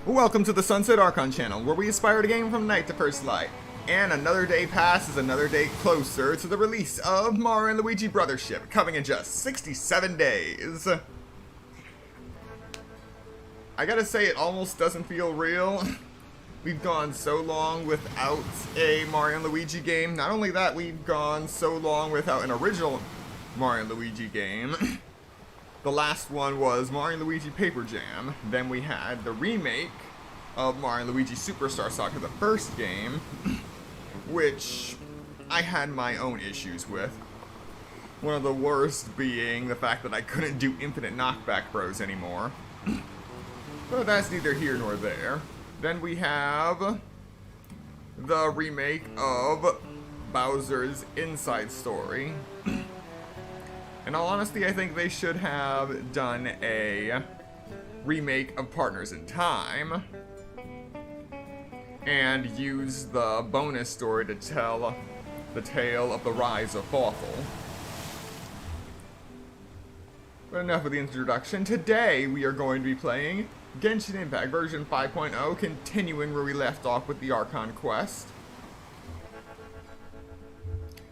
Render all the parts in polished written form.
Welcome to the Sunset Archon channel, where we aspire to gain from night to first light. And another day passes, another day closer to the release of Mario and Luigi Brothership, coming in just 67 days. I gotta say, it almost doesn't feel real. We've gone so long without a Mario and Luigi game. Not only that, we've gone so long without an original Mario and Luigi game. The last one was Mario & Luigi Paper Jam. Then we had the remake of Mario & Luigi Superstar Soccer, the first game, which I had my own issues with. One of the worst being the fact that I couldn't do infinite knockback throws anymore. But that's neither here nor there. Then we have the remake of Bowser's Inside Story. In all honesty, I think they should have done a remake of Partners in Time and use the bonus story to tell the tale of the rise of Fawful. But enough of the introduction. Today we are going to be playing Genshin Impact version 5.0, continuing where we left off with the Archon quest.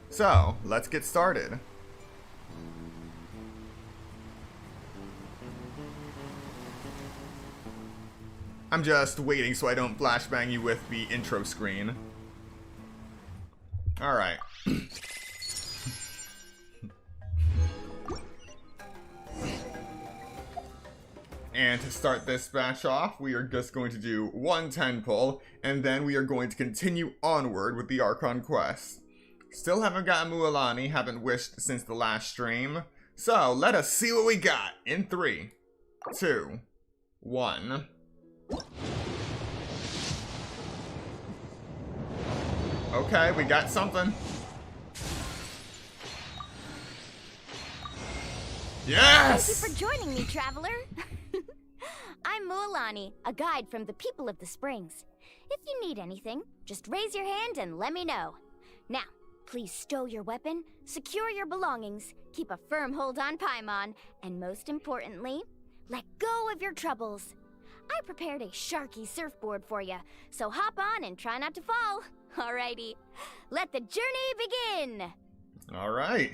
So, let's get started. I'm just waiting so I don't flashbang you with the intro screen. Alright. And to start this batch off, we are just going to do one 10 pull, and then we are going to continue onward with the Archon quest. Still haven't gotten Mualani, haven't wished since the last stream. So, let us see what we got in 3, 2, 1... Okay, we got something. Yes! Thank you for joining me, traveler. I'm Mualani, a guide from the people of the Springs. If you need anything, just raise your hand and let me know. Now, please stow your weapon, secure your belongings, keep a firm hold on Paimon, and most importantly, let go of your troubles. I prepared a Sharky surfboard for you, so hop on and try not to fall. Alrighty, let the journey begin! Alright.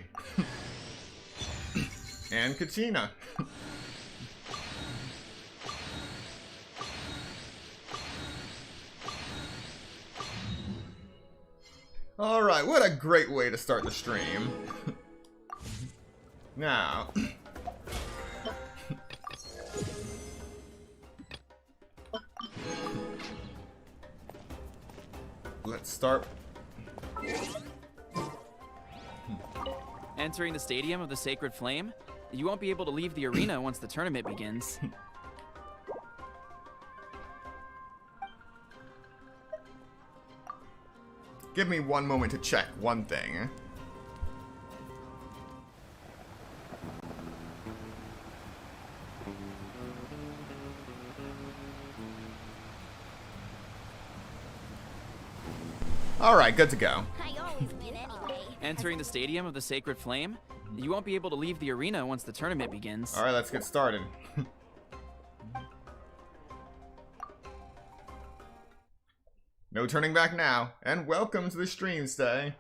And Kachina. Alright, what a great way to start the stream. Now... let's start. Entering the Stadium of the Sacred Flame? You won't be able to leave the arena once the tournament begins. Give me one moment to check one thing. Alright, good to go. I always win anyway. Entering the Stadium of the Sacred Flame? You won't be able to leave the arena once the tournament begins. Alright, let's get started. No turning back now, and welcome to the stream stay.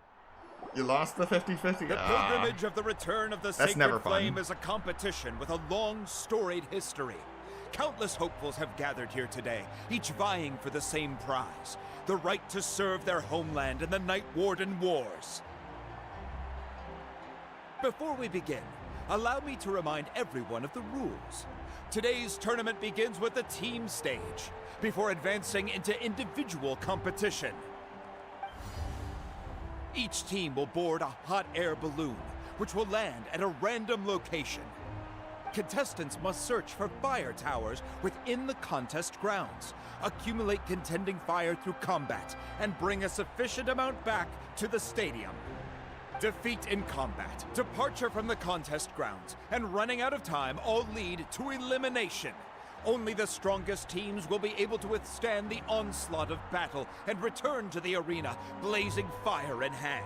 You lost the 50-50. The pilgrimage of the return of the Sacred Flame is a competition with a long, storied history. Countless hopefuls have gathered here today, each vying for the same prize, the right to serve their homeland in the Night Warden Wars. Before we begin, allow me to remind everyone of the rules. Today's tournament begins with the team stage, before advancing into individual competition. Each team will board a hot air balloon, which will land at a random location. Contestants must search for fire towers within the contest grounds, accumulate contending fire through combat, and bring a sufficient amount back to the stadium. Defeat in combat, departure from the contest grounds, and running out of time all lead to elimination. Only the strongest teams will be able to withstand the onslaught of battle and return to the arena, blazing fire in hand.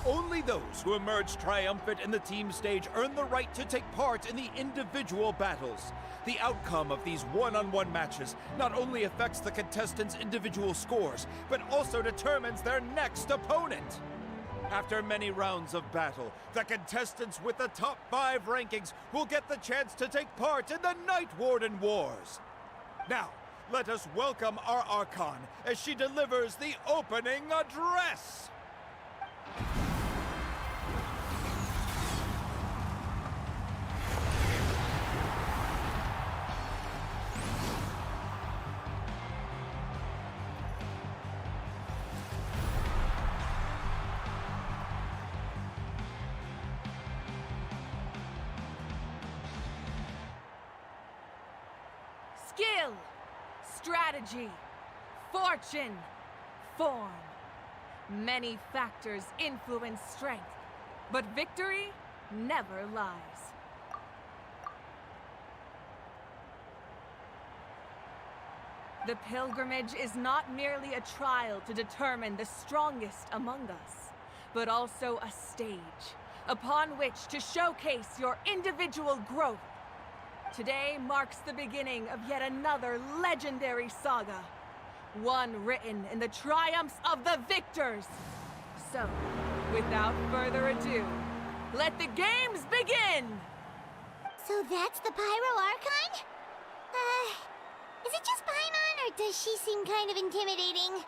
Only those who emerge triumphant in the team stage earn the right to take part in the individual battles. The outcome of these one-on-one matches not only affects the contestants' individual scores, but also determines their next opponent. After many rounds of battle, the contestants with the top 5 rankings will get the chance to take part in the Night Warden Wars. Now, let us welcome our Archon as she delivers the opening address. Skill, strategy, fortune, form. Many factors influence strength, but victory never lies. The pilgrimage is not merely a trial to determine the strongest among us, but also a stage upon which to showcase your individual growth. Today marks the beginning of yet another legendary saga, one written in the triumphs of the victors. So, without further ado, let the games begin! So that's the Pyro Archon? Is it just Paimon, or does she seem kind of intimidating?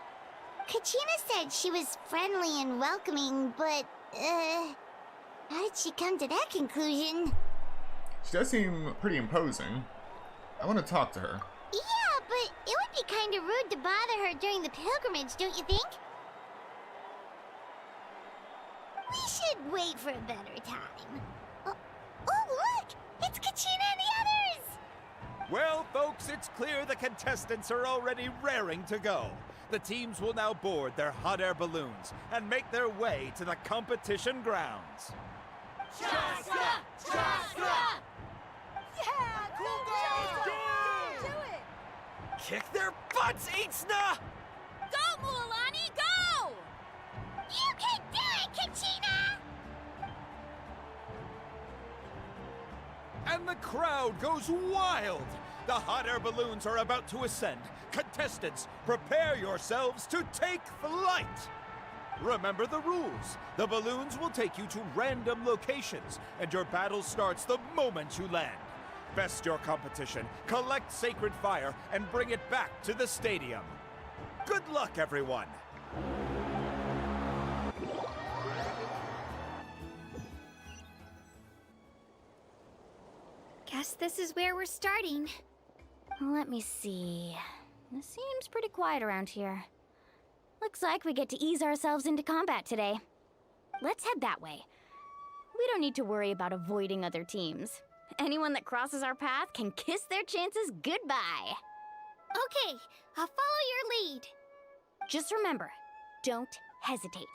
Kachina said she was friendly and welcoming, but, how did she come to that conclusion? She does seem pretty imposing. I want to talk to her. Yeah, but it would be kind of rude to bother her during the pilgrimage, don't you think? We should wait for a better time. Oh, look! It's Kachina and the others! Well, folks, it's clear the contestants are already raring to go. The teams will now board their hot air balloons and make their way to the competition grounds. Shasta! Shasta! Yeah! Cool girl! Do it! Kick their butts, Itzna! Go, Mualani, go! You can do it, Kachina! And the crowd goes wild! The hot air balloons are about to ascend. Contestants, prepare yourselves to take flight! Remember the rules. The balloons will take you to random locations, and your battle starts the moment you land. Best your competition, collect sacred fire, and bring it back to the stadium. Good luck, everyone! Guess this is where we're starting. Let me see. This seems pretty quiet around here. Looks like we get to ease ourselves into combat today. Let's head that way. We don't need to worry about avoiding other teams. Anyone that crosses our path can kiss their chances goodbye. Okay, I'll follow your lead. Just remember, don't hesitate.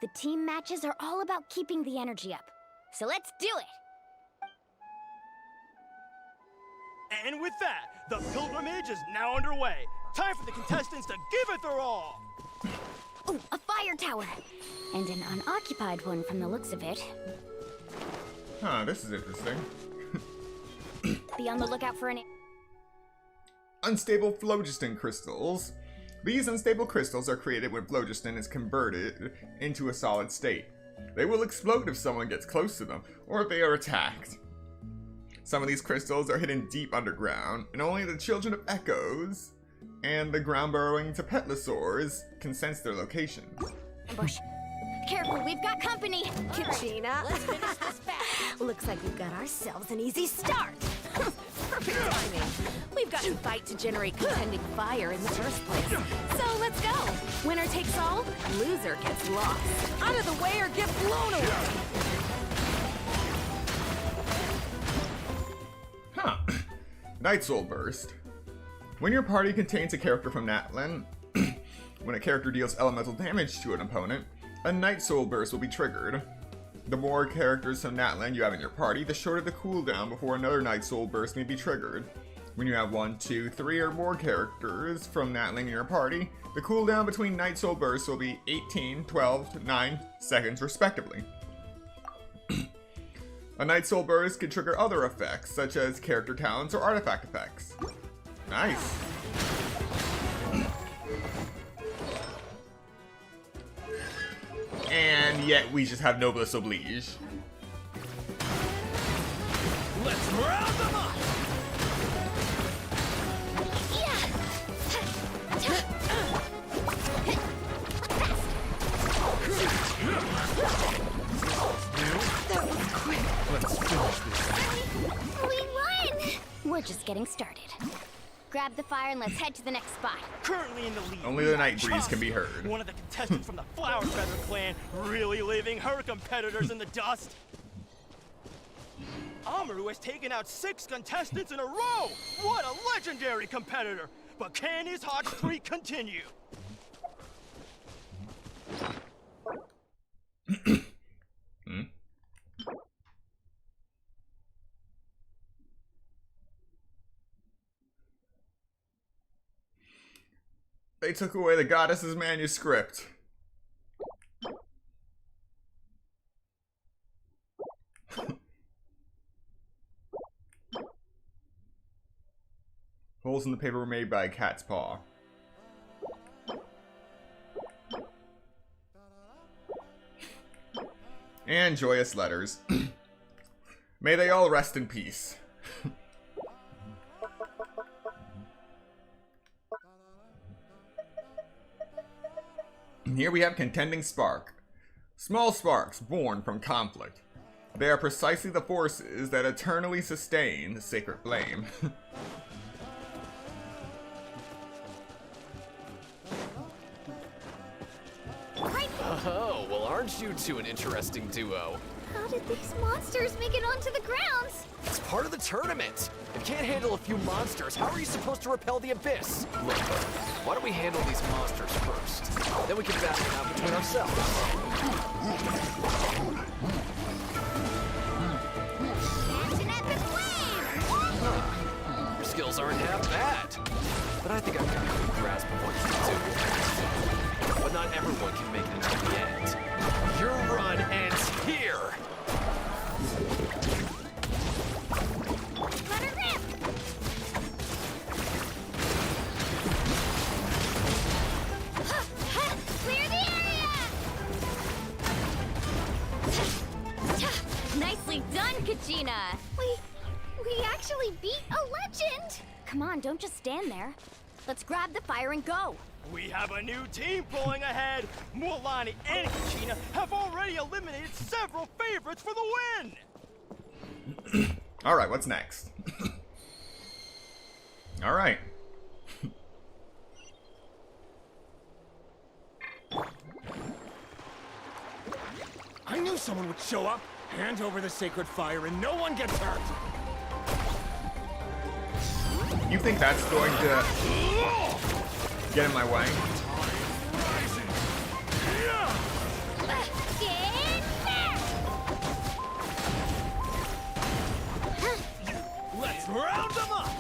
The team matches are all about keeping the energy up. So let's do it! And with that, the pilgrimage is now underway. Time for the contestants to give it their all! Oh, a fire tower! And an unoccupied one from the looks of it. Huh, this is interesting. Be on the lookout for an... Unstable phlogiston crystals. These unstable crystals are created when phlogiston is converted into a solid state. They will explode if someone gets close to them, or if they are attacked. Some of these crystals are hidden deep underground, and only the children of Echoes and the ground-burrowing Tapetlosaurs can sense their location. Ambush. Careful, we've got company! Kachina, Let's finish this fast! looks like we've got ourselves an easy start. Perfect timing. We've got to fight to generate contending fire in the first place. So let's go. Winner takes all, loser gets lost. Out of the way or get blown away. Huh. Night Soul Burst. When your party contains a character from Natlan, when a character deals elemental damage to an opponent, a Night Soul Burst will be triggered. The more characters from Natlan you have in your party, the shorter the cooldown before another Night Soul Burst may be triggered. When you have 1, 2, 3, or more characters from Natlan in your party, the cooldown between Night Soul bursts will be 18, 12, 9 seconds respectively. A Night Soul burst can trigger other effects, such as character talents or artifact effects. Nice. And yet we just have Noblesse Oblige. Let's round them up! That was quick. Let's finish this. We won! We're just getting started. Grab the fire and let's head to the next spot. Currently in the lead. Only the night breeze can be heard. One of the contestants from the Flower Feather clan, really leaving her competitors in the dust. Amaru has taken out 6 contestants in a row! What a legendary competitor! But can his hot streak continue? They took away the goddess's manuscript. Holes in the paper were made by a cat's paw. And joyous letters. May they all rest in peace. Here we have Contending Spark. Small sparks born from conflict. They are precisely the forces that eternally sustain the sacred flame. Oh, well, aren't you two an interesting duo? How did these monsters make it onto the grounds? It's part of the tournament. If you can't handle a few monsters, how are you supposed to repel the abyss? Look, why don't we handle these monsters first? Then we can battle it out between ourselves. Catch an epic wave! Your skills aren't half bad. But I think I've got a good grasp of what you do. But not everyone can make it to the end. Your run ends here! Let her rip! Clear the area! Nicely done, Kachina! We actually beat a legend! Come on, don't just stand there. Let's grab the fire and go. We have a new team pulling ahead. Mualani and Kachina have already eliminated several favorites for the win. Alright, what's next? Alright. I knew someone would show up. Hand over the sacred fire and no one gets hurt. You think that's going to get in my way? Let's round them up.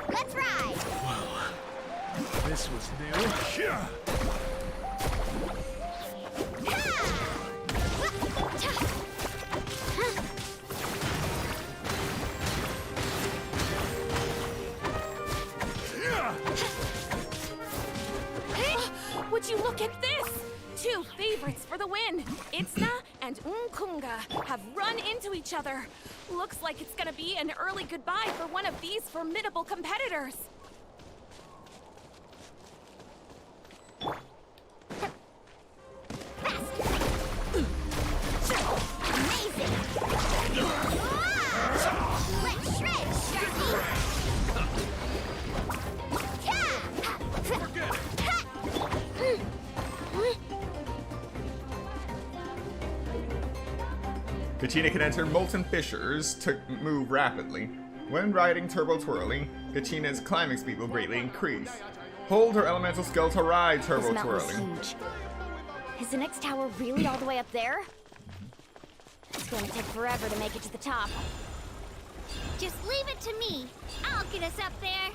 Let's ride! This was new. Would you look at this? 2 favorites for the win. Itzna and Unkunga have run into each other. Looks like it's gonna be an early goodbye for one of these formidable competitors. Amazing! Let's shred, Sharky! Kachina can enter molten fissures to move rapidly. When riding Turbo Twirly, Kachina's climbing speed will greatly increase. Hold her elemental skill to ride Turbo This mountain is Twirly. huge. Is the next tower really all the way up there? It's gonna take forever to make it to the top. Just leave it to me. I'll get us up there.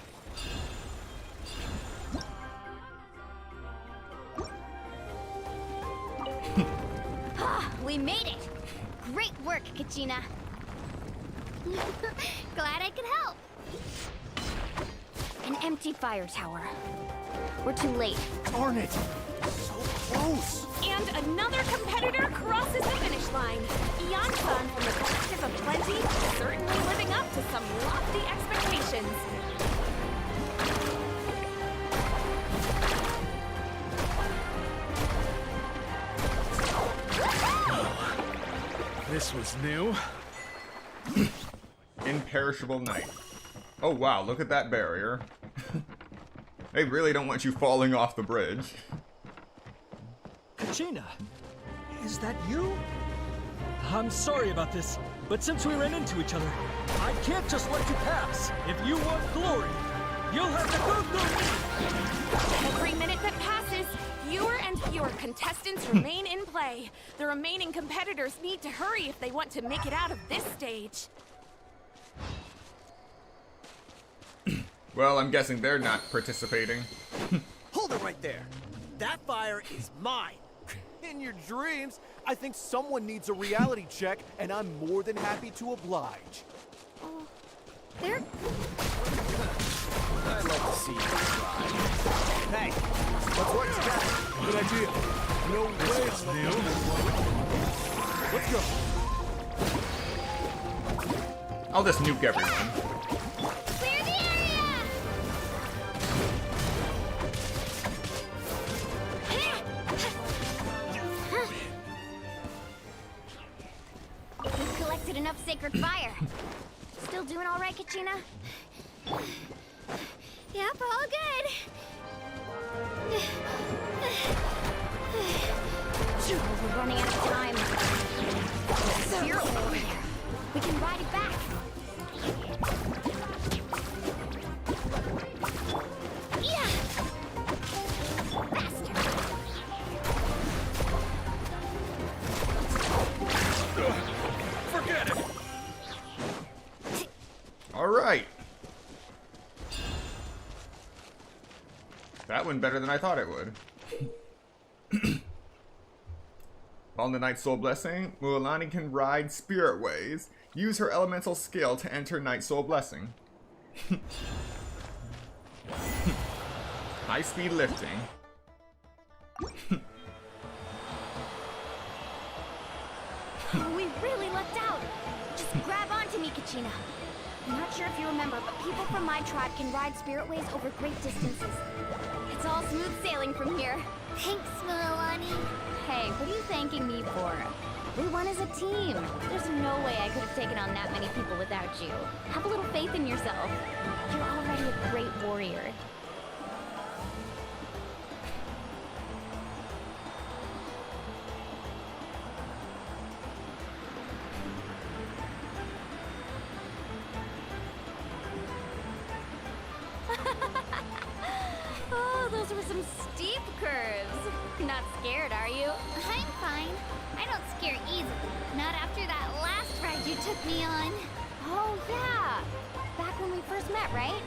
We made it! Great work, Kachina. Glad I could help. An empty fire tower. We're too late. Darn it! So close! And another competitor crosses the finish line. Eon-san from the Collective of Plenty, certainly living up to some lofty expectations. This was new. Imperishable Knight. Oh wow, look at that barrier. They really don't want you falling off the bridge. Kachina, is that you? I'm sorry about this, but since we ran into each other, I can't just let you pass. If you want glory, you'll have to go through me. Every minute that passes, fewer and fewer contestants remain in play. The remaining competitors need to hurry if they want to make it out of this stage. Well, I'm guessing they're not participating. Hold it right there. That fire is mine. In your dreams, I think someone needs a reality check, and I'm more than happy to oblige. There. I'd like to see you try. Hey, let's work together. Good idea. No way. Let's go. I'll just nuke everyone. Clear the area! We've collected enough sacred fire. Still doing all right, Kachina? Yep, all good. We're running out of time. Spirit warrior. We can ride it back. Yeah. Faster. Forget it! All right. That went better than I thought it would. On the Night Soul Blessing, Mualani can ride Spirit Ways. Use her elemental skill to enter Night Soul Blessing. High speed lifting. We really lucked out. Just grab onto me, Kachina. I'm not sure if you remember, but people from my tribe can ride Spirit Ways over great distances. It's all smooth sailing from here. Thanks, Mualani. Hey, what are you thanking me for? We won as a team. There's no way I could have taken on that many people without you. Have a little faith in yourself. You're already a great warrior. Oh, those were some steep curves. Not scared, are you? I'm fine. I don't scare easily. Not after that last ride you took me on. Oh, yeah. Back when we first met, right?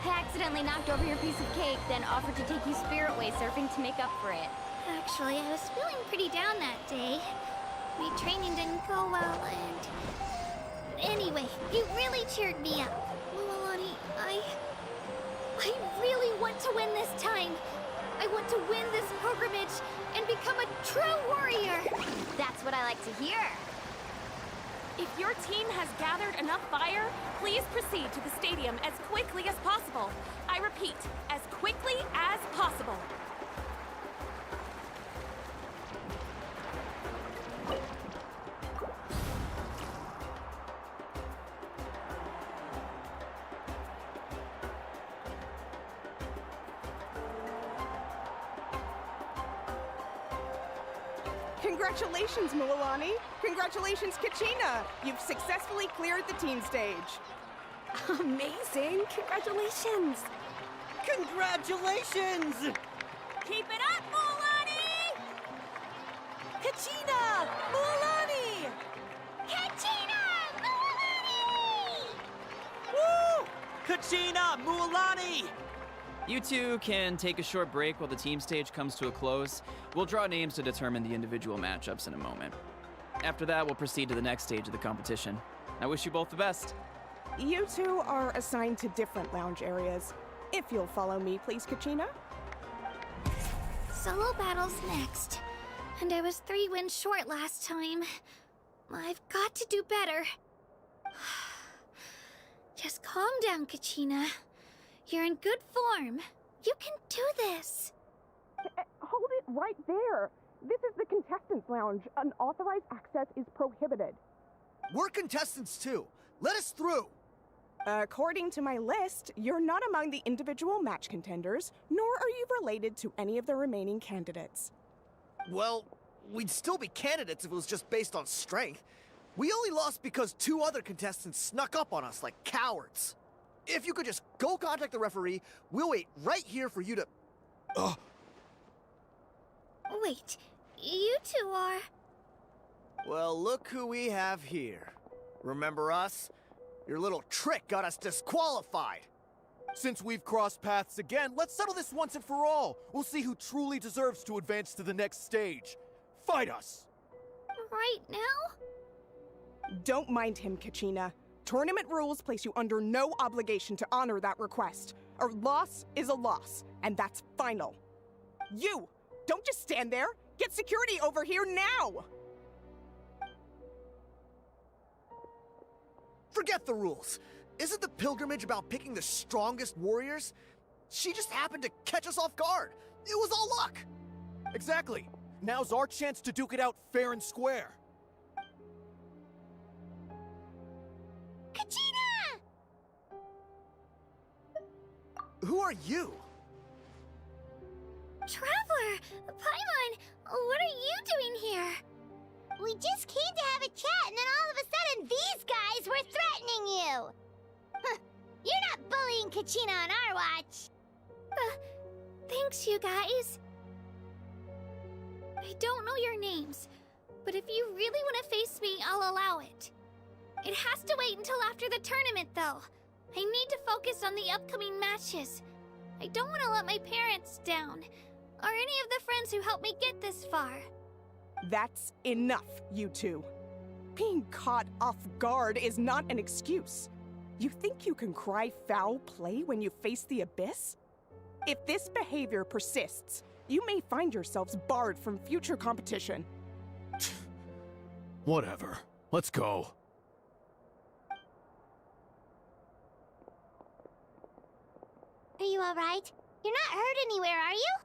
I accidentally knocked over your piece of cake, then offered to take you Spirit Way surfing to make up for it. Actually, I was feeling pretty down that day. My training didn't go well, and... Anyway, you really cheered me up. Mualani, I really want to win this time. I want to win this pilgrimage and become a true warrior. That's what I like to hear. If your team has gathered enough fire, please proceed to the stadium as quickly as possible. I repeat, as quickly as possible. Congratulations, Mualani! Congratulations, Kachina! You've successfully cleared the team stage. Amazing! Congratulations! Congratulations! Keep it up, Mualani! Kachina! Mualani! Kachina! Mualani! Kachina, Mualani! You two can take a short break while the team stage comes to a close. We'll draw names to determine the individual matchups in a moment. After that, we'll proceed to the next stage of the competition. I wish you both the best. You two are assigned to different lounge areas. If you'll follow me, please, Kachina. Solo battle's next. And I was 3 wins short last time. I've got to do better. Just calm down, Kachina. You're in good form. You can do this. Hold it right there. This is the contestants' lounge. Unauthorized access is prohibited. We're contestants too. Let us through. According to my list, you're not among the individual match contenders, nor are you related to any of the remaining candidates. Well, we'd still be candidates if it was just based on strength. We only lost because 2 other contestants snuck up on us like cowards. If you could just go contact the referee, we'll wait right here for you to... Wait, you two are... Well, look who we have here. Remember us? Your little trick got us disqualified. Since we've crossed paths again, let's settle this once and for all. We'll see who truly deserves to advance to the next stage. Fight us! Right now? Don't mind him, Kachina. Tournament rules place you under no obligation to honor that request. A loss is a loss, and that's final. You! Don't just stand there! Get security over here now! Forget the rules. Isn't the pilgrimage about picking the strongest warriors? She just happened to catch us off guard. It was all luck. Exactly. Now's our chance to duke it out fair and square. Kachina! Who are you? Traveler! Paimon! What are you doing here? We just came to have a chat, and then all of a sudden these guys were threatening you! Huh, you're not bullying Kachina on our watch! Thanks, you guys. I don't know your names, but if you really want to face me, I'll allow it. It has to wait until after the tournament, though. I need to focus on the upcoming matches. I don't want to let my parents down, or any of the friends who helped me get this far. That's enough, you two. Being caught off guard is not an excuse. You think you can cry foul play when you face the abyss? If this behavior persists, you may find yourselves barred from future competition. Whatever. Let's go. Are you alright? You're not hurt anywhere, are you?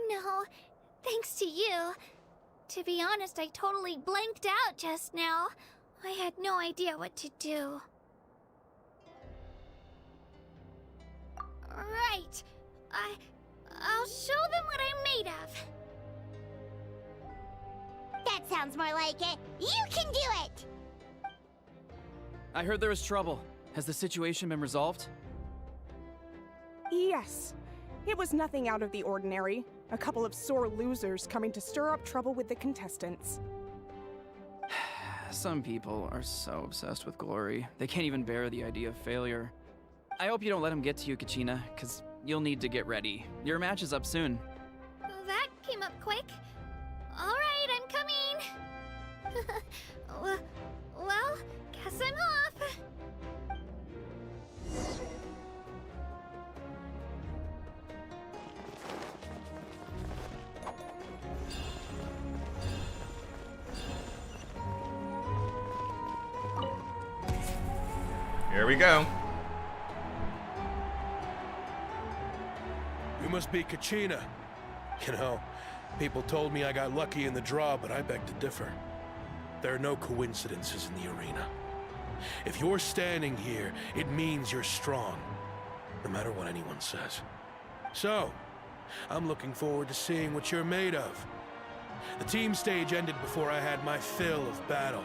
No, thanks to you. To be honest, I totally blanked out just now. I had no idea what to do. Right. I'll show them what I'm made of. That sounds more like it. You can do it! I heard there was trouble. Has the situation been resolved? Yes. It was nothing out of the ordinary. A couple of sore losers coming to stir up trouble with the contestants. Some people are so obsessed with glory, they can't even bear the idea of failure. I hope you don't let him get to you, Kachina, because you'll need to get ready. Your match is up soon. That came up quick. Alright, I'm coming. Well, guess I'm off. Here we go. You must be Kachina. You know, people told me I got lucky in the draw, but I beg to differ. There are no coincidences in the arena. If you're standing here, it means you're strong, no matter what anyone says. So, I'm looking forward to seeing what you're made of. The team stage ended before I had my fill of battle.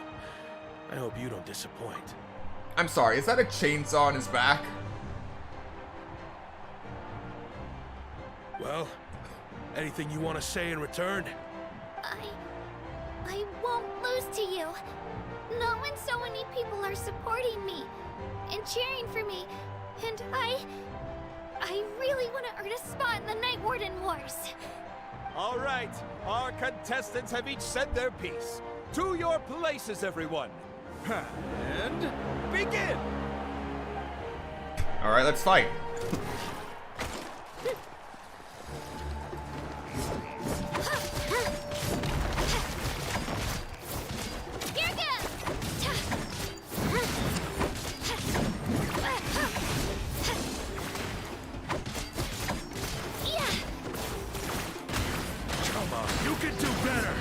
I hope you don't disappoint. I'm sorry, is that a chainsaw on his back? Well, anything you want to say in return? I won't lose to you. Not when so many people are supporting me and cheering for me And I really want to earn a spot in the Night Warden Wars. All right, our contestants have each said their piece. To your places, everyone. And begin! Alright, let's fight. Here goes! Come on, you can do better.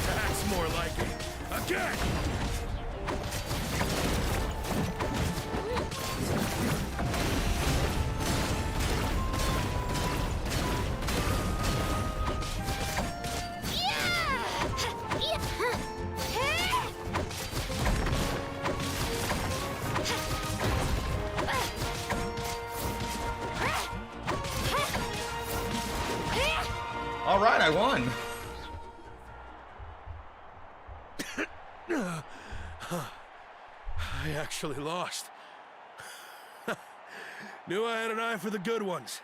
That's more like it. Again! Alright, I won. I actually lost. Knew I had an eye for the good ones.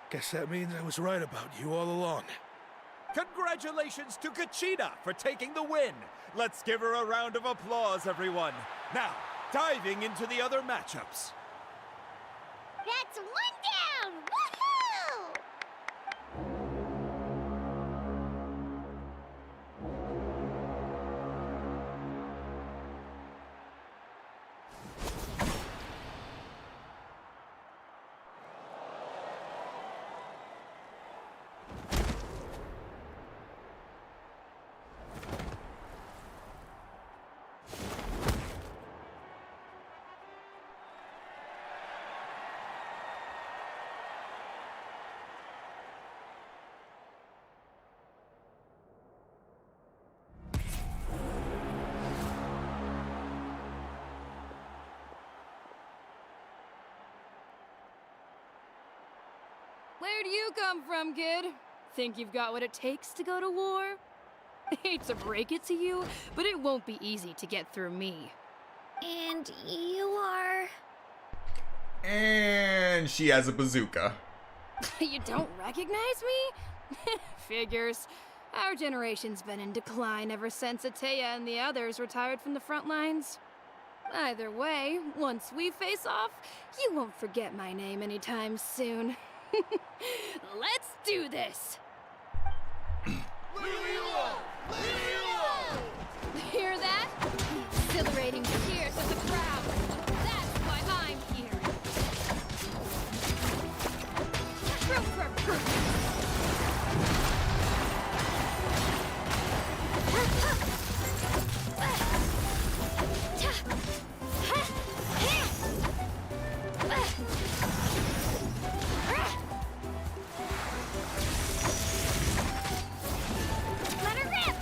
Guess that means I was right about you all along. Congratulations to Kachina for taking the win. Let's give her a round of applause, everyone. Now, diving into the other matchups. That's one down! Woohoo! Where do you come from, kid? Think you've got what it takes to go to war? Hate to break it to you, but it won't be easy to get through me. And you are... And she has a bazooka. You don't recognize me? Figures. Our generation's been in decline ever since Ateya and the others retired from the front lines. Either way, once we face off, you won't forget my name anytime soon. Let's do this! Hear that? The exhilarating cheers of the crowd. That's why I'm here. Proof for proof. Let her rip!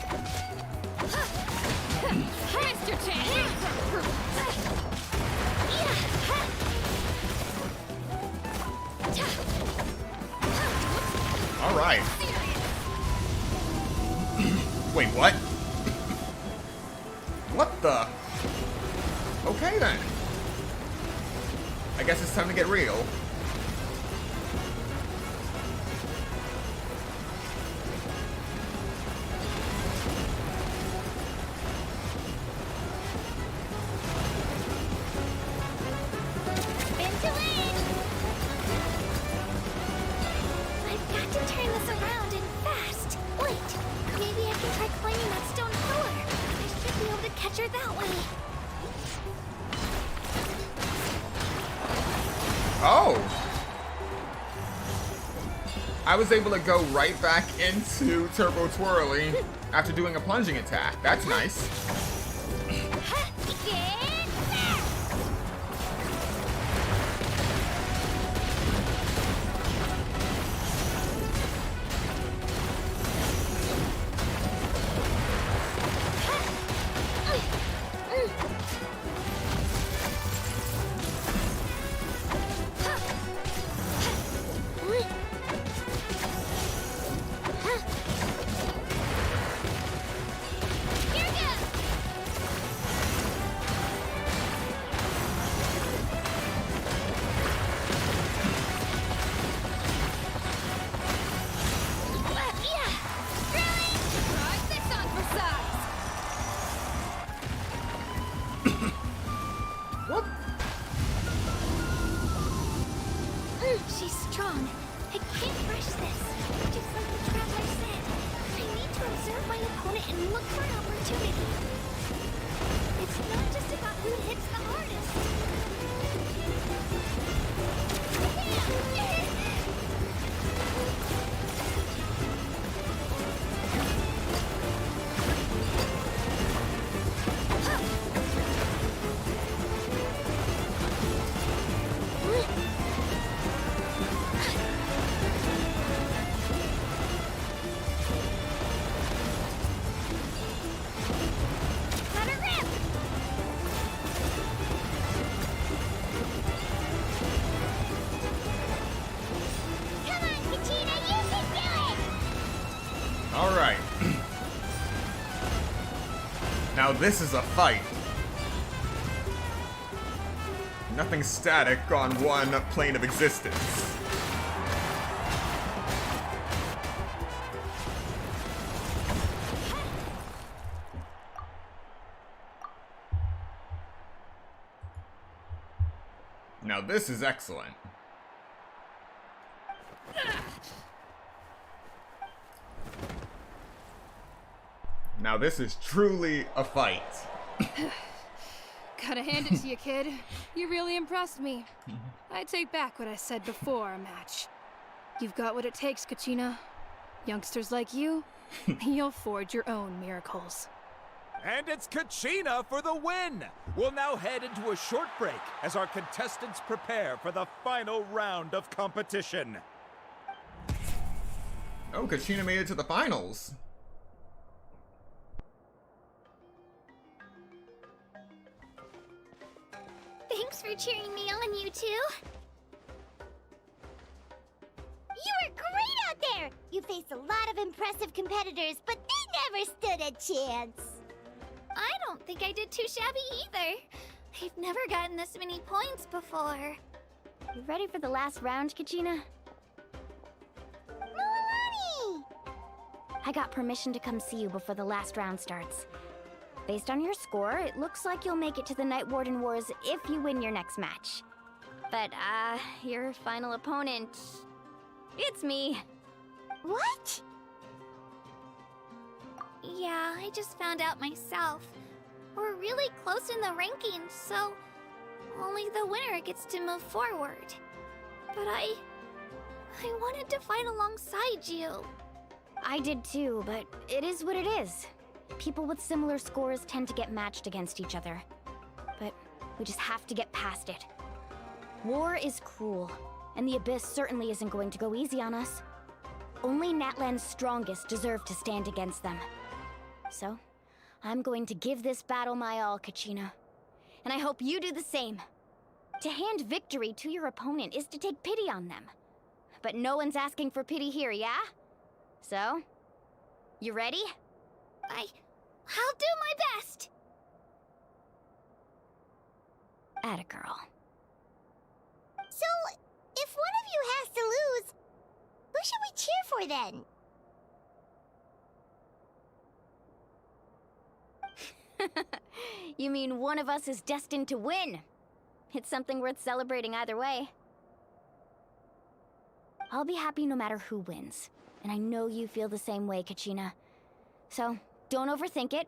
Mr. Chan! All right. Wait, what? What the? Okay then. I guess it's time to get real. Spin to win! I've got to turn this around and fast. Wait, maybe I can try climbing that stone pillar. I should be able to catch her that way. Oh! I was able to go right back into Turbo Twirly after doing a plunging attack. That's nice. Now this is a fight. Nothing static on one plane of existence. Now this is excellent. Now this is truly a fight. Gotta hand it to you, kid. You really impressed me. I take back what I said before our match. You've got what it takes, Kachina. Youngsters like you, you'll forge your own miracles. And it's Kachina for the win! We'll now head into a short break as our contestants prepare for the final round of competition. Oh, Kachina made it to the finals. Thanks for cheering me on, you two. You were great out there! You faced a lot of impressive competitors, but they never stood a chance. I don't think I did too shabby either. I've never gotten this many points before. You ready for the last round, Kachina? Milani! I got permission to come see you before the last round starts. Based on your score, it looks like you'll make it to the Night Warden Wars if you win your next match. But, your final opponent... it's me. What? Yeah, I just found out myself. We're really close in the rankings, so... only the winner gets to move forward. But I wanted to fight alongside you. I did too, but it is what it is. People with similar scores tend to get matched against each other. But we just have to get past it. War is cruel, and the Abyss certainly isn't going to go easy on us. Only Natlan's strongest deserve to stand against them. So, I'm going to give this battle my all, Kachina. And I hope you do the same. To hand victory to your opponent is to take pity on them. But no one's asking for pity here, yeah? So, you ready? I'll do my best! Atta girl. So, if one of you has to lose, who should we cheer for then? You mean one of us is destined to win? It's something worth celebrating either way. I'll be happy no matter who wins. And I know you feel the same way, Kachina. So, don't overthink it.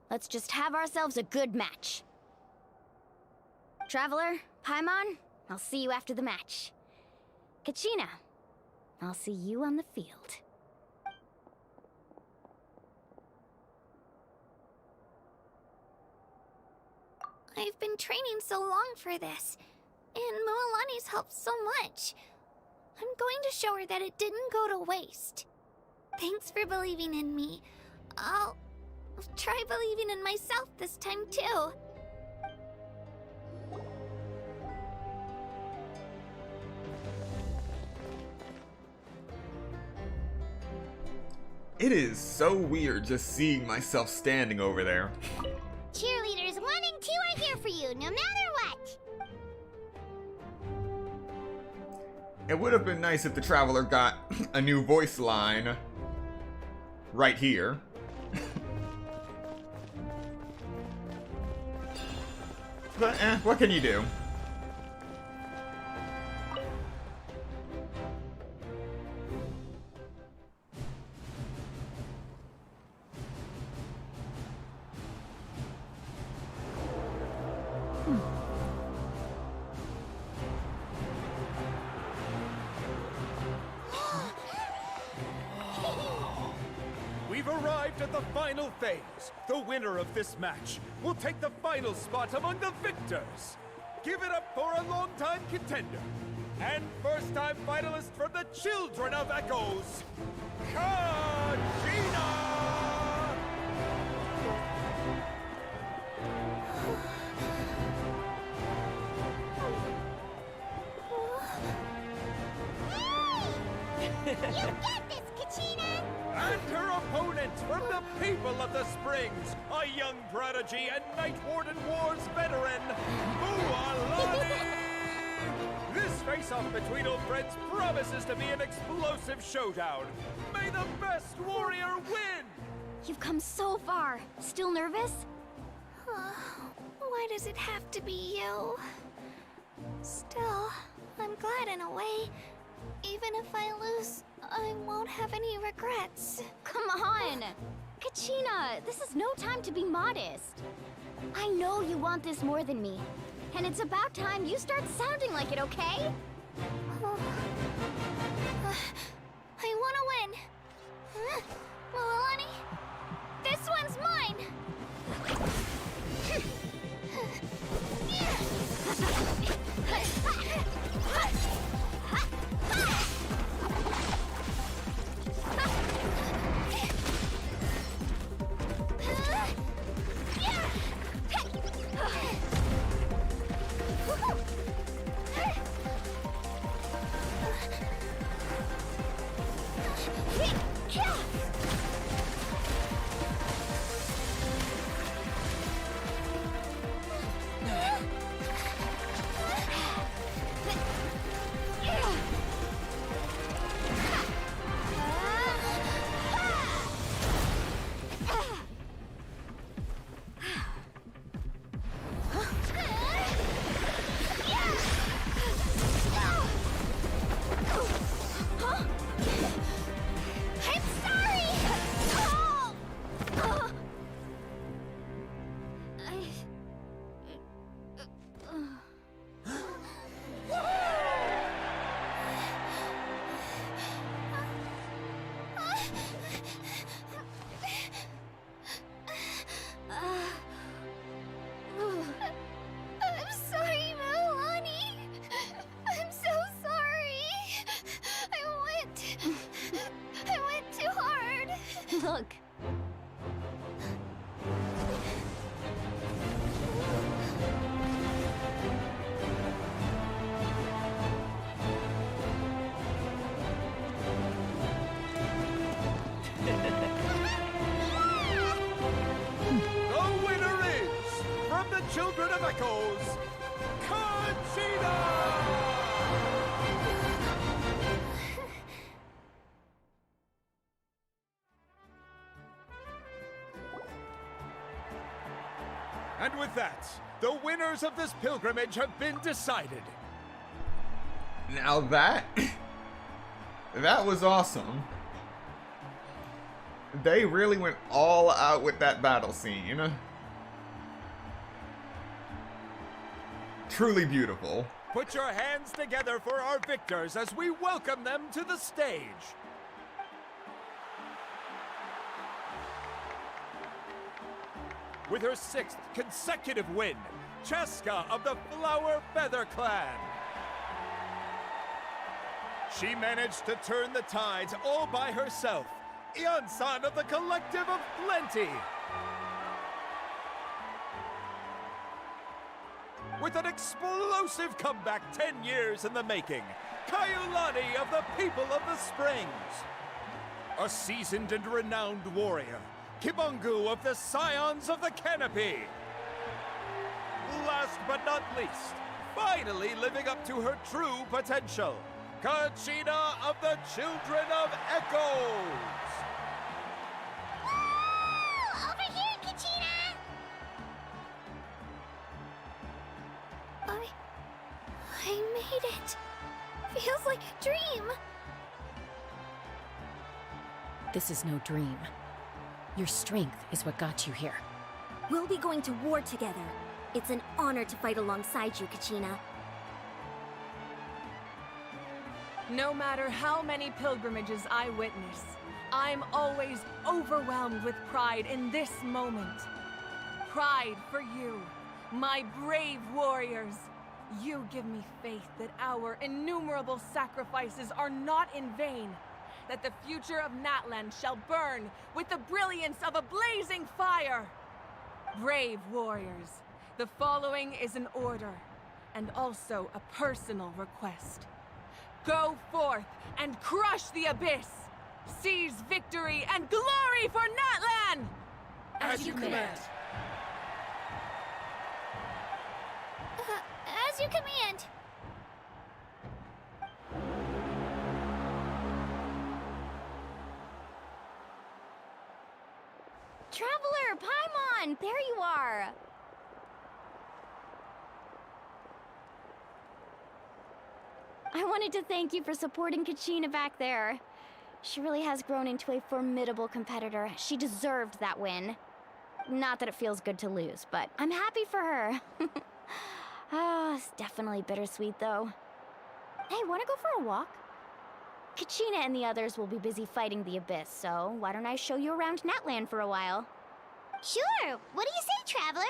Let's just have ourselves a good match. Traveler, Paimon, I'll see you after the match. Kachina, I'll see you on the field. I've been training so long for this, and Mualani's helped so much. I'm going to show her that it didn't go to waste. Thanks for believing in me. I'll try believing in myself this time too. It is so weird just seeing myself standing over there. Cheerleaders 1 and 2 are here for you, no matter what. It would have been nice if the Traveler got a new voice line right here. But, what can you do? We've arrived at the final phase. The winner of this match will take the final spot among the victors. Give it up for a longtime contender and first-time finalist from the Children of Echoes, Kachina! You get this, Kachina! And her opponent from the people of the Springs, a young prodigy and Night Warden Wars veteran, Mualani! This face-off between old friends promises to be an explosive showdown. May the best warrior win! You've come so far. Still nervous? Why does it have to be you? Still, I'm glad in a way. Even if I lose, I won't have any regrets. Come on! Kachina, this is no time to be modest. I know you want this more than me. And it's about time you start sounding like it, okay? I wanna win. Mualani, this one's mine! Look. The winner is, from the Children of Echoes, Conchita! And with that, the winners of this pilgrimage have been decided. Now that was awesome. They really went all out with that battle scene. Truly beautiful. Put your hands together for our victors as we welcome them to the stage. With her 6th consecutive win, Cheska of the Flower Feather Clan. She managed to turn the tides all by herself. Ian-san of the Collective of Plenty. With an explosive comeback 10 years in the making, Kaiulani of the People of the Springs. A seasoned and renowned warrior, Kibungu of the Scions of the Canopy. Last but not least, finally living up to her true potential, Kachina of the Children of Echoes. Over here, Kachina! I made it. Feels like a dream. This is no dream. Your strength is what got you here. We'll be going to war together. It's an honor to fight alongside you, Kachina. No matter how many pilgrimages I witness, I'm always overwhelmed with pride in this moment. Pride for you, my brave warriors. You give me faith that our innumerable sacrifices are not in vain, that the future of Natlan shall burn with the brilliance of a blazing fire. Brave warriors, the following is an order, and also a personal request. Go forth and crush the abyss! Seize victory and glory for Natlan! As you command. As you command. Traveler, Paimon, there you are. I wanted to thank you for supporting Kachina back there. She really has grown into a formidable competitor. She deserved that win. Not that it feels good to lose, but I'm happy for her. It's definitely bittersweet, though. Hey, wanna go for a walk? Kachina and the others will be busy fighting the Abyss, so why don't I show you around Natlan for a while? Sure. What do you say, Traveler?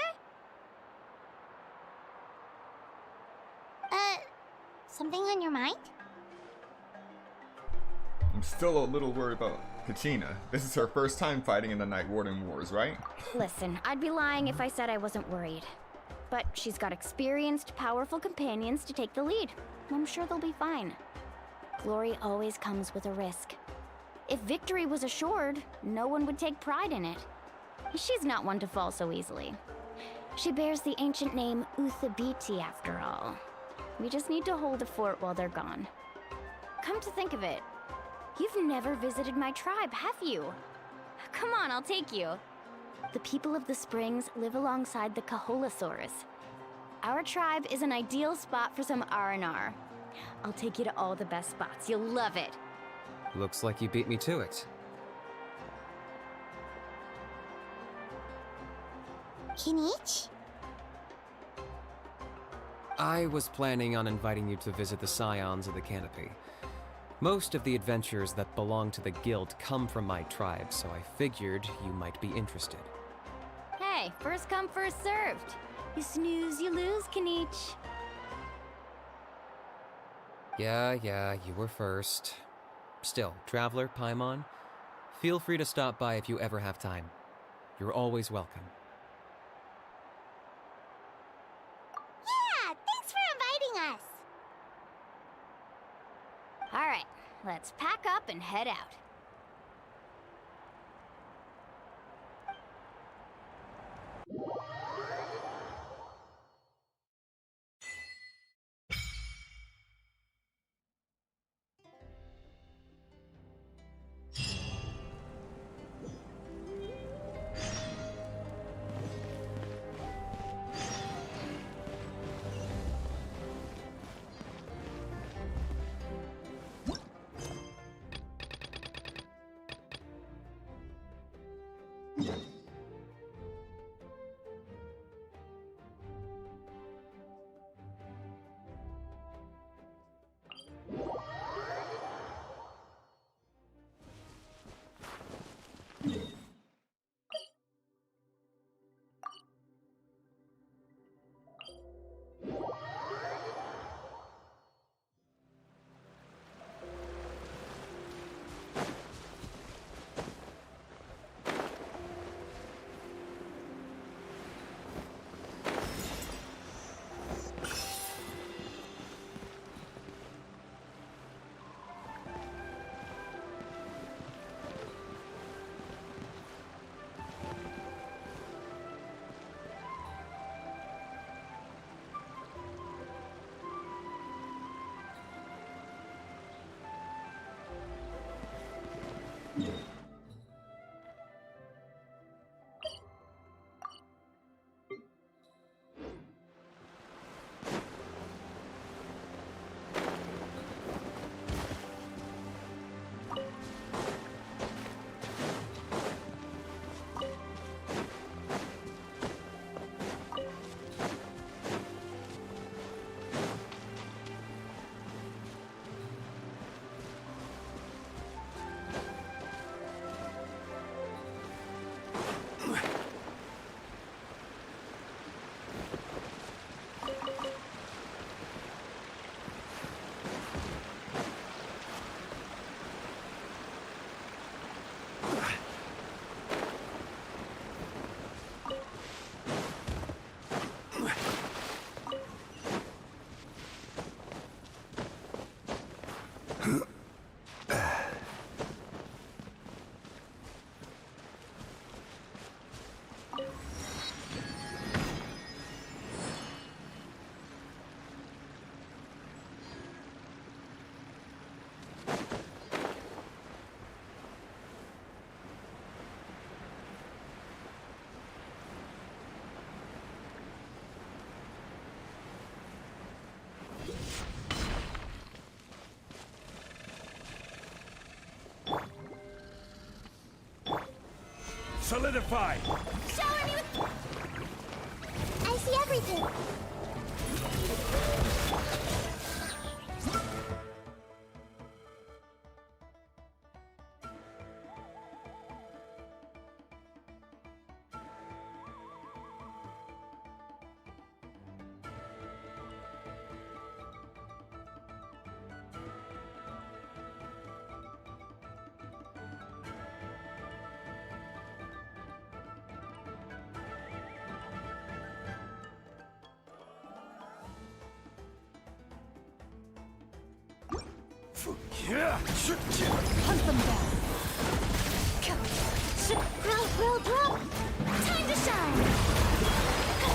Something on your mind? I'm still a little worried about Kachina. This is her first time fighting in the Night Warden Wars, right? Listen, I'd be lying if I said I wasn't worried. But she's got experienced, powerful companions to take the lead. I'm sure they'll be fine. Glory always comes with a risk. If victory was assured, no one would take pride in it. She's not one to fall so easily. She bears the ancient name Uthabiti, after all. We just need to hold the fort while they're gone. Come to think of it, you've never visited my tribe, have you? Come on, I'll take you. The people of the Springs live alongside the Kaholasaurus. Our tribe is an ideal spot for some R&R. I'll take you to all the best spots. You'll love it. Looks like you beat me to it. Kinich? I was planning on inviting you to visit the Scions of the Canopy. Most of the adventurers that belong to the guild come from my tribe, so I figured you might be interested. Hey, first come, first served. You snooze, you lose, Kinich. Yeah, you were first. Still, Traveler, Paimon, feel free to stop by if you ever have time. You're always welcome. Yeah, thanks for inviting us. All right, let's pack up and head out. Solidify! Shower me with... I see everything. Hunt them down. Roll, drop. Time to shine.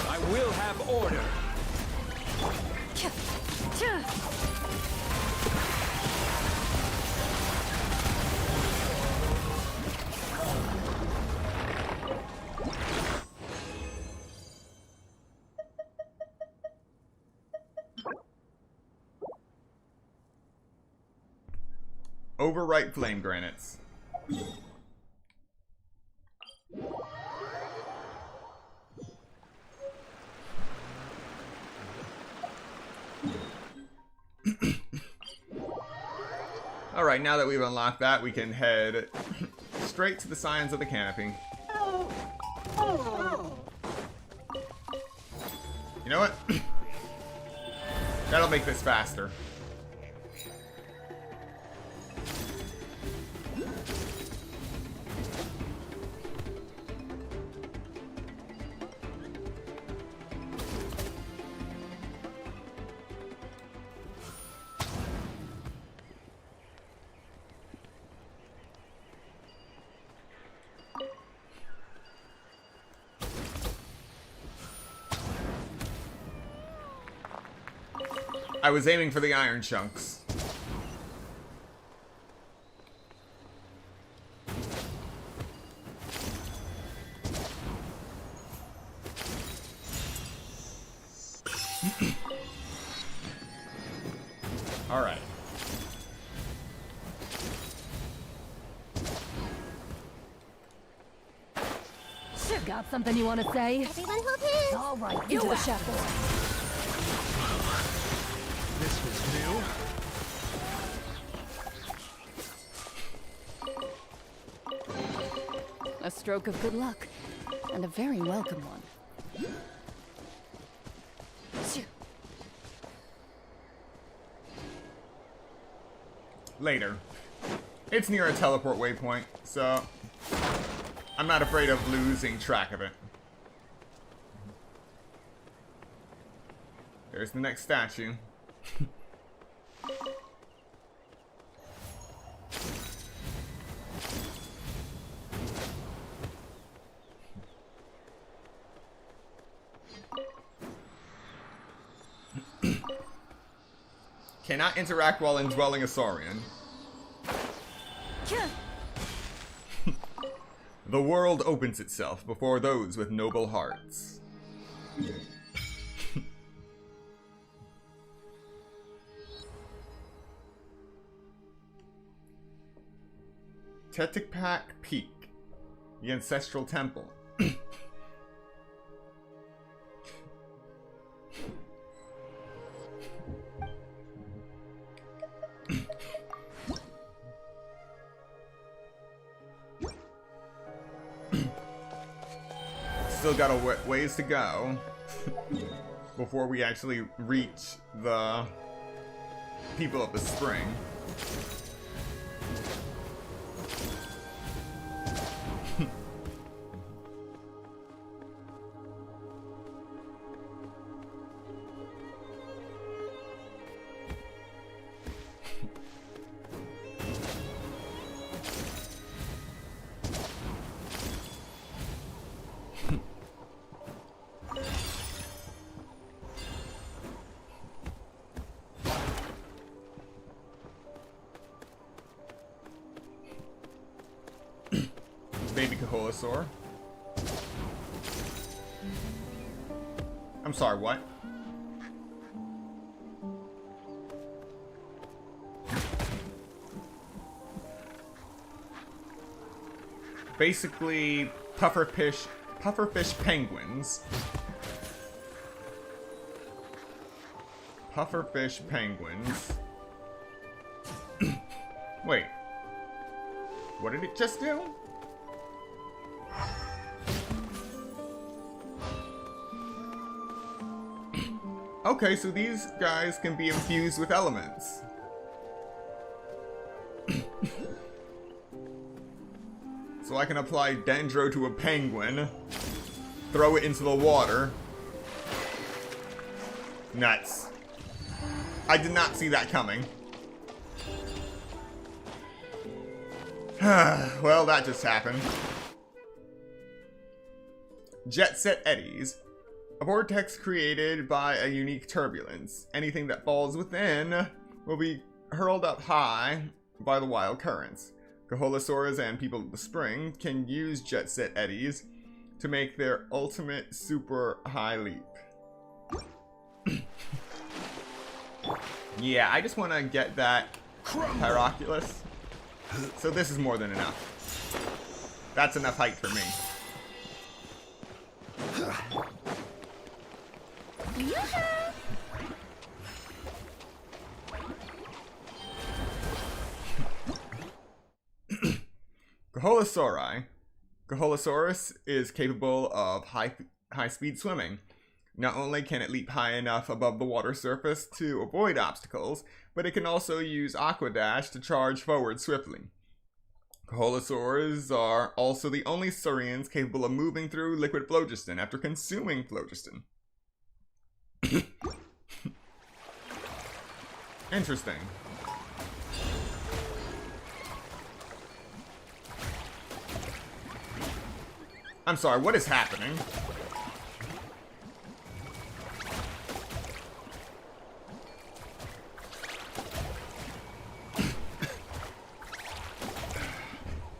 I will have order. Overripe flame granites. Alright, now that we've unlocked that, we can head straight to the Scions of the Canopy. You know what? That'll make this faster. I was aiming for the iron chunks. All right. Got something you want to say? Everyone hold hands. All right, into the shadows. This was new. A stroke of good luck, and a very welcome one. Later. It's near a teleport waypoint, so I'm not afraid of losing track of it. There's the next statue. Cannot interact while indwelling a Saurian. The world opens itself before those with noble hearts. Tetikpak Peak, the ancestral temple. Still got a ways to go before we actually reach the people of the spring. Baby Kaholosaur. I'm sorry, what? Basically, pufferfish penguins. Pufferfish penguins. Wait. What did it just do? Okay, so these guys can be infused with elements. So I can apply Dendro to a penguin, throw it into the water. Nuts. I did not see that coming. Well, that just happened. Jet Set Eddies. A vortex created by a unique turbulence. Anything that falls within will be hurled up high by the wild currents. Kaholosaurs and people of the spring can use Jet Set Eddies to make their ultimate super high leap. Yeah, I just want to get that Pyroculus. So this is more than enough. That's enough height for me. Kaholosauri. Kaholosaurus is capable of high-speed swimming. Not only can it leap high enough above the water surface to avoid obstacles, but it can also use Aqua Dash to charge forward swiftly. Kaholosaurs are also the only saurians capable of moving through liquid phlogiston after consuming phlogiston. Interesting. I'm sorry, what is happening?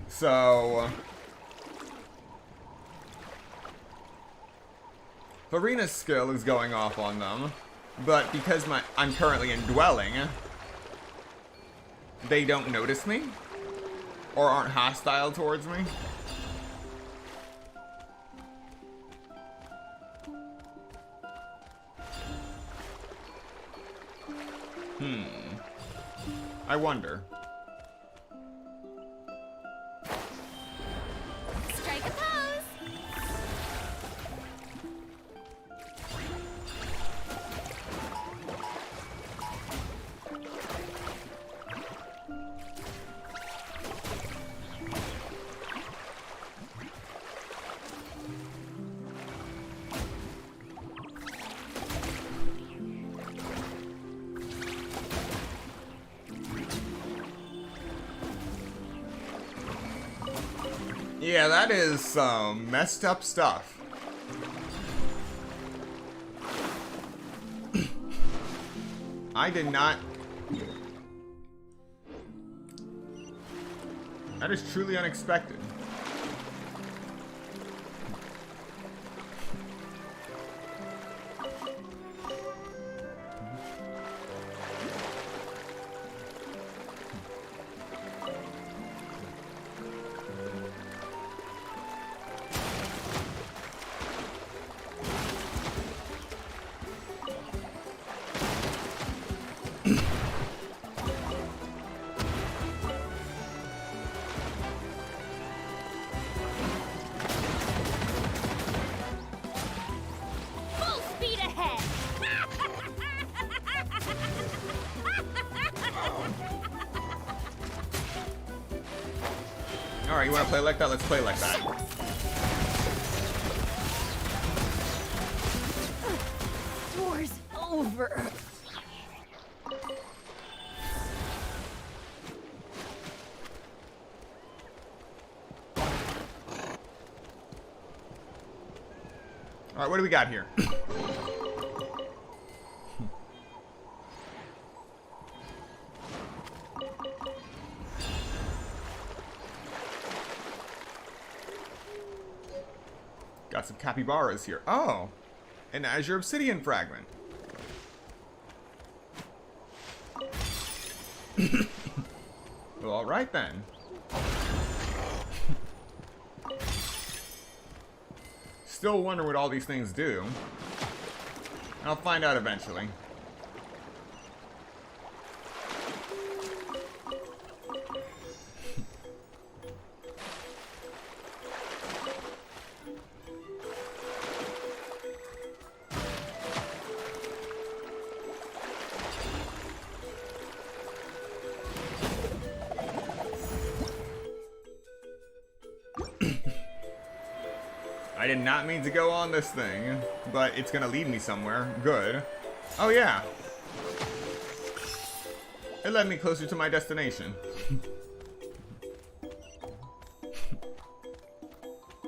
So... Farina's skill is going off on them, but because I'm currently indwelling, they don't notice me? Or aren't hostile towards me? I wonder. Strike a pose! Yeah, that is some messed up stuff. I did not... That is truly unexpected. Alright, you wanna play like that? Let's play like that. War's over. Alright, what do we got here? Got some capybaras here. Oh! An Azure Obsidian fragment. Well, alright then. still wondering what all these things do. I'll find out eventually. I did not mean to go on this thing, but it's gonna lead me somewhere. Good. Oh yeah. It led me closer to my destination.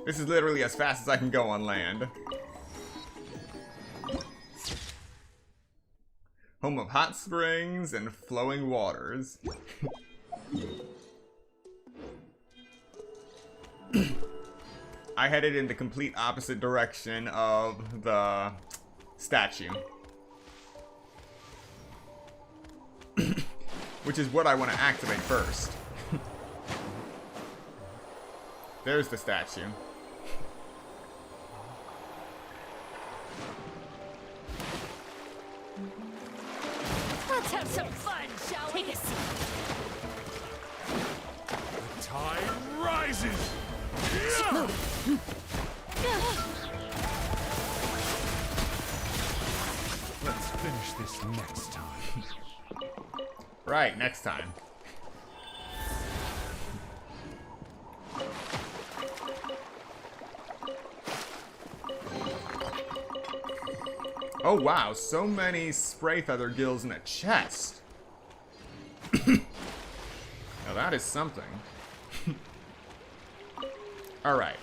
This is literally as fast as I can go on land. Home of hot springs and flowing waters. I headed in the complete opposite direction of the statue. Which is what I want to activate first. There's the statue. Let's have some fun, shall we? Take a seat. The tide rises! Let's finish this next time. Right, next time. Oh wow, so many spray feather gills in a chest. Now that is something. Alright.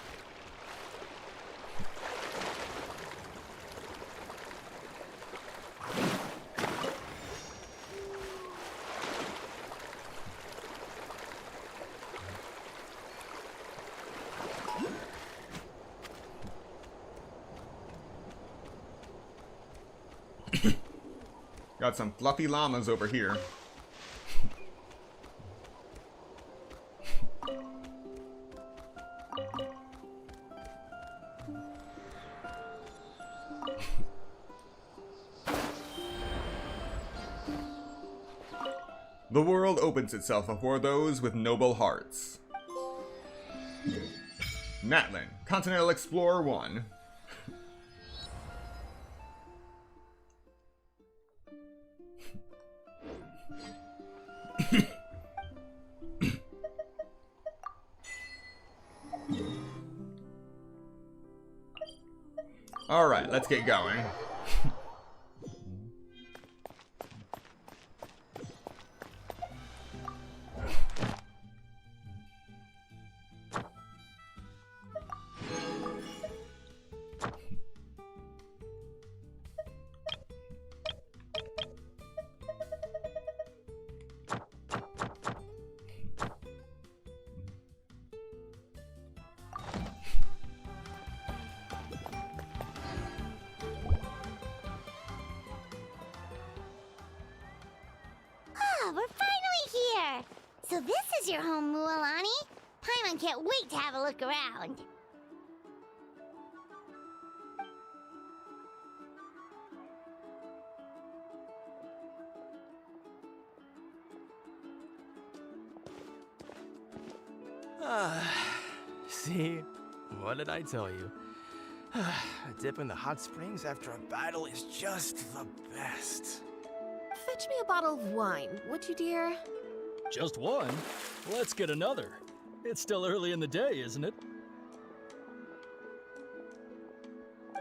Got some fluffy llamas over here. The world opens itself before those with noble hearts. Natlan, Continental Explorer 1. Alright, let's get going. We're finally here! So this is your home, Mualani? Paimon can't wait to have a look around. See? What did I tell you? A dip in the hot springs after a battle is just the best. Fetch me a bottle of wine, would you, dear? Just one? Let's get another. It's still early in the day, isn't it?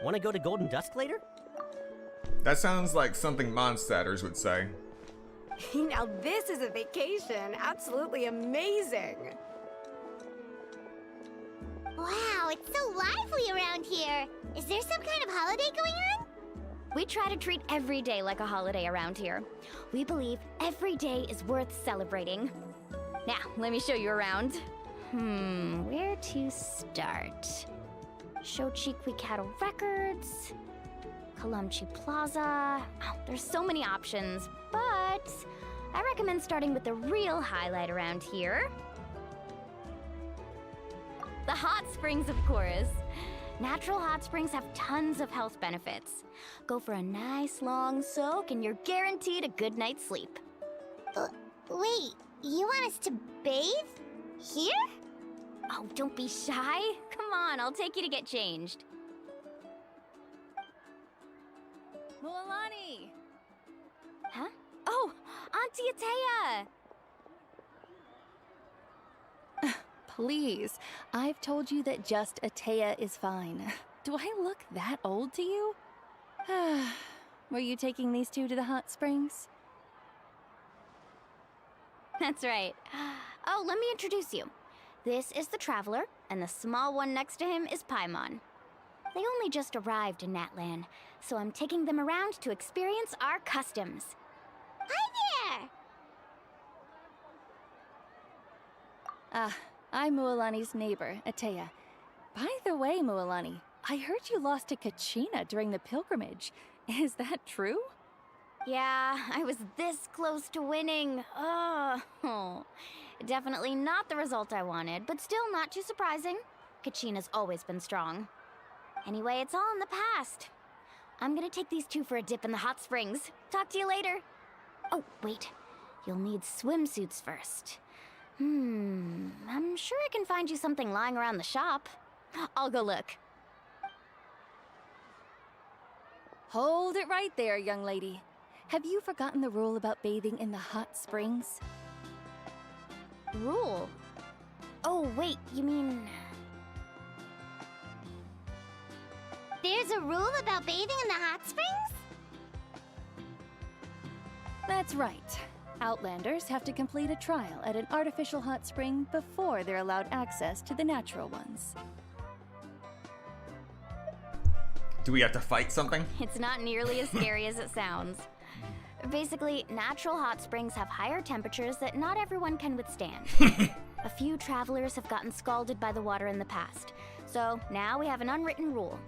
Want to go to Golden Dusk later? That sounds like something Mondstadters would say. Now this is a vacation. Absolutely amazing. Wow, it's so lively around here. Is there some kind of holiday going on? We try to treat every day like a holiday around here. We believe every day is worth celebrating. Now, let me show you around. Where to start? Shochiqui Cattle Records, Kalamchi Plaza. Oh, there's so many options, but I recommend starting with the real highlight around here. The hot springs, of course. Natural hot springs have tons of health benefits. Go for a nice long soak and you're guaranteed a good night's sleep. Wait, you want us to bathe? Here? Oh, don't be shy. Come on, I'll take you to get changed. Mualani! Huh? Oh, Auntie Atea! Please, I've told you that just Atea is fine. Do I look that old to you? Were you taking these two to the hot springs? That's right. Oh, let me introduce you. This is the Traveler, and the small one next to him is Paimon. They only just arrived in Natlan, so I'm taking them around to experience our customs. Hi there! I'm Mualani's neighbor, Atea. By the way, Mualani, I heard you lost to Kachina during the pilgrimage. Is that true? Yeah, I was this close to winning. Oh, definitely not the result I wanted, but still not too surprising. Kachina's always been strong. Anyway, it's all in the past. I'm gonna take these two for a dip in the hot springs. Talk to you later. Oh, wait. You'll need swimsuits first. I'm sure I can find you something lying around the shop. I'll go look. Hold it right there, young lady. Have you forgotten the rule about bathing in the hot springs? Rule? Oh, wait, you mean... There's a rule about bathing in the hot springs? That's right. Outlanders have to complete a trial at an artificial hot spring before they're allowed access to the natural ones. Do we have to fight something? It's not nearly as scary as it sounds. Basically, natural hot springs have higher temperatures that not everyone can withstand. A few travelers have gotten scalded by the water in the past, so now we have an unwritten rule.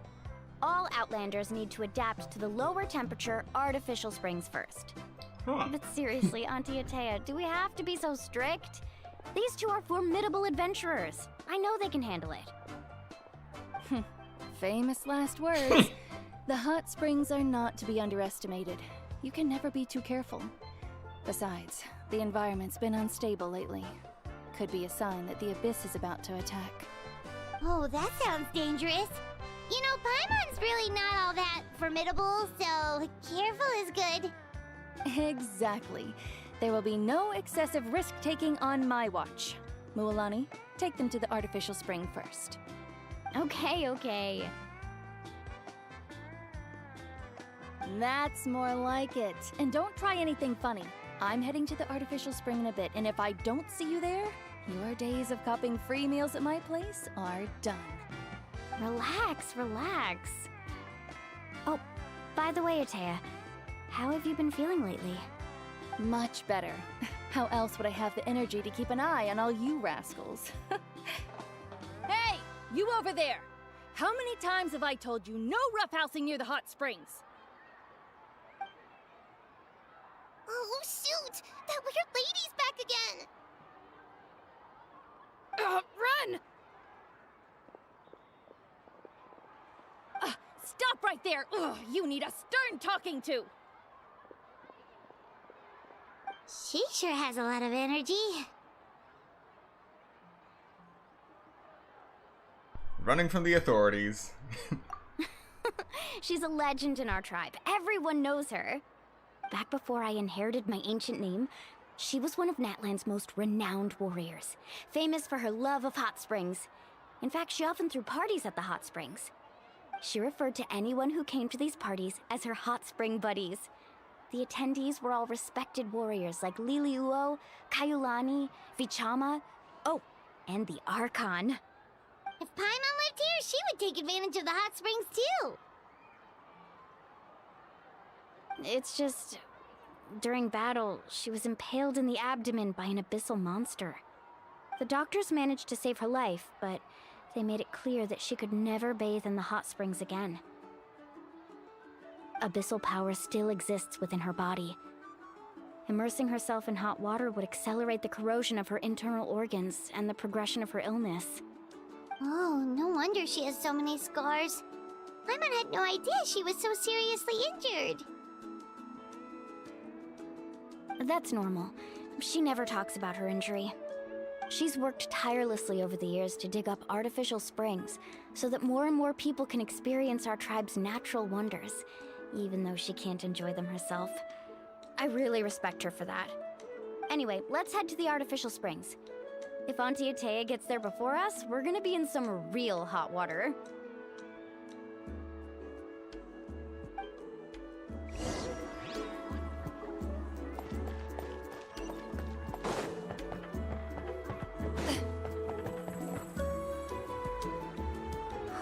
All Outlanders need to adapt to the lower temperature artificial springs first. But seriously, Auntie Atea, do we have to be so strict? These two are formidable adventurers. I know they can handle it. Famous last words. The hot springs are not to be underestimated. You can never be too careful. Besides, the environment's been unstable lately. Could be a sign that the Abyss is about to attack. Oh, that sounds dangerous. You know, Paimon's really not all that formidable, so careful is good. Exactly. There will be no excessive risk-taking on my watch. Mualani, take them to the artificial spring first. Okay. That's more like it. And don't try anything funny. I'm heading to the artificial spring in a bit, and if I don't see you there, your days of copping free meals at my place are done. Relax. Oh, by the way, Atea, how have you been feeling lately? Much better. How else would I have the energy to keep an eye on all you rascals? Hey, you over there! How many times have I told you no roughhousing near the hot springs? Oh, shoot! That weird lady's back again! Run! Stop right there! Ugh, you need a stern talking to! She sure has a lot of energy. Running from the authorities. She's a legend in our tribe. Everyone knows her. Back before I inherited my ancient name, she was one of Natlan's most renowned warriors, famous for her love of hot springs. In fact, she often threw parties at the hot springs. She referred to anyone who came to these parties as her hot spring buddies. The attendees were all respected warriors like Liliuo, Kaiulani, Vichama, oh, and the Archon. If Paimon lived here, she would take advantage of the hot springs too. It's just, during battle, she was impaled in the abdomen by an abyssal monster. The doctors managed to save her life, but they made it clear that she could never bathe in the hot springs again. Abyssal power still exists within her body. Immersing herself in hot water would accelerate the corrosion of her internal organs and the progression of her illness. Oh, no wonder she has so many scars. Paimon had no idea she was so seriously injured. That's normal. She never talks about her injury. She's worked tirelessly over the years to dig up artificial springs so that more and more people can experience our tribe's natural wonders, even though she can't enjoy them herself. I really respect her for that. Anyway, let's head to the artificial springs. If Auntie Atea gets there before us, we're gonna be in some real hot water.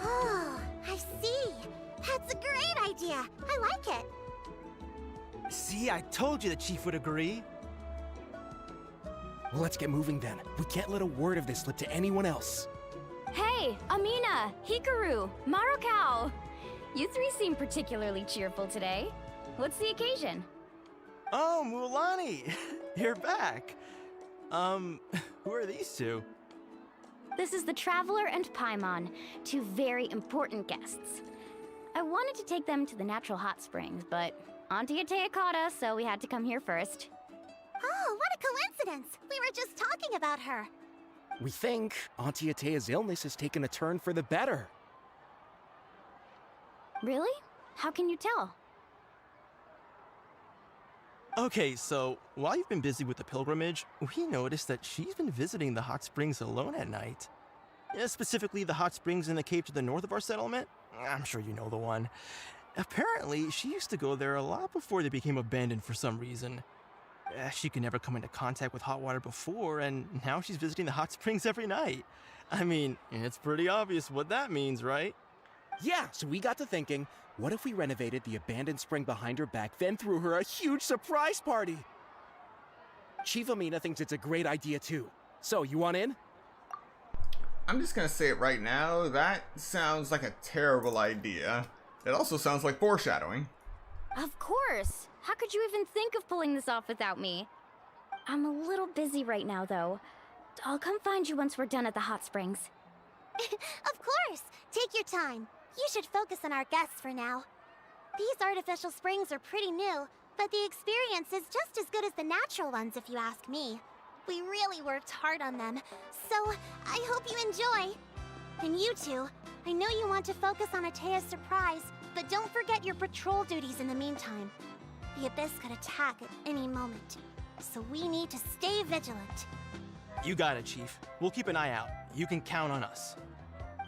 Oh, I see. That's a great idea. I like it. See, I told you the chief would agree. Well, let's get moving then. We can't let a word of this slip to anyone else. Hey, Amina, Hikaru, Marukao! You three seem particularly cheerful today. What's the occasion? Oh, Mulani! You're back. Who are these two? This is the Traveler and Paimon, two very important guests. I wanted to take them to the natural hot springs, but Auntie Atea caught us, so we had to come here first. Oh, what a coincidence! We were just talking about her. We think Auntie Atea's illness has taken a turn for the better. Really? How can you tell? Okay, so while you've been busy with the pilgrimage, we noticed that she's been visiting the hot springs alone at night. Specifically, the hot springs in the cave to the north of our settlement. I'm sure you know the one. Apparently, she used to go there a lot before they became abandoned for some reason. She could never come into contact with hot water before, and now she's visiting the hot springs every night. I mean, it's pretty obvious what that means, right? Yeah, so we got to thinking, what if we renovated the abandoned spring behind her back, then threw her a huge surprise party? Chief Amina thinks it's a great idea too. So, you want in? I'm just gonna say it right now, that sounds like a terrible idea. It also sounds like foreshadowing. Of course! How could you even think of pulling this off without me? I'm a little busy right now, though. I'll come find you once we're done at the hot springs. Of course! Take your time. You should focus on our guests for now. These artificial springs are pretty new, but the experience is just as good as the natural ones if you ask me. We really worked hard on them, so I hope you enjoy. And you two, I know you want to focus on Atea's surprise, but don't forget your patrol duties in the meantime. The Abyss could attack at any moment, so we need to stay vigilant. You got it, Chief. We'll keep an eye out. You can count on us.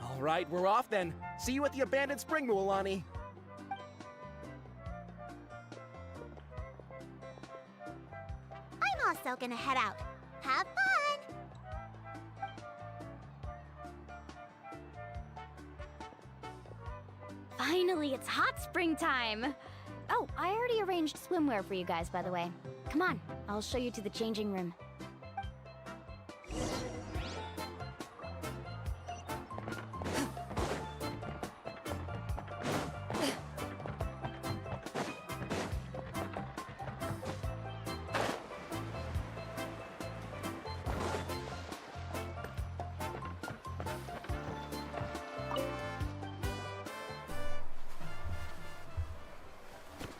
All right, we're off then. See you at the abandoned spring, Mulani. I'm also gonna head out. Have fun! Finally, it's hot spring time! Oh, I already arranged swimwear for you guys, by the way. Come on, I'll show you to the changing room.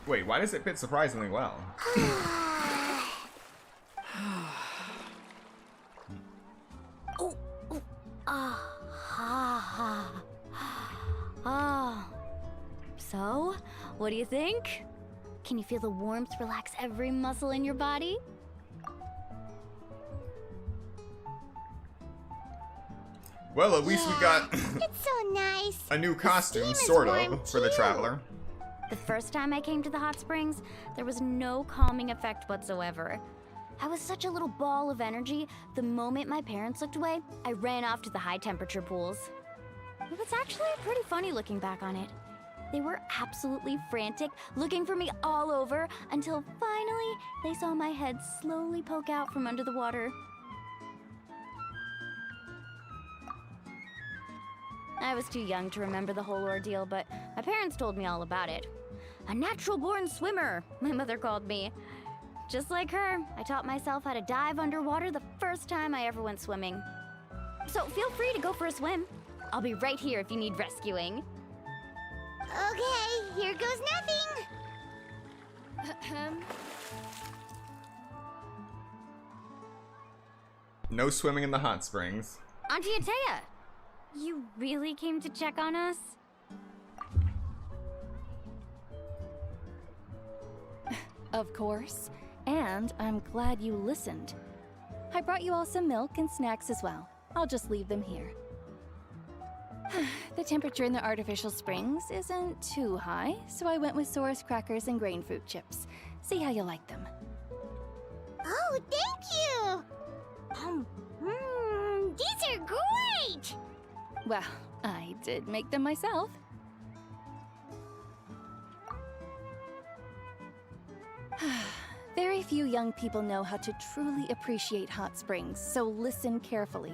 Wait, why does it fit surprisingly well? So, what do you think? Can you feel the warmth relax every muscle in your body? Well, at least we got It's so nice. a new costume, steam is sort warm, of, for the too. Traveler. The first time I came to the hot springs, there was no calming effect whatsoever. I was such a little ball of energy, the moment my parents looked away, I ran off to the high temperature pools. It was actually pretty funny looking back on it. They were absolutely frantic, looking for me all over, until finally they saw my head slowly poke out from under the water. I was too young to remember the whole ordeal, but my parents told me all about it. A natural-born swimmer, my mother called me. Just like her, I taught myself how to dive underwater the first time I ever went swimming. So feel free to go for a swim. I'll be right here if you need rescuing. Okay, here goes nothing. No swimming in the hot springs. Auntie Atea, you really came to check on us? Of course. And I'm glad you listened. I brought you all some milk and snacks as well. I'll just leave them here. The temperature in the artificial springs isn't too high, so I went with Saurus crackers and grain fruit chips. See how you like them. Oh, thank you! These are great! Well, I did make them myself. Very few young people know how to truly appreciate hot springs, so listen carefully.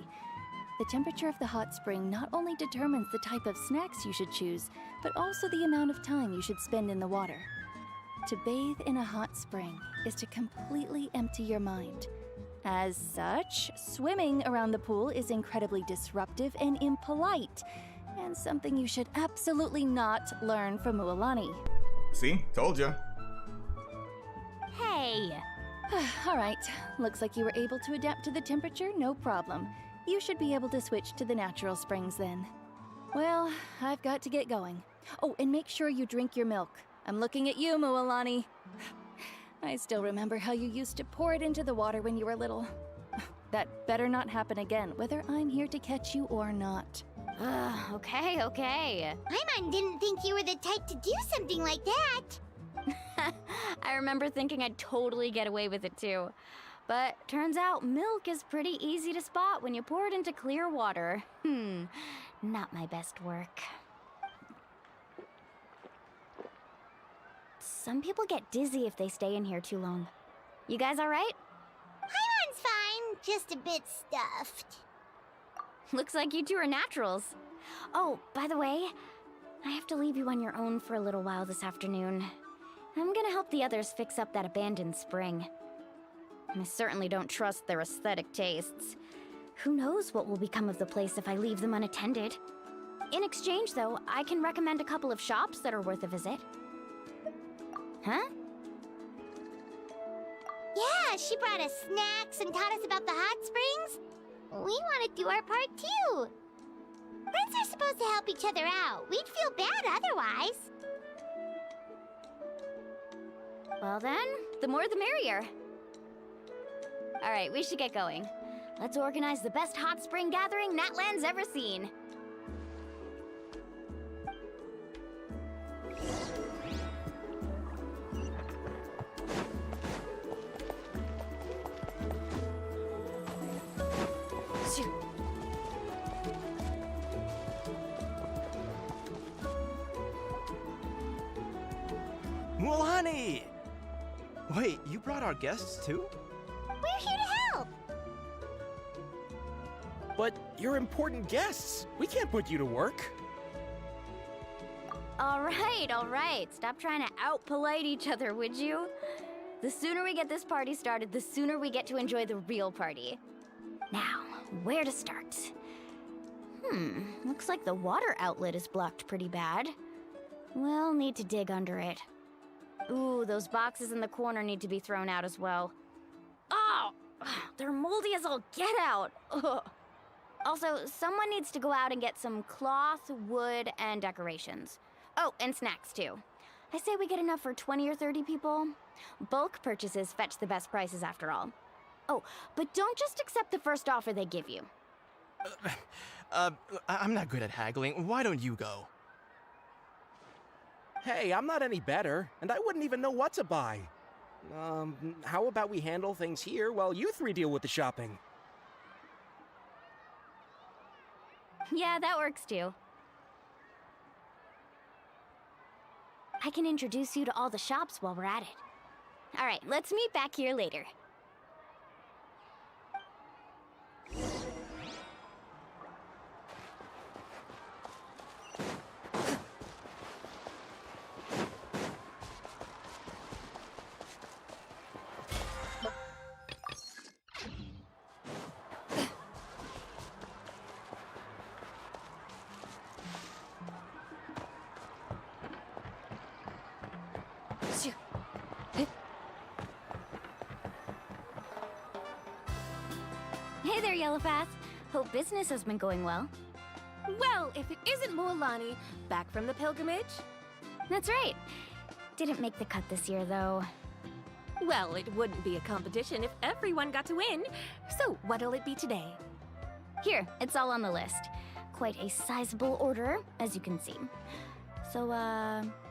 The temperature of the hot spring not only determines the type of snacks you should choose, but also the amount of time you should spend in the water. To bathe in a hot spring is to completely empty your mind. As such, swimming around the pool is incredibly disruptive and impolite, and something you should absolutely not learn from Mualani. See? Told ya. Hey! Alright, looks like you were able to adapt to the temperature, no problem. You should be able to switch to the natural springs then. Well, I've got to get going. Oh, and make sure you drink your milk. I'm looking at you, Mualani. I still remember how you used to pour it into the water when you were little. That better not happen again, whether I'm here to catch you or not. Okay. Paimon didn't think you were the type to do something like that. I remember thinking I'd totally get away with it too. But turns out milk is pretty easy to spot when you pour it into clear water. Not my best work. Some people get dizzy if they stay in here too long. You guys alright? Paimon's fine, just a bit stuffed. Looks like you two are naturals. Oh, by the way, I have to leave you on your own for a little while this afternoon. I'm gonna help the others fix up that abandoned spring. I certainly don't trust their aesthetic tastes. Who knows what will become of the place if I leave them unattended? In exchange, though, I can recommend a couple of shops that are worth a visit. Huh? Yeah, she brought us snacks and taught us about the hot springs. We want to do our part too. Friends are supposed to help each other out. We'd feel bad otherwise. Well then, the more the merrier. Alright, we should get going. Let's organize the best hot spring gathering Natlan's ever seen. Mualani! Wait, you brought our guests too? We're here to help. But you're important guests. We can't put you to work. Alright. Stop trying to out-polite each other, would you? The sooner we get this party started, the sooner we get to enjoy the real party. Now, where to start? Looks like the water outlet is blocked pretty bad. We'll need to dig under it. Ooh, those boxes in the corner need to be thrown out as well. Oh! They're moldy as all get out! Ugh. Also, someone needs to go out and get some cloth, wood, and decorations. Oh, and snacks too. I say we get enough for 20 or 30 people. Bulk purchases fetch the best prices after all. Oh, but don't just accept the first offer they give you. I'm not good at haggling. Why don't you go? Hey, I'm not any better, and I wouldn't even know what to buy. How about we handle things here while you three deal with the shopping? Yeah, that works too. I can introduce you to all the shops while we're at it. Alright, let's meet back here later. Hey there, Yellowpath. Hope business has been going well. Well, if it isn't Mualani, back from the pilgrimage? That's right. Didn't make the cut this year, though. Well, it wouldn't be a competition if everyone got to win. So, what'll it be today? Here, it's all on the list. Quite a sizable order, as you can see. So,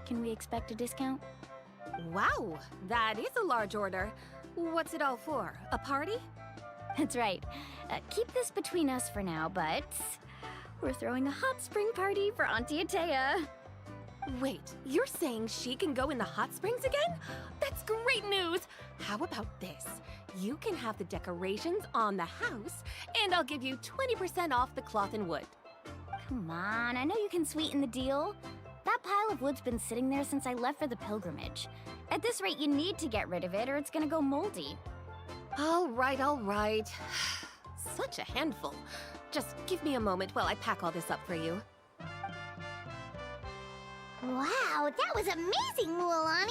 can we expect a discount? Wow, that is a large order. What's it all for? A party? That's right. Keep this between us for now, but we're throwing a hot spring party for Auntie Atea. Wait, you're saying she can go in the hot springs again? That's great news! How about this? You can have the decorations on the house, and I'll give you 20% off the cloth and wood. Come on, I know you can sweeten the deal. That pile of wood's been sitting there since I left for the pilgrimage. At this rate, you need to get rid of it or it's gonna go moldy. All right, all right. Such a handful. Just give me a moment while I pack all this up for you. Wow, that was amazing, Mualani!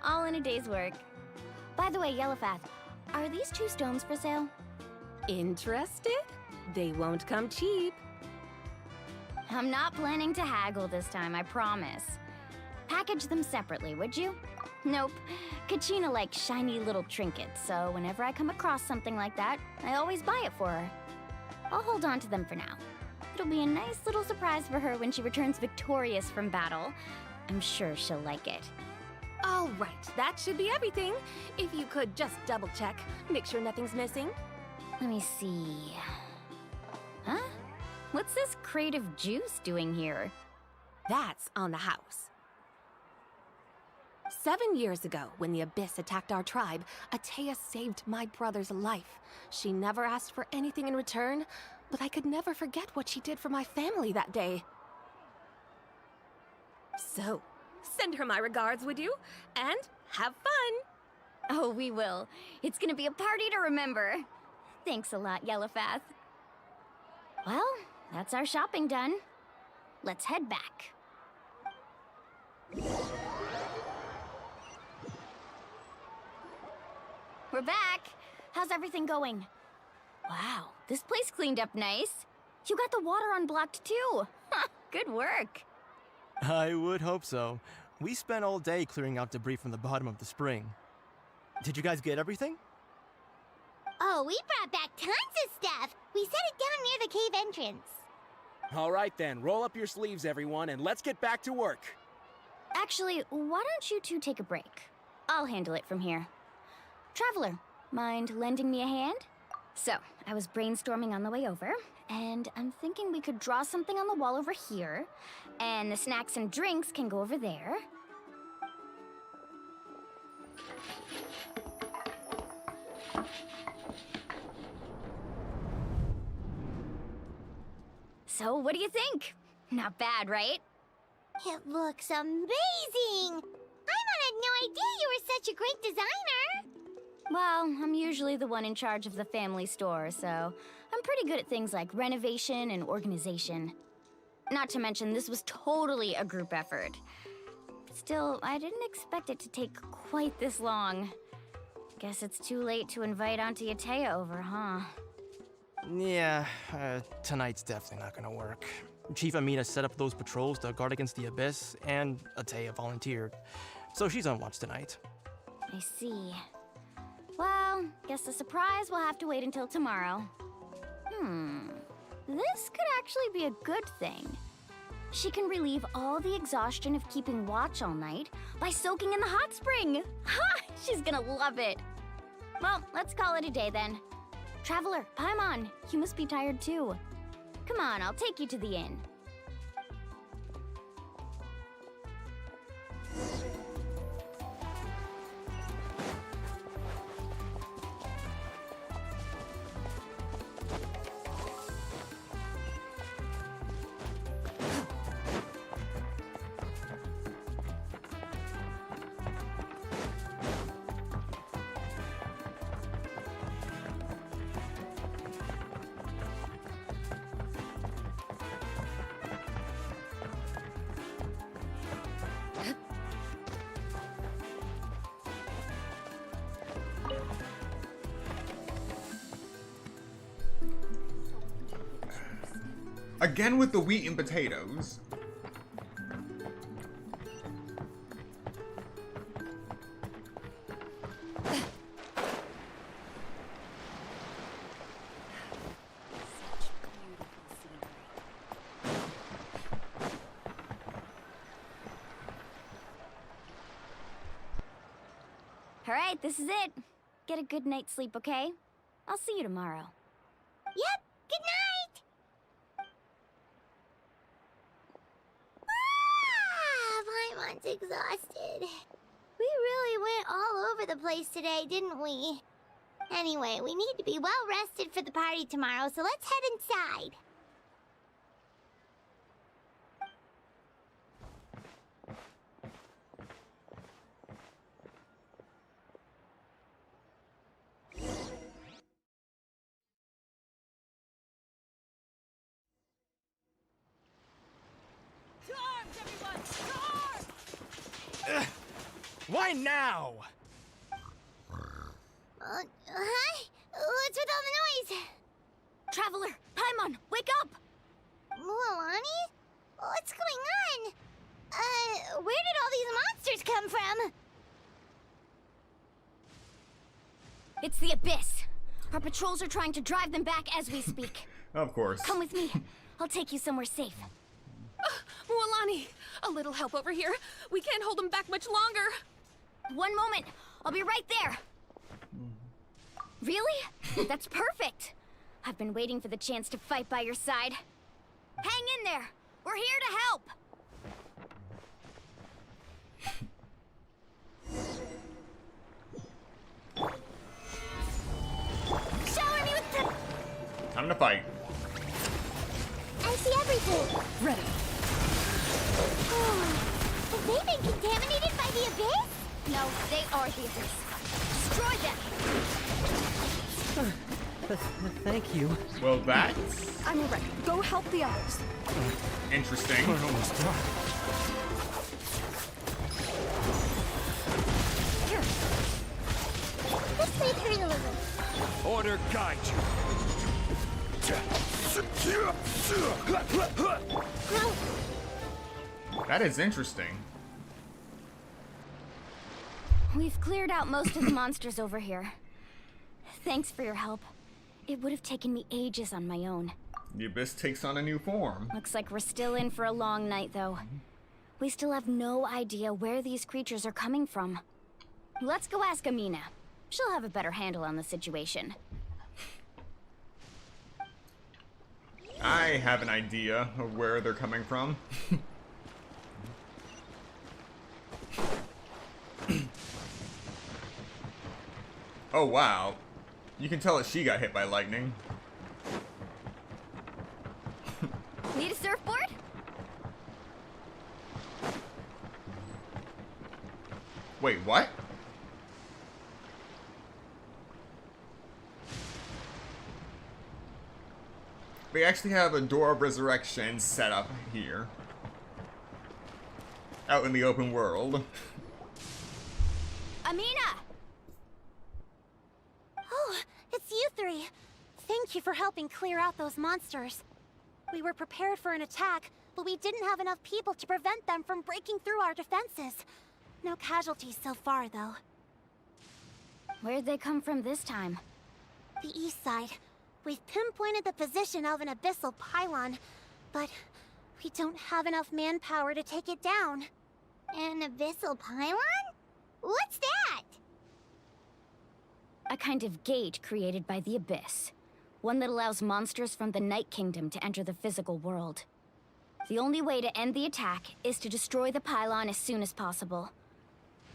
All in a day's work. By the way, Yellowpath, are these 2 stones for sale? Interested? They won't come cheap. I'm not planning to haggle this time, I promise. Package them separately, would you? Nope. Kachina likes shiny little trinkets, so whenever I come across something like that, I always buy it for her. I'll hold on to them for now. It'll be a nice little surprise for her when she returns victorious from battle. I'm sure she'll like it. All right, that should be everything. If you could just double check, make sure nothing's missing. Let me see. Huh? What's this creative juice doing here? That's on the house. 7 years ago, when the Abyss attacked our tribe, Atea saved my brother's life. She never asked for anything in return, but I could never forget what she did for my family that day. So, send her my regards, would you? And have fun! Oh, we will. It's gonna be a party to remember. Thanks a lot, Yellowpath. Well, that's our shopping done. Let's head back. We're back. How's everything going? Wow, this place cleaned up nice. You got the water unblocked too. Good work. I would hope so. We spent all day clearing out debris from the bottom of the spring. Did you guys get everything? Oh, we brought back tons of stuff! We set it down near the cave entrance. All right then, roll up your sleeves, everyone, and let's get back to work. Actually, why don't you two take a break? I'll handle it from here. Traveler, mind lending me a hand? So, I was brainstorming on the way over, and I'm thinking we could draw something on the wall over here, and the snacks and drinks can go over there. So, what do you think? Not bad, right? It looks amazing! Paimon had no idea you were such a great designer! Well, I'm usually the one in charge of the family store, so I'm pretty good at things like renovation and organization. Not to mention, this was totally a group effort. Still, I didn't expect it to take quite this long. Guess it's too late to invite Auntie Atea over, huh? Yeah, tonight's definitely not gonna work. Chief Amina set up those patrols to guard against the Abyss, and Atea volunteered. So she's on watch tonight. I see. Well, guess the surprise will have to wait until tomorrow. This could actually be a good thing. She can relieve all the exhaustion of keeping watch all night by soaking in the hot spring. Ha! She's gonna love it. Well, let's call it a day then. Traveler, Paimon, you must be tired too. Come on, I'll take you to the inn. Again with the wheat and potatoes. Alright, this is it. Get a good night's sleep, okay? I'll see you tomorrow. Yep, good night! Paimon's exhausted. We really went all over the place today, didn't we? Anyway, we need to be well rested for the party tomorrow, so let's head inside. Why now? Hi? What's with all the noise? Traveler, Paimon, wake up! Mualani? What's going on? Where did all these monsters come from? It's the Abyss. Our patrols are trying to drive them back as we speak. Of course. Come with me. I'll take you somewhere safe. Mualani, a little help over here. We can't hold them back much longer. One moment. I'll be right there. Really? That's perfect. I've been waiting for the chance to fight by your side. Hang in there. We're here to help. Shower me with the... Time to fight. I see everything. Ready. Have they been contaminated by the Abyss? No, they are the Abyss. Destroy them! Thank you. Well, that's I'm ready. Go help the others. interesting. We're almost done. Here. This way through the river. Order guide you. That is interesting. We've cleared out most of the monsters over here. Thanks for your help. It would have taken me ages on my own. The Abyss takes on a new form. Looks like we're still in for a long night, though. We still have no idea where these creatures are coming from. Let's go ask Amina. She'll have a better handle on the situation. I have an idea of where they're coming from. Oh wow. You can tell that she got hit by lightning. Need a surfboard? Wait, what? We actually have a Door of Resurrection set up here. Out in the open world. Amina! Oh, it's you three. Thank you for helping clear out those monsters. We were prepared for an attack, but we didn't have enough people to prevent them from breaking through our defenses. No casualties so far, though. Where'd they come from this time? The east side. We've pinpointed the position of an abyssal pylon, but we don't have enough manpower to take it down. An abyssal pylon? What's that? A kind of gate created by the Abyss. One that allows monsters from the Night Kingdom to enter the physical world. The only way to end the attack is to destroy the pylon as soon as possible.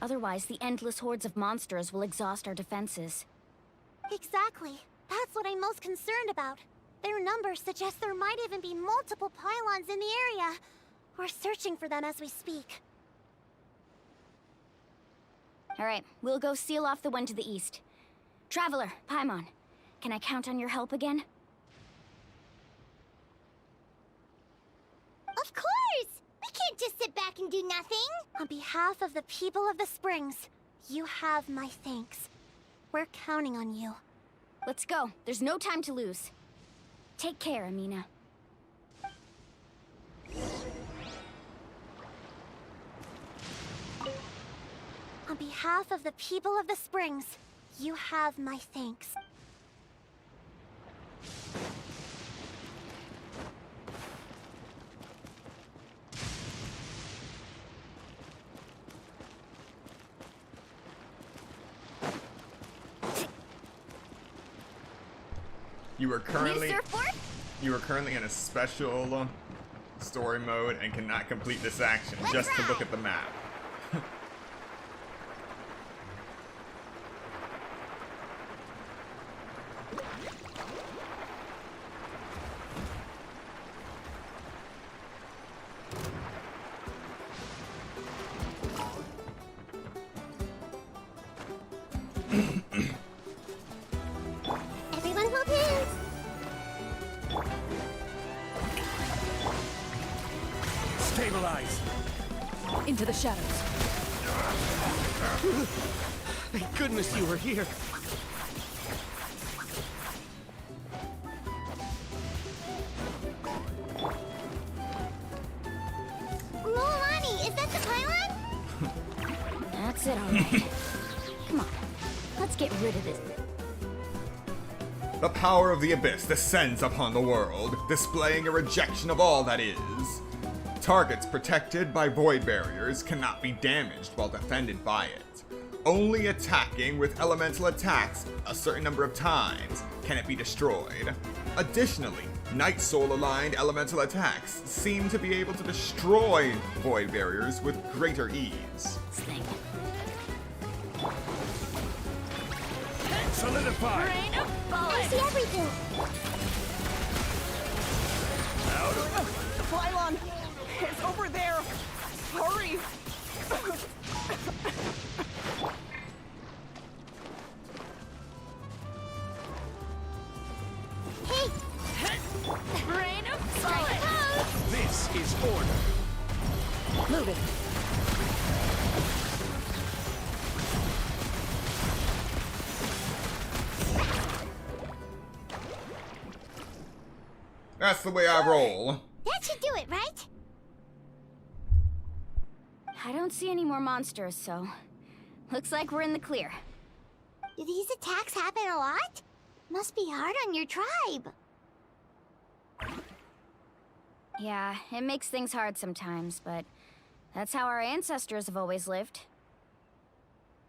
Otherwise, the endless hordes of monsters will exhaust our defenses. Exactly. That's what I'm most concerned about. Their numbers suggest there might even be multiple pylons in the area. We're searching for them as we speak. Alright, we'll go seal off the one to the east. Traveler, Paimon, can I count on your help again? Of course! We can't just sit back and do nothing! On behalf of the people of the Springs, you have my thanks. We're counting on you. Let's go. There's no time to lose. Take care, Amina. On behalf of the people of the Springs, you have my thanks. You are currently in a special story mode and cannot complete this action just to look at the map. Everyone hold hands! Stabilize! Into the shadows. Thank goodness you were here. Mulani, is that the pylon? That's it, alright. Come on, let's get rid of this. The power of the Abyss descends upon the world, displaying a rejection of all that is. Targets protected by void barriers cannot be damaged while defended by it. Only attacking with elemental attacks a certain number of times can it be destroyed. Additionally, Night Soul aligned elemental attacks seem to be able to destroy void barriers with greater ease. Solidify! I see everything! The pylon! It's over there! Hurry! Rain of solid! This is order! Move it. That's the way I roll. That should do it, right? I don't see any more monsters, so looks like we're in the clear. Do these attacks happen a lot? Must be hard on your tribe. Yeah, it makes things hard sometimes, but that's how our ancestors have always lived.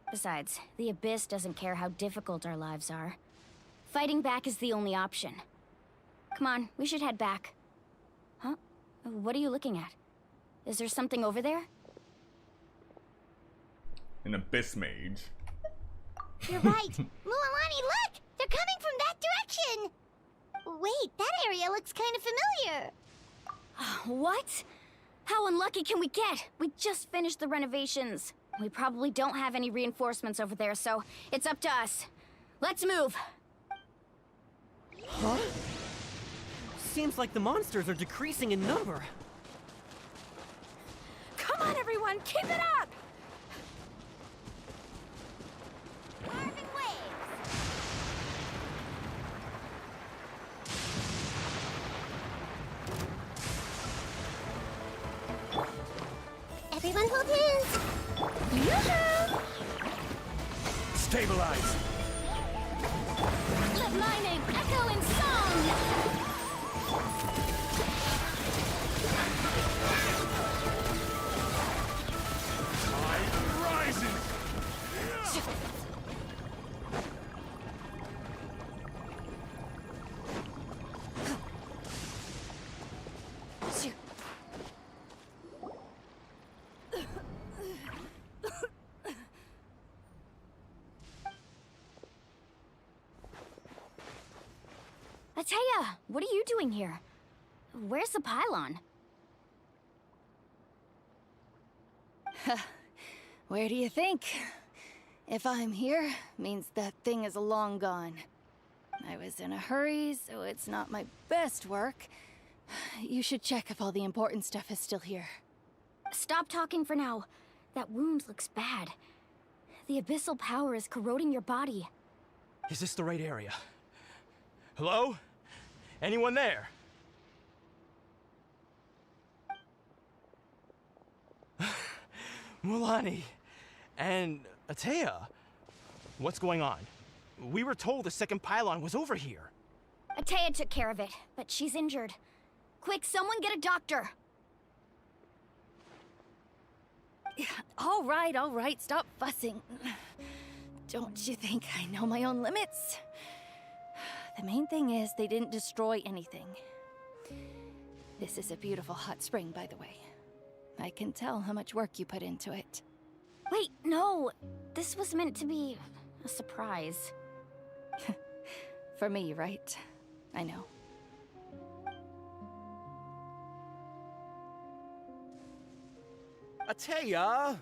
Besides, the Abyss doesn't care how difficult our lives are. Fighting back is the only option. Come on, we should head back. Huh? What are you looking at? Is there something over there? An Abyss Mage. You're right. Mulani, look! They're coming from that direction! Wait, that area looks kind of familiar. What? How unlucky can we get? We just finished the renovations. We probably don't have any reinforcements over there, so it's up to us. Let's move! Huh? Seems like the monsters are decreasing in number. Come on, everyone, keep it up! Everyone hold hands! Yoo-hoo! Stabilize! Let my name echo in song! Rises! Ataya, what are you doing here? Where's the pylon? Where do you think? If I'm here, means that thing is long gone. I was in a hurry, so it's not my best work. You should check if all the important stuff is still here. Stop talking for now. That wound looks bad. The abyssal power is corroding your body. Is this the right area? Hello? Anyone there? Mulani. And Atea, what's going on? We were told the second pylon was over here. Atea took care of it, but she's injured. Quick, someone get a doctor! All right, stop fussing. Don't you think I know my own limits? The main thing is they didn't destroy anything. This is a beautiful hot spring, by the way. I can tell how much work you put into it. Wait, no. This was meant to be a surprise. For me, right? I know. Atea!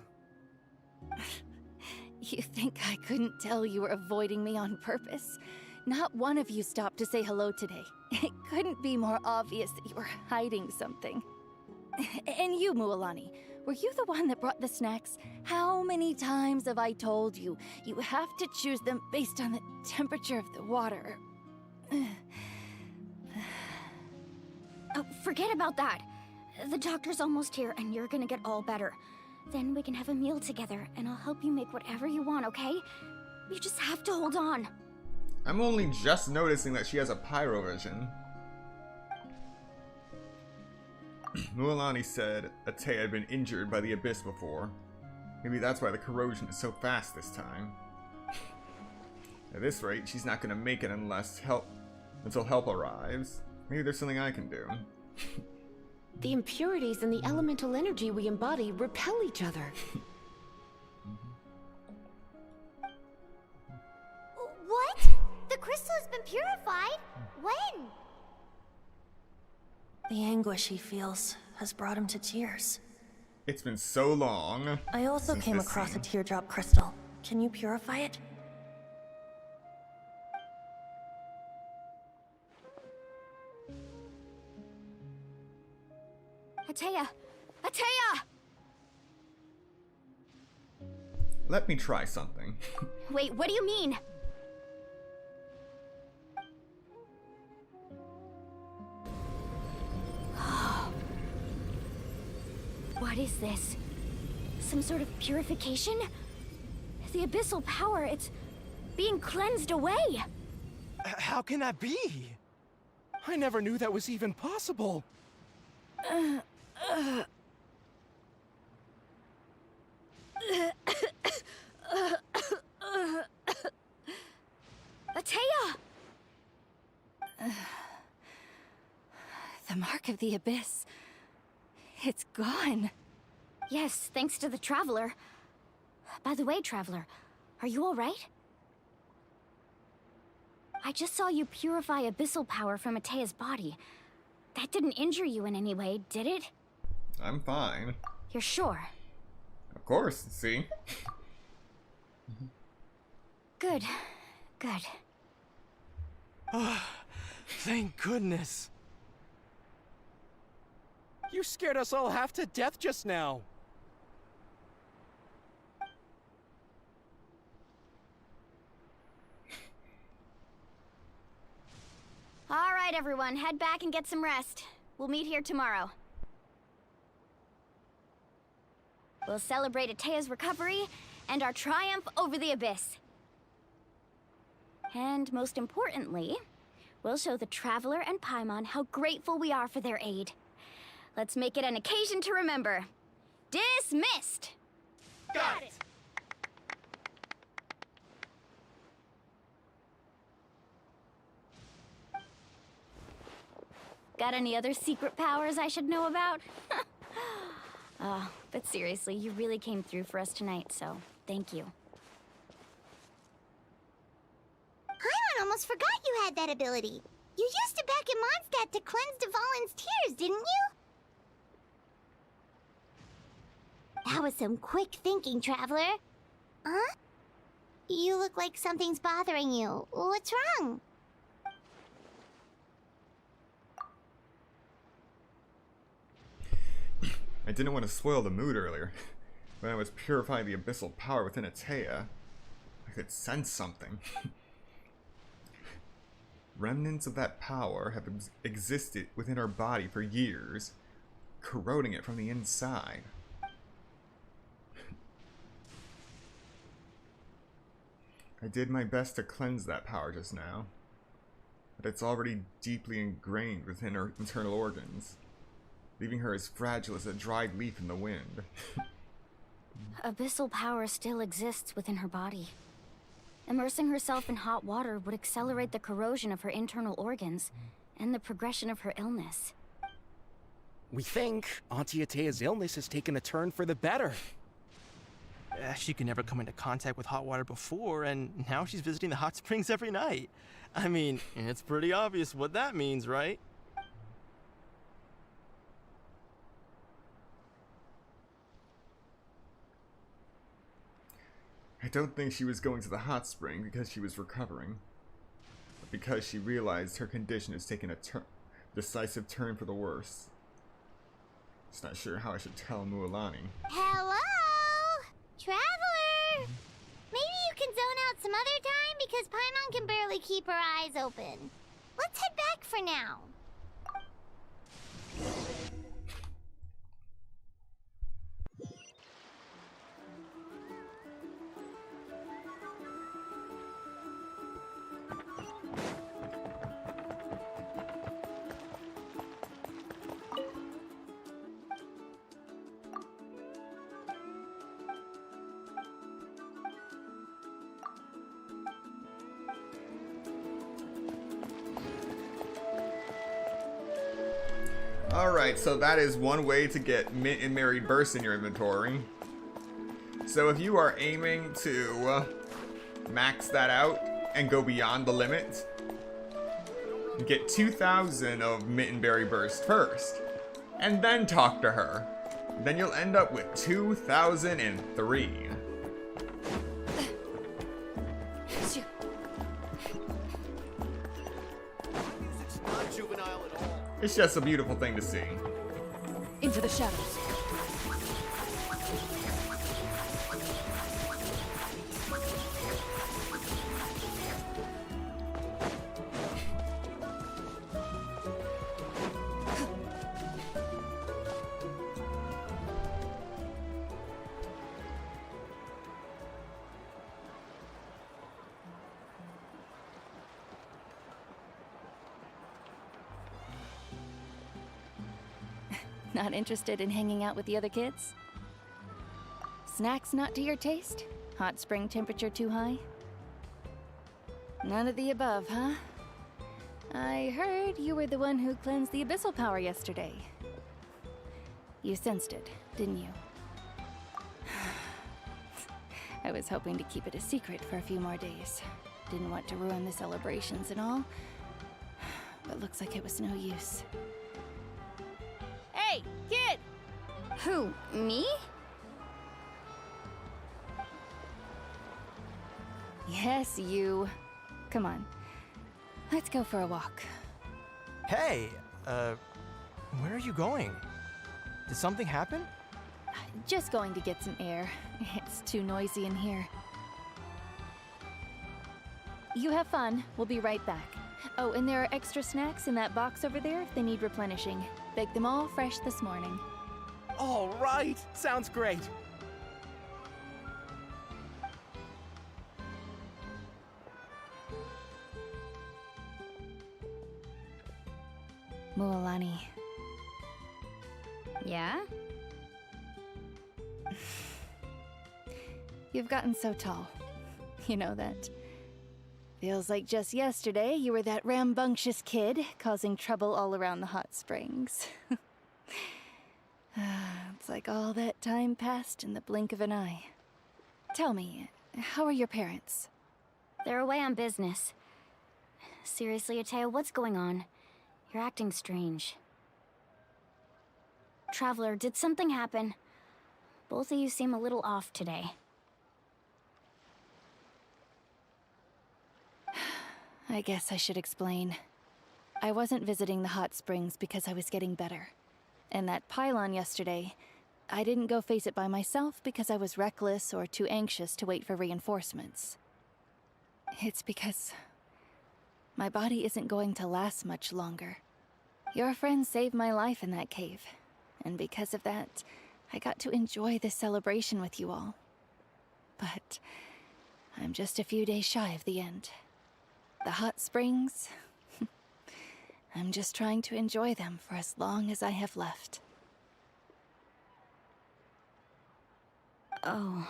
You think I couldn't tell you were avoiding me on purpose? Not one of you stopped to say hello today. It couldn't be more obvious that you were hiding something. And you, Mualani, were you the one that brought the snacks? How many times have I told you, you have to choose them based on the temperature of the water? Oh, forget about that. The doctor's almost here, and you're gonna get all better. Then we can have a meal together, and I'll help you make whatever you want, okay? You just have to hold on. I'm only just noticing that she has a pyrovision. Mualani said Atea had been injured by the Abyss before. Maybe that's why the corrosion is so fast this time. At this rate, she's not gonna make it until help arrives. Maybe there's something I can do. The impurities and the elemental energy we embody repel each other. What? The crystal has been purified? When? The anguish he feels has brought him to tears. It's been so long. I also since came this across scene. a teardrop crystal. Can you purify it? Atea! Atea! Let me try something. Wait, what do you mean? What is this? Some sort of purification? The abyssal power, it's being cleansed away! How can that be? I never knew that was even possible. Atea! The mark of the Abyss. It's gone. Yes, thanks to the Traveler. By the way, Traveler, are you alright? I just saw you purify abyssal power from Atea's body. That didn't injure you in any way, did it? I'm fine. You're sure? Of course, see? Good. Good. Thank goodness. You scared us all half to death just now. Alright, everyone, head back and get some rest. We'll meet here tomorrow. We'll celebrate Atea's recovery and our triumph over the Abyss. And most importantly, we'll show the Traveler and Paimon how grateful we are for their aid. Let's make it an occasion to remember. Dismissed! Got it! Got any other secret powers I should know about? Oh, but seriously, you really came through for us tonight, so thank you. Paimon almost forgot you had that ability. You used it back in Mondstadt to cleanse Dvalin's tears, didn't you? That was some quick thinking, Traveler. Huh? You look like something's bothering you. What's wrong? I didn't want to spoil the mood earlier. When I was purifying the abyssal power within Atea, I could sense something. Remnants of that power have existed within our body for years, corroding it from the inside. I did my best to cleanse that power just now, but it's already deeply ingrained within her internal organs, leaving her as fragile as a dried leaf in the wind. Abyssal power still exists within her body. Immersing herself in hot water would accelerate the corrosion of her internal organs and the progression of her illness. We think Auntie Atea's illness has taken a turn for the better. She could never come into contact with hot water before, and now she's visiting the hot springs every night. I mean, it's pretty obvious what that means, right? I don't think she was going to the hot spring because she was recovering, but because she realized her condition has taken a decisive turn for the worse. Just not sure how I should tell Mualani. Hello? Traveler! Maybe you can zone out some other time because Paimon can barely keep her eyes open. Let's head back for now. Alright, so that is one way to get Mint and Married Burst in your inventory. So if you are aiming to max that out and go beyond the limit, get 2,000 of Mint and Berry Burst first, and then talk to her. Then you'll end up with 2,003. It's just a beautiful thing to see. Into the shadows. Not interested in hanging out with the other kids? Snacks not to your taste? Hot spring temperature too high? None of the above, huh? I heard you were the one who cleansed the abyssal power yesterday. You sensed it, didn't you? I was hoping to keep it a secret for a few more days. Didn't want to ruin the celebrations and all. But looks like it was no use. Hey, kid! Who, me? Yes, you. Come on. Let's go for a walk. Hey, where are you going? Did something happen? Just going to get some air. It's too noisy in here. You have fun. We'll be right back. Oh, and there are extra snacks in that box over there if they need replenishing. Baked them all fresh this morning. All right, sounds great. Mualani. Yeah? You've gotten so tall. You know that. Feels like just yesterday you were that rambunctious kid causing trouble all around the hot springs. It's like all that time passed in the blink of an eye. Tell me, how are your parents? They're away on business. Seriously, Atea, what's going on? You're acting strange. Traveler, did something happen? Both of you seem a little off today. I guess I should explain. I wasn't visiting the hot springs because I was getting better. And that pylon yesterday, I didn't go face it by myself because I was reckless or too anxious to wait for reinforcements. It's because my body isn't going to last much longer. Your friend saved my life in that cave, and because of that, I got to enjoy this celebration with you all. But I'm just a few days shy of the end. The hot springs... I'm just trying to enjoy them for as long as I have left. Oh.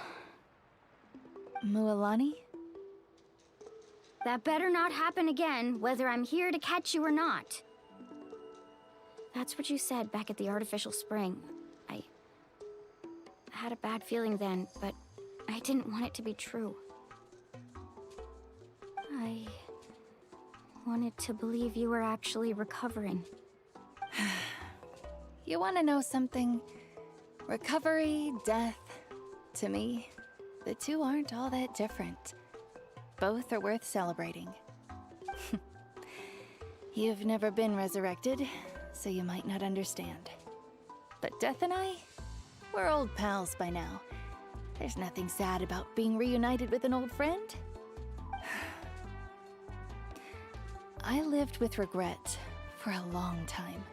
Mualani? That better not happen again, whether I'm here to catch you or not. That's what you said back at the artificial spring. I had a bad feeling then, but I didn't want it to be true. I wanted to believe you were actually recovering. You want to know something? Recovery, death, to me, the two aren't all that different. Both are worth celebrating. You've never been resurrected, so you might not understand. But Death and I, we're old pals by now. There's nothing sad about being reunited with an old friend. I lived with regret for a long time.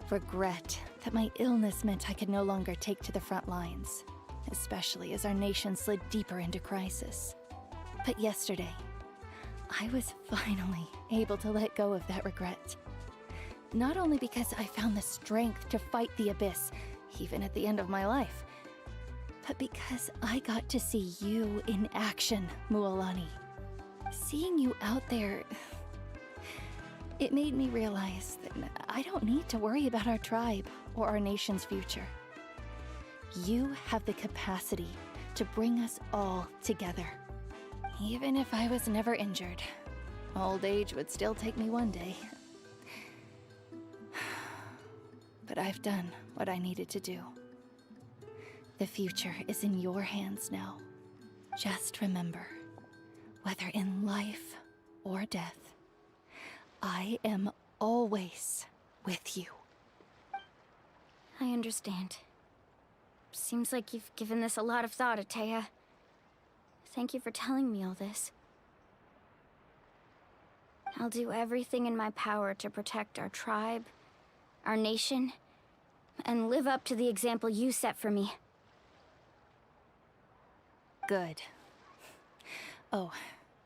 Regret that my illness meant I could no longer take to the front lines, especially as our nation slid deeper into crisis. But yesterday, I was finally able to let go of that regret. Not only because I found the strength to fight the abyss, even at the end of my life, but because I got to see you in action, Mualani. Seeing you out there... It made me realize that I don't need to worry about our tribe or our nation's future. You have the capacity to bring us all together. Even if I was never injured, old age would still take me one day. But I've done what I needed to do. The future is in your hands now. Just remember, whether in life or death, I am always with you. I understand. Seems like you've given this a lot of thought, Atea. Thank you for telling me all this. I'll do everything in my power to protect our tribe, our nation, and live up to the example you set for me. Good. Oh,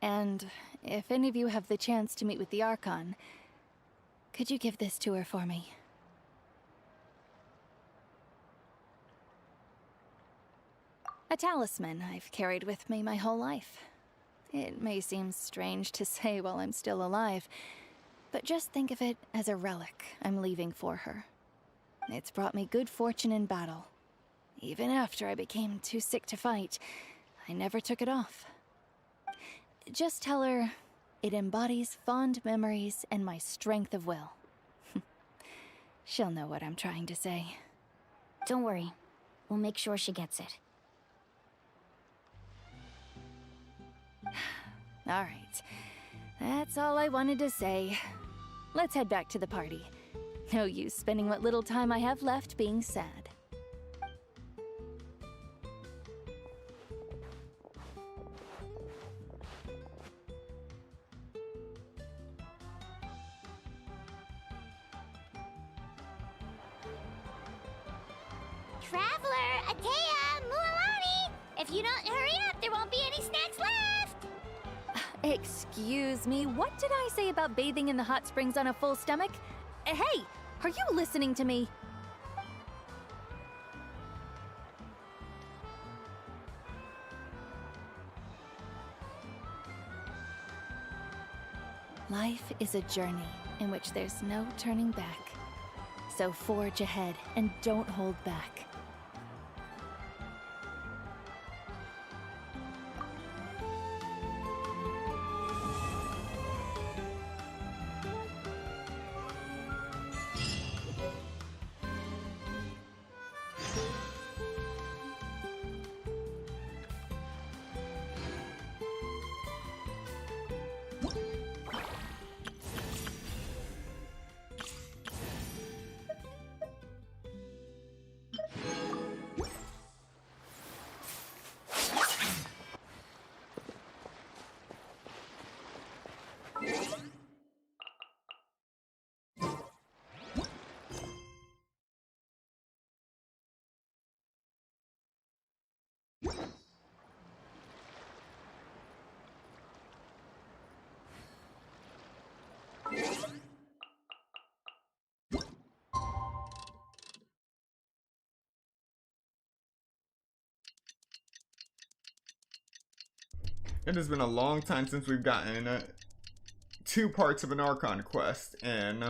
and if any of you have the chance to meet with the Archon, could you give this to her for me? A talisman I've carried with me my whole life. It may seem strange to say while I'm still alive, but just think of it as a relic I'm leaving for her. It's brought me good fortune in battle. Even after I became too sick to fight, I never took it off. Just tell her it embodies fond memories and my strength of will. She'll know what I'm trying to say. Don't worry. We'll make sure she gets it. All right. That's all I wanted to say. Let's head back to the party. No use spending what little time I have left being sad. Traveler, Atea, Mualani! If you don't hurry up, there won't be any snacks left! Excuse me, what did I say about bathing in the hot springs on a full stomach? Hey, are you listening to me? Life is a journey in which there's no turning back. So forge ahead and don't hold back. It has been a long time since we've gotten 2 parts of an Archon quest in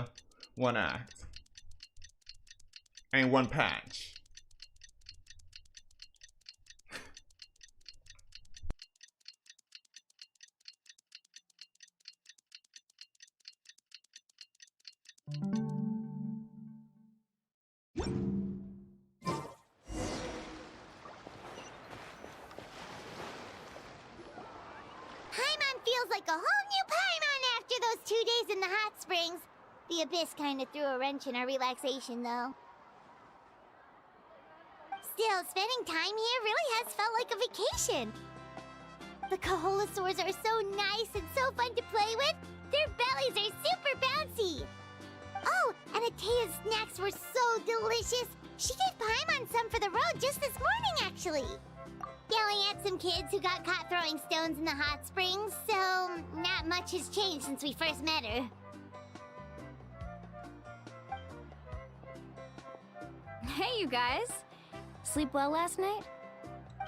1 act. And 1 patch. Paimon feels like a whole new Paimon after those 2 days in the hot springs. The Abyss kinda threw a wrench in our relaxation, though. Still, spending time here really has felt like a vacation. The Kaholosaurs are so nice and so fun to play with. Their bellies are super bouncy. Oh, and Atea's snacks were so delicious. She gave Paimon some for the road just this morning, actually. Yelling at some kids who got caught throwing stones in the hot springs, so not much has changed since we first met her. Hey, you guys. Sleep well last night?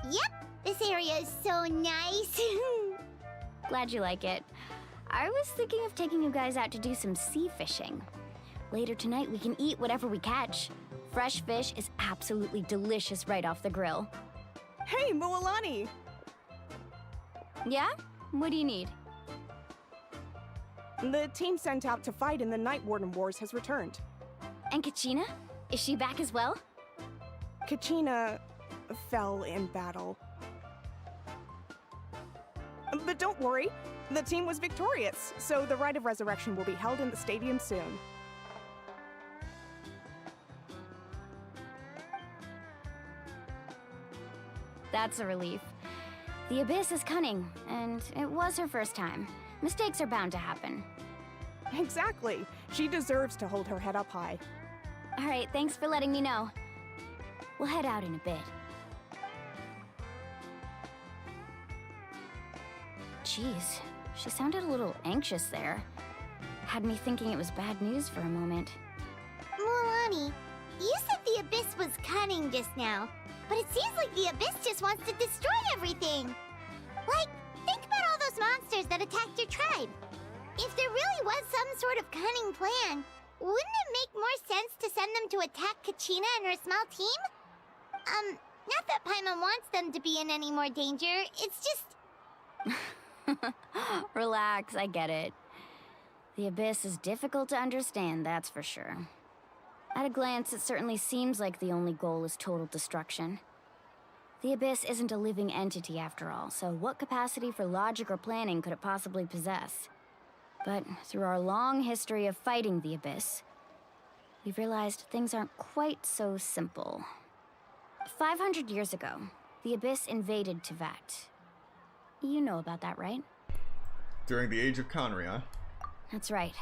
Yep, this area is so nice. Glad you like it. I was thinking of taking you guys out to do some sea fishing. Later tonight, we can eat whatever we catch. Fresh fish is absolutely delicious right off the grill. Hey, Mualani! Yeah? What do you need? The team sent out to fight in the Night Warden Wars has returned. And Kachina? Is she back as well? Kachina fell in battle. But don't worry, the team was victorious, so the Rite of Resurrection will be held in the stadium soon. That's a relief. The Abyss is cunning, and it was her first time. Mistakes are bound to happen. Exactly. She deserves to hold her head up high. All right, thanks for letting me know. We'll head out in a bit. Jeez, she sounded a little anxious there. Had me thinking it was bad news for a moment. Mualani, you said the Abyss was cunning just now, but it seems like the Abyss just wants to destroy everything. Like, think about all those monsters that attacked your tribe. If there really was some sort of cunning plan, wouldn't it make more sense to send them to attack Kachina and her small team? Not that Paimon wants them to be in any more danger, it's just... Relax, I get it. The Abyss is difficult to understand, that's for sure. At a glance, it certainly seems like the only goal is total destruction. The Abyss isn't a living entity after all, so what capacity for logic or planning could it possibly possess? But through our long history of fighting the Abyss, we've realized things aren't quite so simple. 500 years ago, the Abyss invaded Teyvat. You know about that, right? During the Age of Conria. That's right.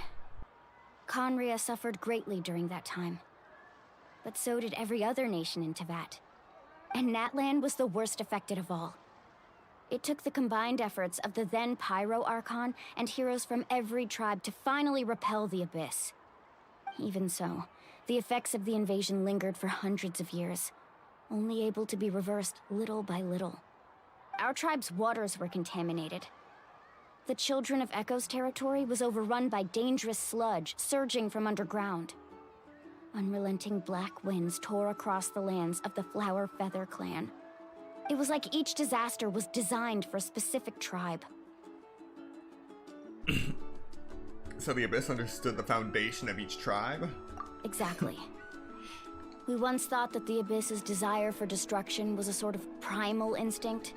Conria suffered greatly during that time. But so did every other nation in Teyvat. And Natlan was the worst affected of all. It took the combined efforts of the then Pyro Archon and heroes from every tribe to finally repel the Abyss. Even so, the effects of the invasion lingered for hundreds of years, only able to be reversed little by little. Our tribe's waters were contaminated. The Children of Echo's territory was overrun by dangerous sludge surging from underground. Unrelenting black winds tore across the lands of the Flower Feather clan. It was like each disaster was designed for a specific tribe. So the Abyss understood the foundation of each tribe? Exactly. We once thought that the Abyss's desire for destruction was a sort of primal instinct,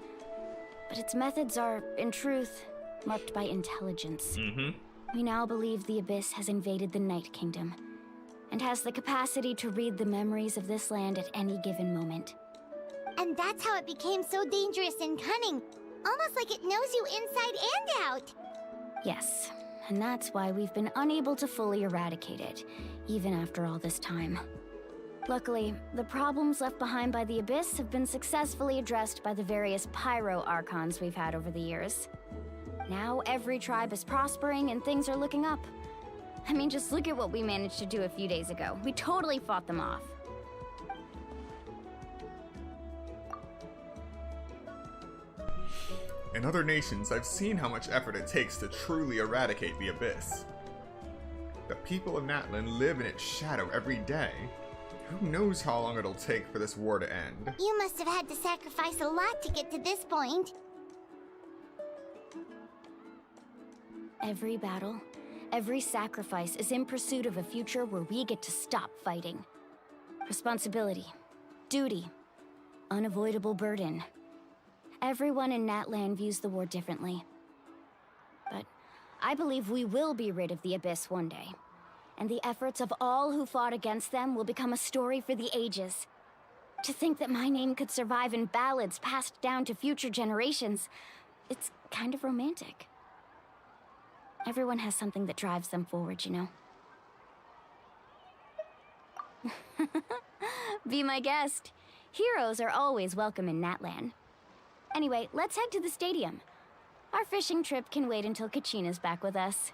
but its methods are, in truth, marked by intelligence. We now believe the Abyss has invaded the Night Kingdom, and has the capacity to read the memories of this land at any given moment. And that's how it became so dangerous and cunning, almost like it knows you inside and out. Yes, and that's why we've been unable to fully eradicate it, even after all this time. Luckily, the problems left behind by the Abyss have been successfully addressed by the various Pyro Archons we've had over the years. Now every tribe is prospering and things are looking up. I mean, just look at what we managed to do a few days ago. We totally fought them off. In other nations, I've seen how much effort it takes to truly eradicate the Abyss. The people of Natlan live in its shadow every day. Who knows how long it'll take for this war to end? You must have had to sacrifice a lot to get to this point. Every battle, every sacrifice is in pursuit of a future where we get to stop fighting. Responsibility, duty, unavoidable burden. Everyone in Natlan views the war differently. But I believe we will be rid of the Abyss one day. And the efforts of all who fought against them will become a story for the ages. To think that my name could survive in ballads passed down to future generations, it's kind of romantic. Everyone has something that drives them forward, you know? Be my guest. Heroes are always welcome in Natlan. Anyway, let's head to the stadium. Our fishing trip can wait until Kachina's back with us.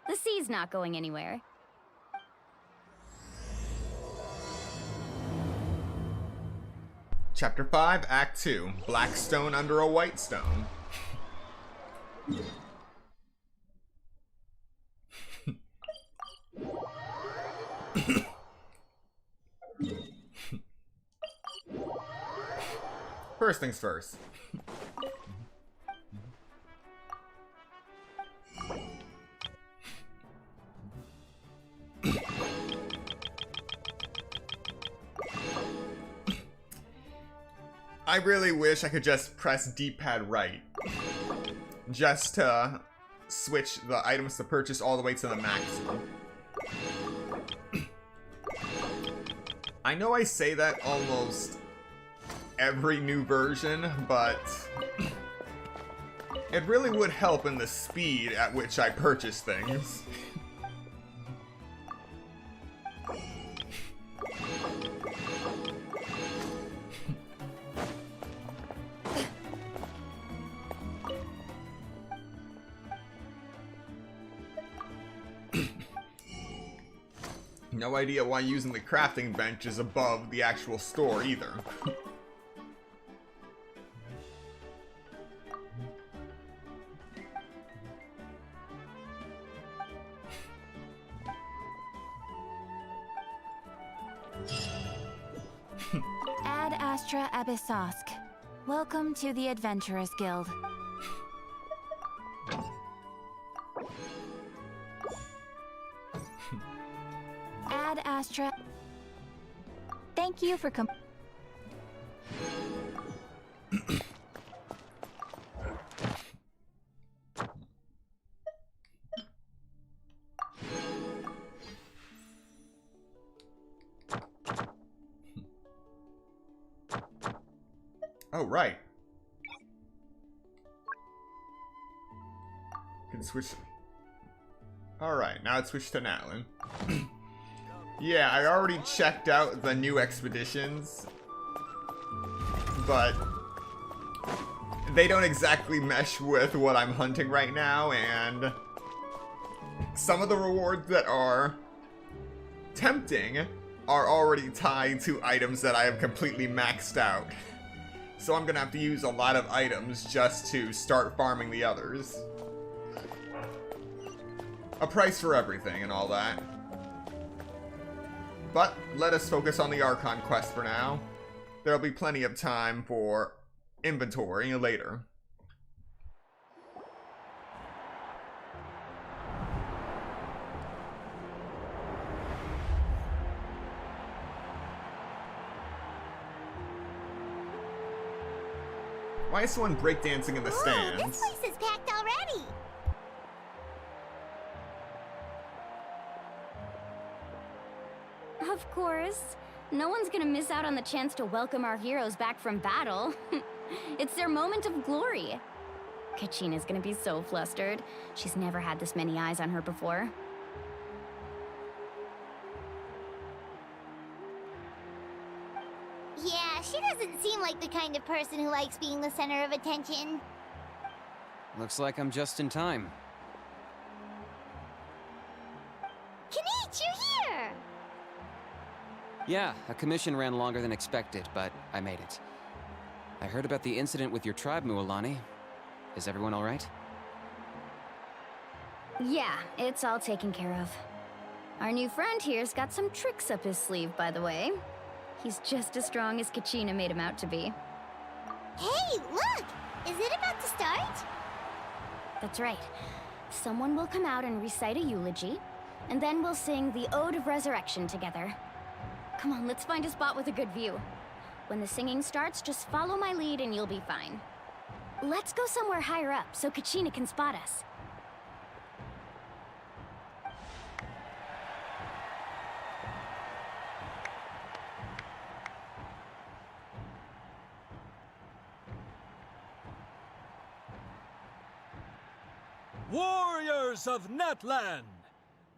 The sea's not going anywhere. Chapter 5, Act 2, Black Stone Under a White Stone. First things first. I really wish I could just press D-pad right. Just to switch the items to purchase all the way to the maximum. I know I say that almost every new version, but it really would help in the speed at which I purchase things. No idea why using the crafting bench is above the actual store either. Ad Astra Abyssosk. Welcome to the Adventurers Guild. Ad Astra. Thank you for Oh, right. Can switch. Alright, now it's switched to Natlan. Yeah, I already checked out the new expeditions, but they don't exactly mesh with what I'm hunting right now, and some of the rewards that are tempting are already tied to items that I have completely maxed out. So I'm gonna have to use a lot of items just to start farming the others. A price for everything and all that. But let us focus on the Archon quest for now. There'll be plenty of time for inventory later. Why is someone breakdancing in the stands? This place is packed already! Of course. No one's gonna miss out on the chance to welcome our heroes back from battle. It's their moment of glory. Kachina's gonna be so flustered. She's never had this many eyes on her before. Yeah, she doesn't seem like the kind of person who likes being the center of attention. Looks like I'm just in time. Kinich, you're here! Yeah, a commission ran longer than expected, but I made it. I heard about the incident with your tribe, Mualani. Is everyone alright? Yeah, it's all taken care of. Our new friend here's got some tricks up his sleeve, by the way. He's just as strong as Kachina made him out to be. Hey, look! Is it about to start? That's right. Someone will come out and recite a eulogy, and then we'll sing the Ode of Resurrection together. Come on, let's find a spot with a good view. When the singing starts, just follow my lead and you'll be fine. Let's go somewhere higher up so Kachina can spot us. Warriors of Natlan,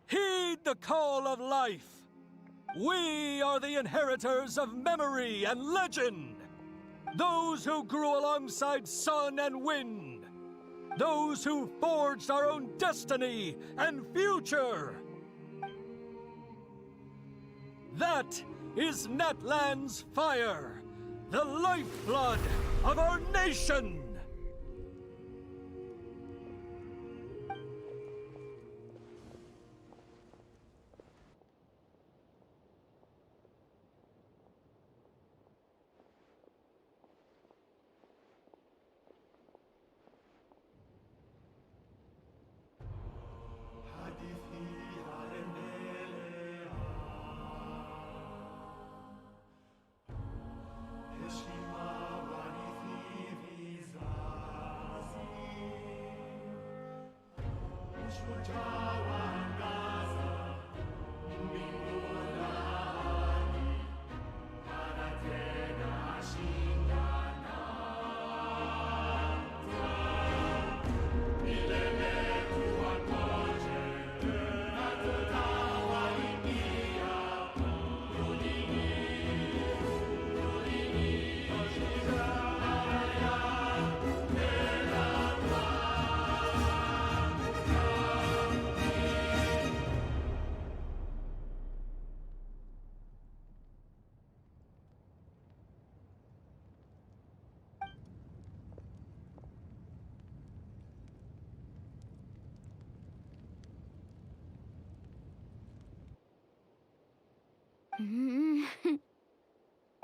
heed the call of life. We are the inheritors of memory and legend. Those who grew alongside sun and wind. Those who forged our own destiny and future. That is Natlan's fire, the lifeblood of our nation.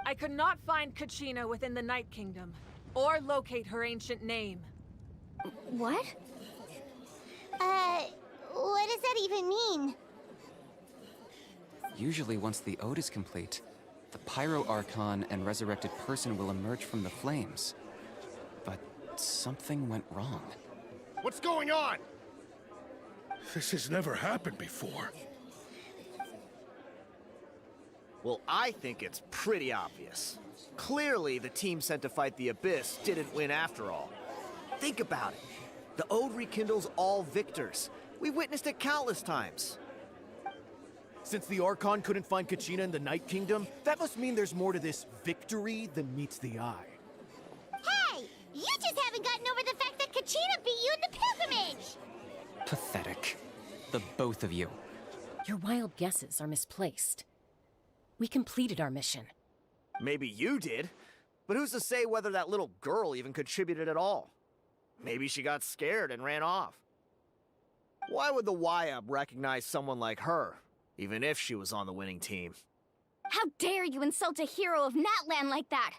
I could not find Kachina within the Night Kingdom, or locate her ancient name. What? What does that even mean? Usually once the ode is complete, the Pyro Archon and resurrected person will emerge from the flames. But something went wrong. What's going on? This has never happened before. Well, I think it's pretty obvious. Clearly, the team sent to fight the Abyss didn't win after all. Think about it. The Ode rekindles all victors. We witnessed it countless times. Since the Archon couldn't find Kachina in the Night Kingdom, that must mean there's more to this victory than meets the eye. Hey! You just haven't gotten over the fact that Kachina beat you in the pilgrimage! Pathetic. The both of you. Your wild guesses are misplaced. We completed our mission. Maybe you did, but who's to say whether that little girl even contributed at all? Maybe she got scared and ran off. Why would the YUB recognize someone like her, even if she was on the winning team? How dare you insult a hero of Natlan like that?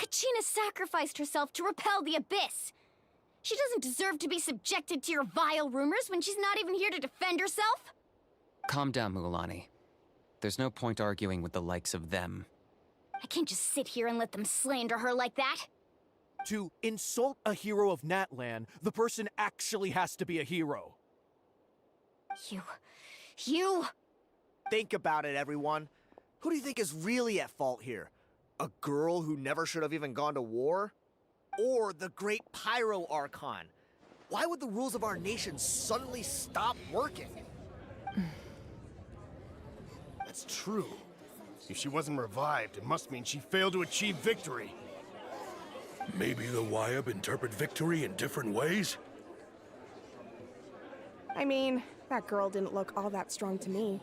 Kachina sacrificed herself to repel the Abyss. She doesn't deserve to be subjected to your vile rumors when she's not even here to defend herself. Calm down, Mualani. There's no point arguing with the likes of them. I can't just sit here and let them slander her like that. To insult a hero of Natlan, the person actually has to be a hero. You... Think about it, everyone. Who do you think is really at fault here? A girl who never should have even gone to war? Or the great Pyro Archon? Why would the rules of our nation suddenly stop working? That's true. If she wasn't revived, it must mean she failed to achieve victory. Maybe the YUB interpret victory in different ways? I mean, that girl didn't look all that strong to me.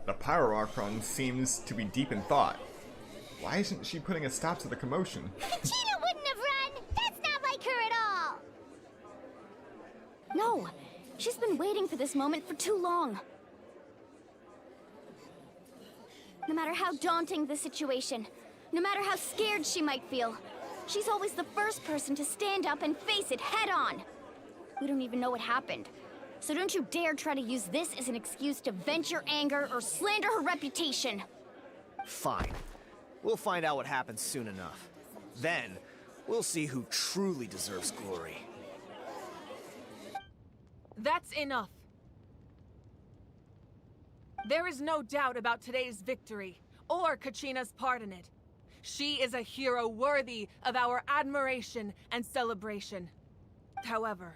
The Pyro Archon seems to be deep in thought. Why isn't she putting a stop to the commotion? Kachina wouldn't have run! That's not like her at all! No, she's been waiting for this moment for too long. No matter how daunting the situation, no matter how scared she might feel, she's always the first person to stand up and face it head on. We don't even know what happened, so don't you dare try to use this as an excuse to vent your anger or slander her reputation. Fine. We'll find out what happens soon enough. Then, we'll see who truly deserves glory. That's enough. There is no doubt about today's victory, or Kachina's part in it. She is a hero worthy of our admiration and celebration. However,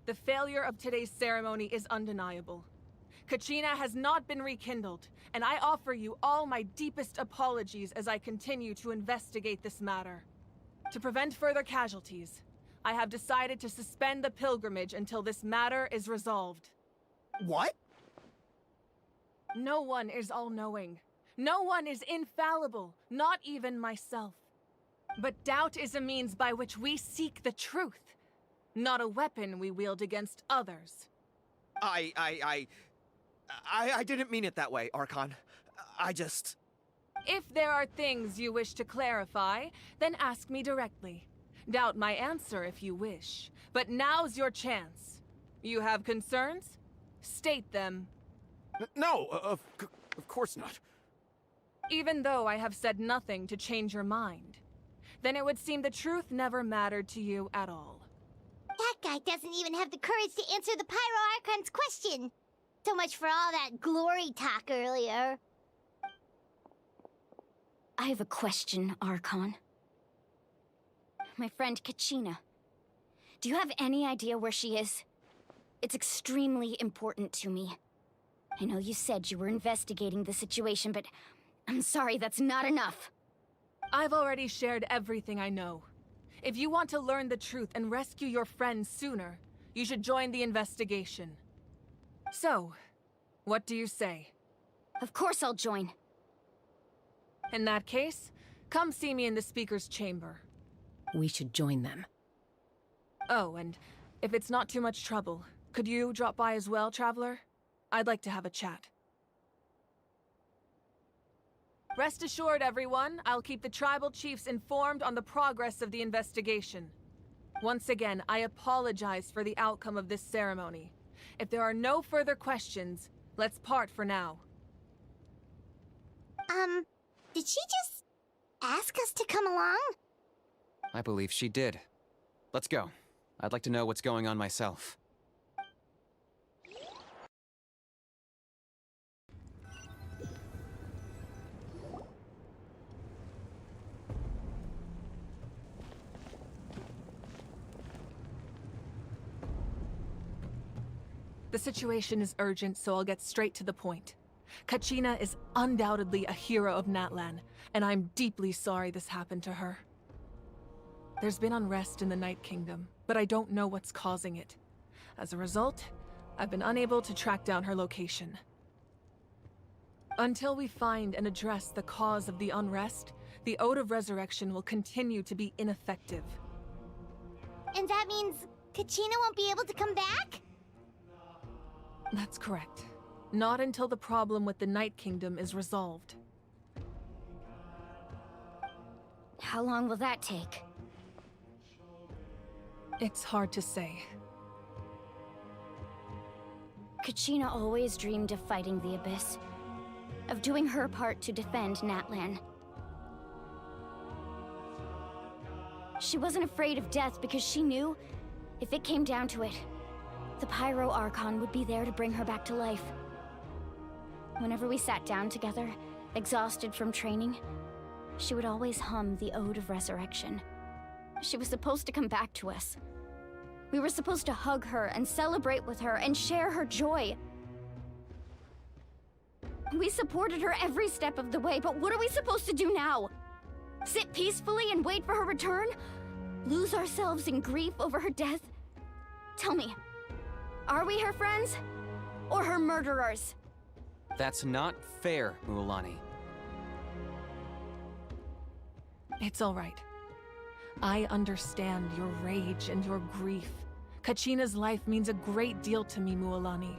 the failure of today's ceremony is undeniable. Kachina has not been rekindled, and I offer you all my deepest apologies as I continue to investigate this matter. To prevent further casualties, I have decided to suspend the pilgrimage until this matter is resolved. What? No one is all-knowing. No one is infallible, not even myself. But doubt is a means by which we seek the truth, not a weapon we wield against others. I didn't mean it that way, Archon. I just... If there are things you wish to clarify, then ask me directly. Doubt my answer if you wish, but now's your chance. You have concerns? State them. No, of course not. Even though I have said nothing to change your mind, then it would seem the truth never mattered to you at all. That guy doesn't even have the courage to answer the Pyro Archon's question. So much for all that glory talk earlier. I have a question, Archon. My friend Kachina. Do you have any idea where she is? It's extremely important to me. I know you said you were investigating the situation, but I'm sorry, that's not enough. I've already shared everything I know. If you want to learn the truth and rescue your friend sooner, you should join the investigation. So, what do you say? Of course I'll join. In that case, come see me in the speaker's chamber. We should join them. Oh, and if it's not too much trouble, could you drop by as well, Traveler? I'd like to have a chat. Rest assured, everyone, I'll keep the tribal chiefs informed on the progress of the investigation. Once again, I apologize for the outcome of this ceremony. If there are no further questions, let's part for now. Did she just ask us to come along? I believe she did. Let's go. I'd like to know what's going on myself. The situation is urgent, so I'll get straight to the point. Kachina is undoubtedly a hero of Natlan, and I'm deeply sorry this happened to her. There's been unrest in the Night Kingdom, but I don't know what's causing it. As a result, I've been unable to track down her location. Until we find and address the cause of the unrest, the Ode of Resurrection will continue to be ineffective. And that means Kachina won't be able to come back? That's correct. Not until the problem with the Night Kingdom is resolved. How long will that take? It's hard to say. Kachina always dreamed of fighting the Abyss, of doing her part to defend Natlan. She wasn't afraid of death because she knew, if it came down to it, the Pyro Archon would be there to bring her back to life. Whenever we sat down together, exhausted from training, she would always hum the Ode of Resurrection. She was supposed to come back to us. We were supposed to hug her and celebrate with her and share her joy. We supported her every step of the way, but what are we supposed to do now? Sit peacefully and wait for her return? Lose ourselves in grief over her death? Tell me, are we her friends? Or her murderers? That's not fair, Mualani. It's all right. I understand your rage and your grief. Kachina's life means a great deal to me, Mualani.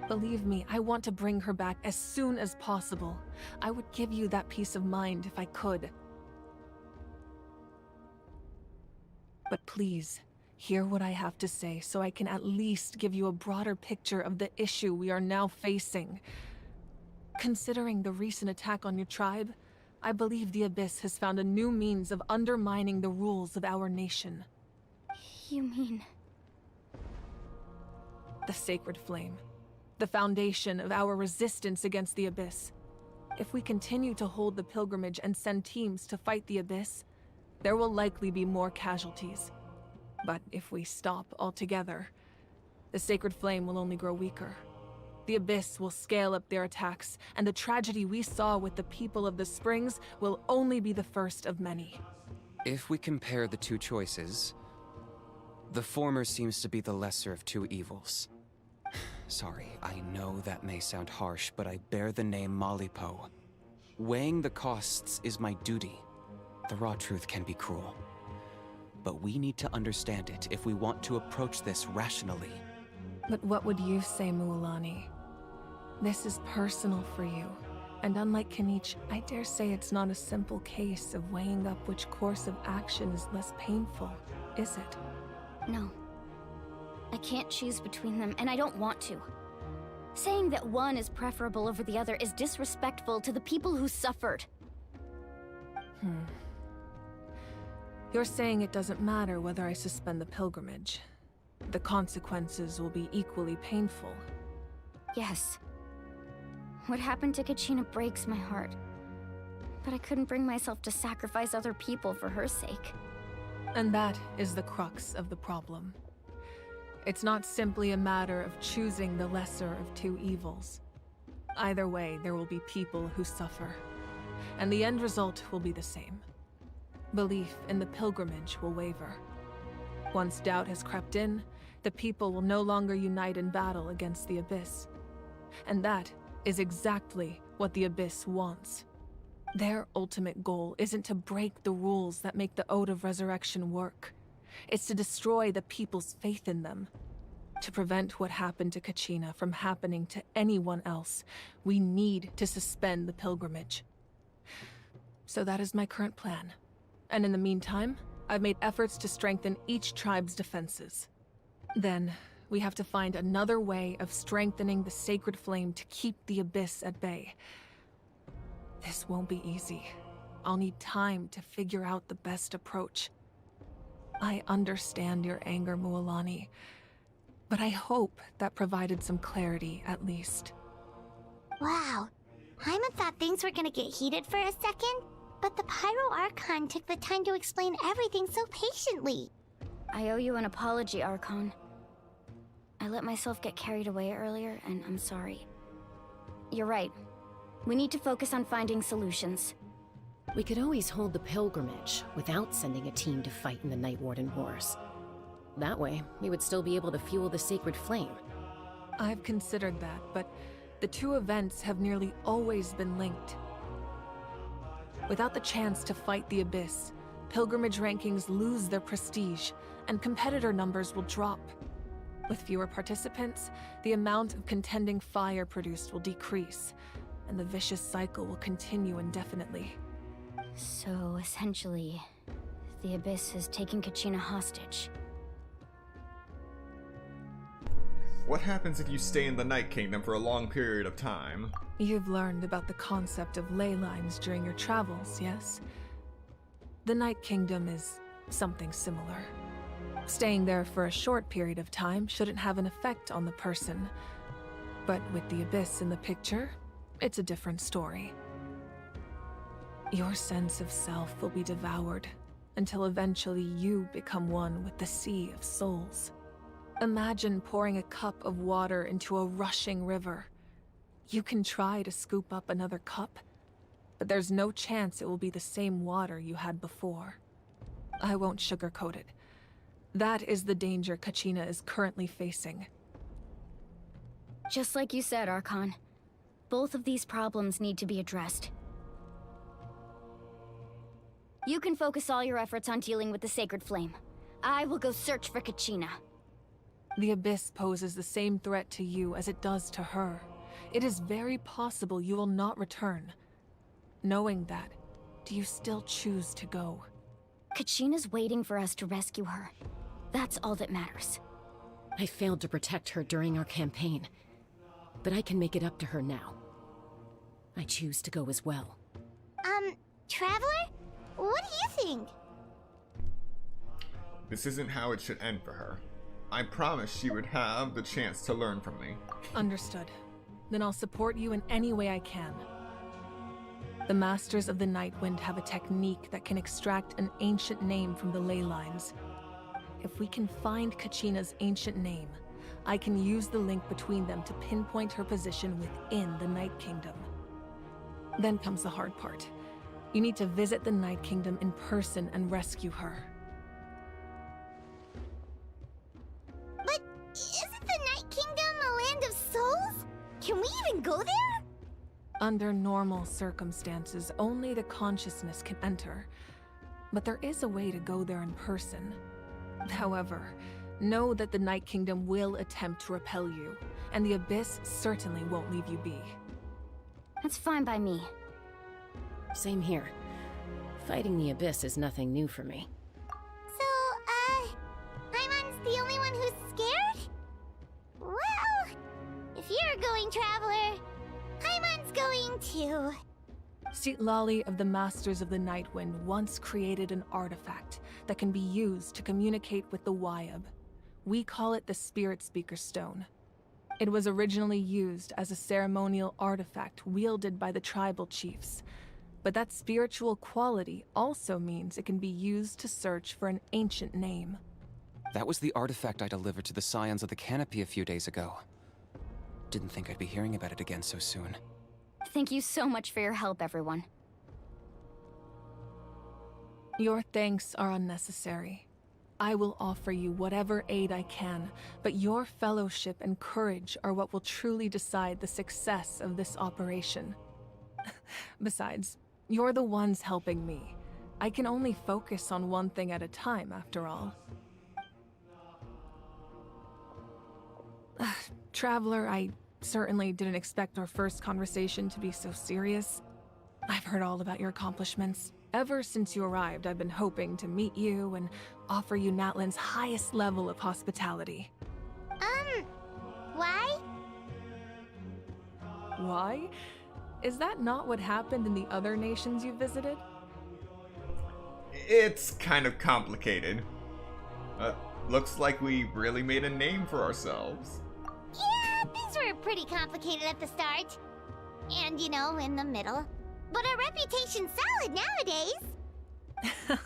Believe me, I want to bring her back as soon as possible. I would give you that peace of mind if I could. But please, hear what I have to say so I can at least give you a broader picture of the issue we are now facing. Considering the recent attack on your tribe, I believe the Abyss has found a new means of undermining the rules of our nation. You mean... The Sacred Flame. The foundation of our resistance against the Abyss. If we continue to hold the pilgrimage and send teams to fight the Abyss, there will likely be more casualties. But if we stop altogether, the Sacred Flame will only grow weaker. The Abyss will scale up their attacks, and the tragedy we saw with the people of the Springs will only be the first of many. If we compare the two choices, the former seems to be the lesser of two evils. Sorry, I know that may sound harsh, but I bear the name Malipo. Weighing the costs is my duty. The raw truth can be cruel. But we need to understand it if we want to approach this rationally. But what would you say, Mualani? This is personal for you. And unlike Kanich, I dare say it's not a simple case of weighing up which course of action is less painful, is it? No. I can't choose between them, and I don't want to. Saying that one is preferable over the other is disrespectful to the people who suffered. You're saying it doesn't matter whether I suspend the pilgrimage. The consequences will be equally painful. Yes. What happened to Kachina breaks my heart. But I couldn't bring myself to sacrifice other people for her sake. And that is the crux of the problem. It's not simply a matter of choosing the lesser of two evils. Either way, there will be people who suffer. And the end result will be the same. Belief in the pilgrimage will waver. Once doubt has crept in, the people will no longer unite in battle against the Abyss. And that is exactly what the Abyss wants. Their ultimate goal isn't to break the rules that make the Ode of Resurrection work. It's to destroy the people's faith in them. To prevent what happened to Kachina from happening to anyone else, we need to suspend the pilgrimage. So that is my current plan. And in the meantime, I've made efforts to strengthen each tribe's defenses. Then, we have to find another way of strengthening the Sacred Flame to keep the Abyss at bay. This won't be easy. I'll need time to figure out the best approach. I understand your anger, Mualani, but I hope that provided some clarity, at least. Wow. Hyman thought things were gonna get heated for a second, but the Pyro Archon took the time to explain everything so patiently. I owe you an apology, Archon. I let myself get carried away earlier, and I'm sorry. You're right. We need to focus on finding solutions. We could always hold the pilgrimage without sending a team to fight in the Night Warden Wars. That way, we would still be able to fuel the Sacred Flame. I've considered that, but the two events have nearly always been linked. Without the chance to fight the Abyss, pilgrimage rankings lose their prestige, and competitor numbers will drop. With fewer participants, the amount of contending fire produced will decrease, and the vicious cycle will continue indefinitely. So, essentially, the Abyss has taken Kachina hostage. What happens if you stay in the Night Kingdom for a long period of time? You've learned about the concept of ley lines during your travels, yes? The Night Kingdom is something similar. Staying there for a short period of time shouldn't have an effect on the person. But with the Abyss in the picture, it's a different story. Your sense of self will be devoured, until eventually you become one with the Sea of Souls. Imagine pouring a cup of water into a rushing river. You can try to scoop up another cup, but there's no chance it will be the same water you had before. I won't sugarcoat it. That is the danger Kachina is currently facing. Just like you said, Archon. Both of these problems need to be addressed. You can focus all your efforts on dealing with the Sacred Flame. I will go search for Kachina. The Abyss poses the same threat to you as it does to her. It is very possible you will not return. Knowing that, do you still choose to go? Kachina's waiting for us to rescue her. That's all that matters. I failed to protect her during our campaign, but I can make it up to her now. I choose to go as well. Traveler? What do you think? This isn't how it should end for her. I promised she would have the chance to learn from me. Understood. Then I'll support you in any way I can. The Masters of the Nightwind have a technique that can extract an ancient name from the ley lines. If we can find Kachina's ancient name, I can use the link between them to pinpoint her position within the Night Kingdom. Then comes the hard part. You need to visit the Night Kingdom in person and rescue her. But isn't the Night Kingdom a land of souls? Can we even go there? Under normal circumstances, only the consciousness can enter. But there is a way to go there in person. However, know that the Night Kingdom will attempt to repel you, and the Abyss certainly won't leave you be. That's fine by me. Same here. Fighting the Abyss is nothing new for me. So, Paimon's the only one who's scared? Well, if you're going, Traveler, Paimon's going too. Lali of the Masters of the Nightwind once created an artifact that can be used to communicate with the Wyab. We call it the Spirit Speaker Stone. It was originally used as a ceremonial artifact wielded by the tribal chiefs. But that spiritual quality also means it can be used to search for an ancient name. That was the artifact I delivered to the Scions of the Canopy a few days ago. Didn't think I'd be hearing about it again so soon. Thank you so much for your help, everyone. Your thanks are unnecessary. I will offer you whatever aid I can, but your fellowship and courage are what will truly decide the success of this operation. Besides, you're the ones helping me. I can only focus on one thing at a time, after all. Traveler, I certainly didn't expect our first conversation to be so serious. I've heard all about your accomplishments. Ever since you arrived, I've been hoping to meet you and offer you Natlan's highest level of hospitality. Why? Why? Is that not what happened in the other nations you visited? It's kind of complicated. Looks like we really made a name for ourselves. Yeah, things were pretty complicated at the start. And, you know, in the middle. But our reputation's solid nowadays.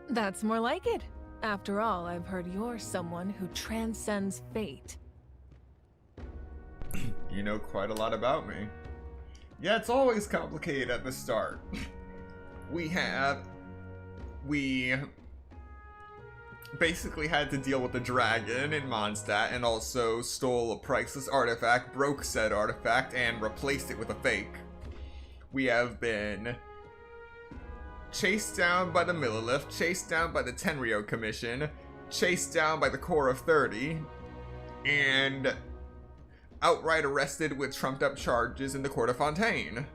That's more like it. After all, I've heard you're someone who transcends fate. You know quite a lot about me. Yeah, it's always complicated at the start. We basically had to deal with the dragon in Mondstadt and also stole a priceless artifact, broke said artifact, and replaced it with a fake. We have been chased down by the Millilith, chased down by the Tenryo Commission, chased down by the Core of 30, and outright arrested with trumped up charges in the Court of Fontaine.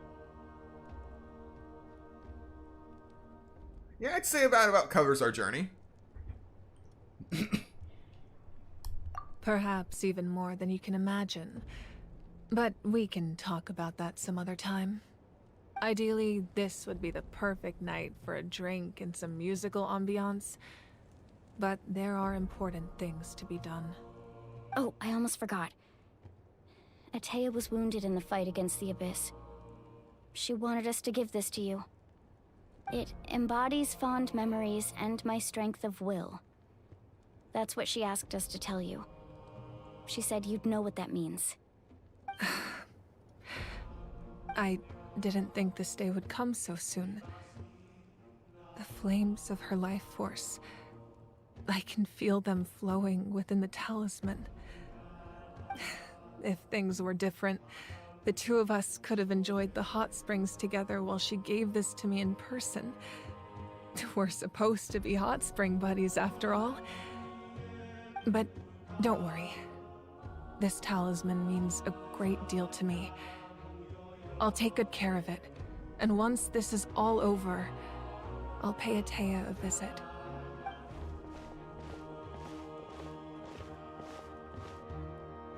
Yeah, I'd say about covers our journey. Perhaps even more than you can imagine. But we can talk about that some other time. Ideally, this would be the perfect night for a drink and some musical ambiance. But there are important things to be done. Oh, I almost forgot. Atea was wounded in the fight against the Abyss. She wanted us to give this to you. It embodies fond memories and my strength of will. That's what she asked us to tell you. She said you'd know what that means. I didn't think this day would come so soon. The flames of her life force. I can feel them flowing within the talisman. If things were different, the two of us could have enjoyed the hot springs together while she gave this to me in person. We're supposed to be hot spring buddies after all. But don't worry. This talisman means a great deal to me. I'll take good care of it. And once this is all over, I'll pay Atea a visit.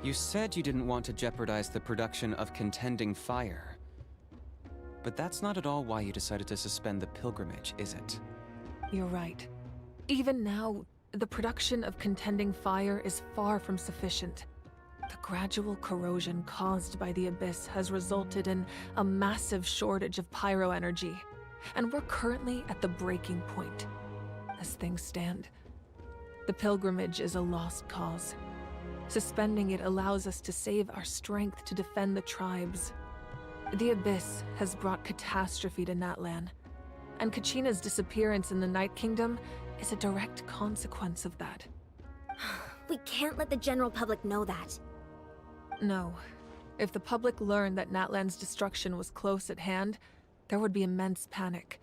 You said you didn't want to jeopardize the production of Contending Fire. But that's not at all why you decided to suspend the pilgrimage, is it? You're right. Even now, the production of Contending Fire is far from sufficient. The gradual corrosion caused by the Abyss has resulted in a massive shortage of pyro energy, and we're currently at the breaking point. As things stand, the pilgrimage is a lost cause. Suspending it allows us to save our strength to defend the tribes. The Abyss has brought catastrophe to Natlan, and Kachina's disappearance in the Night Kingdom is a direct consequence of that. We can't let the general public know that. No. If the public learned that Natlan's destruction was close at hand, there would be immense panic.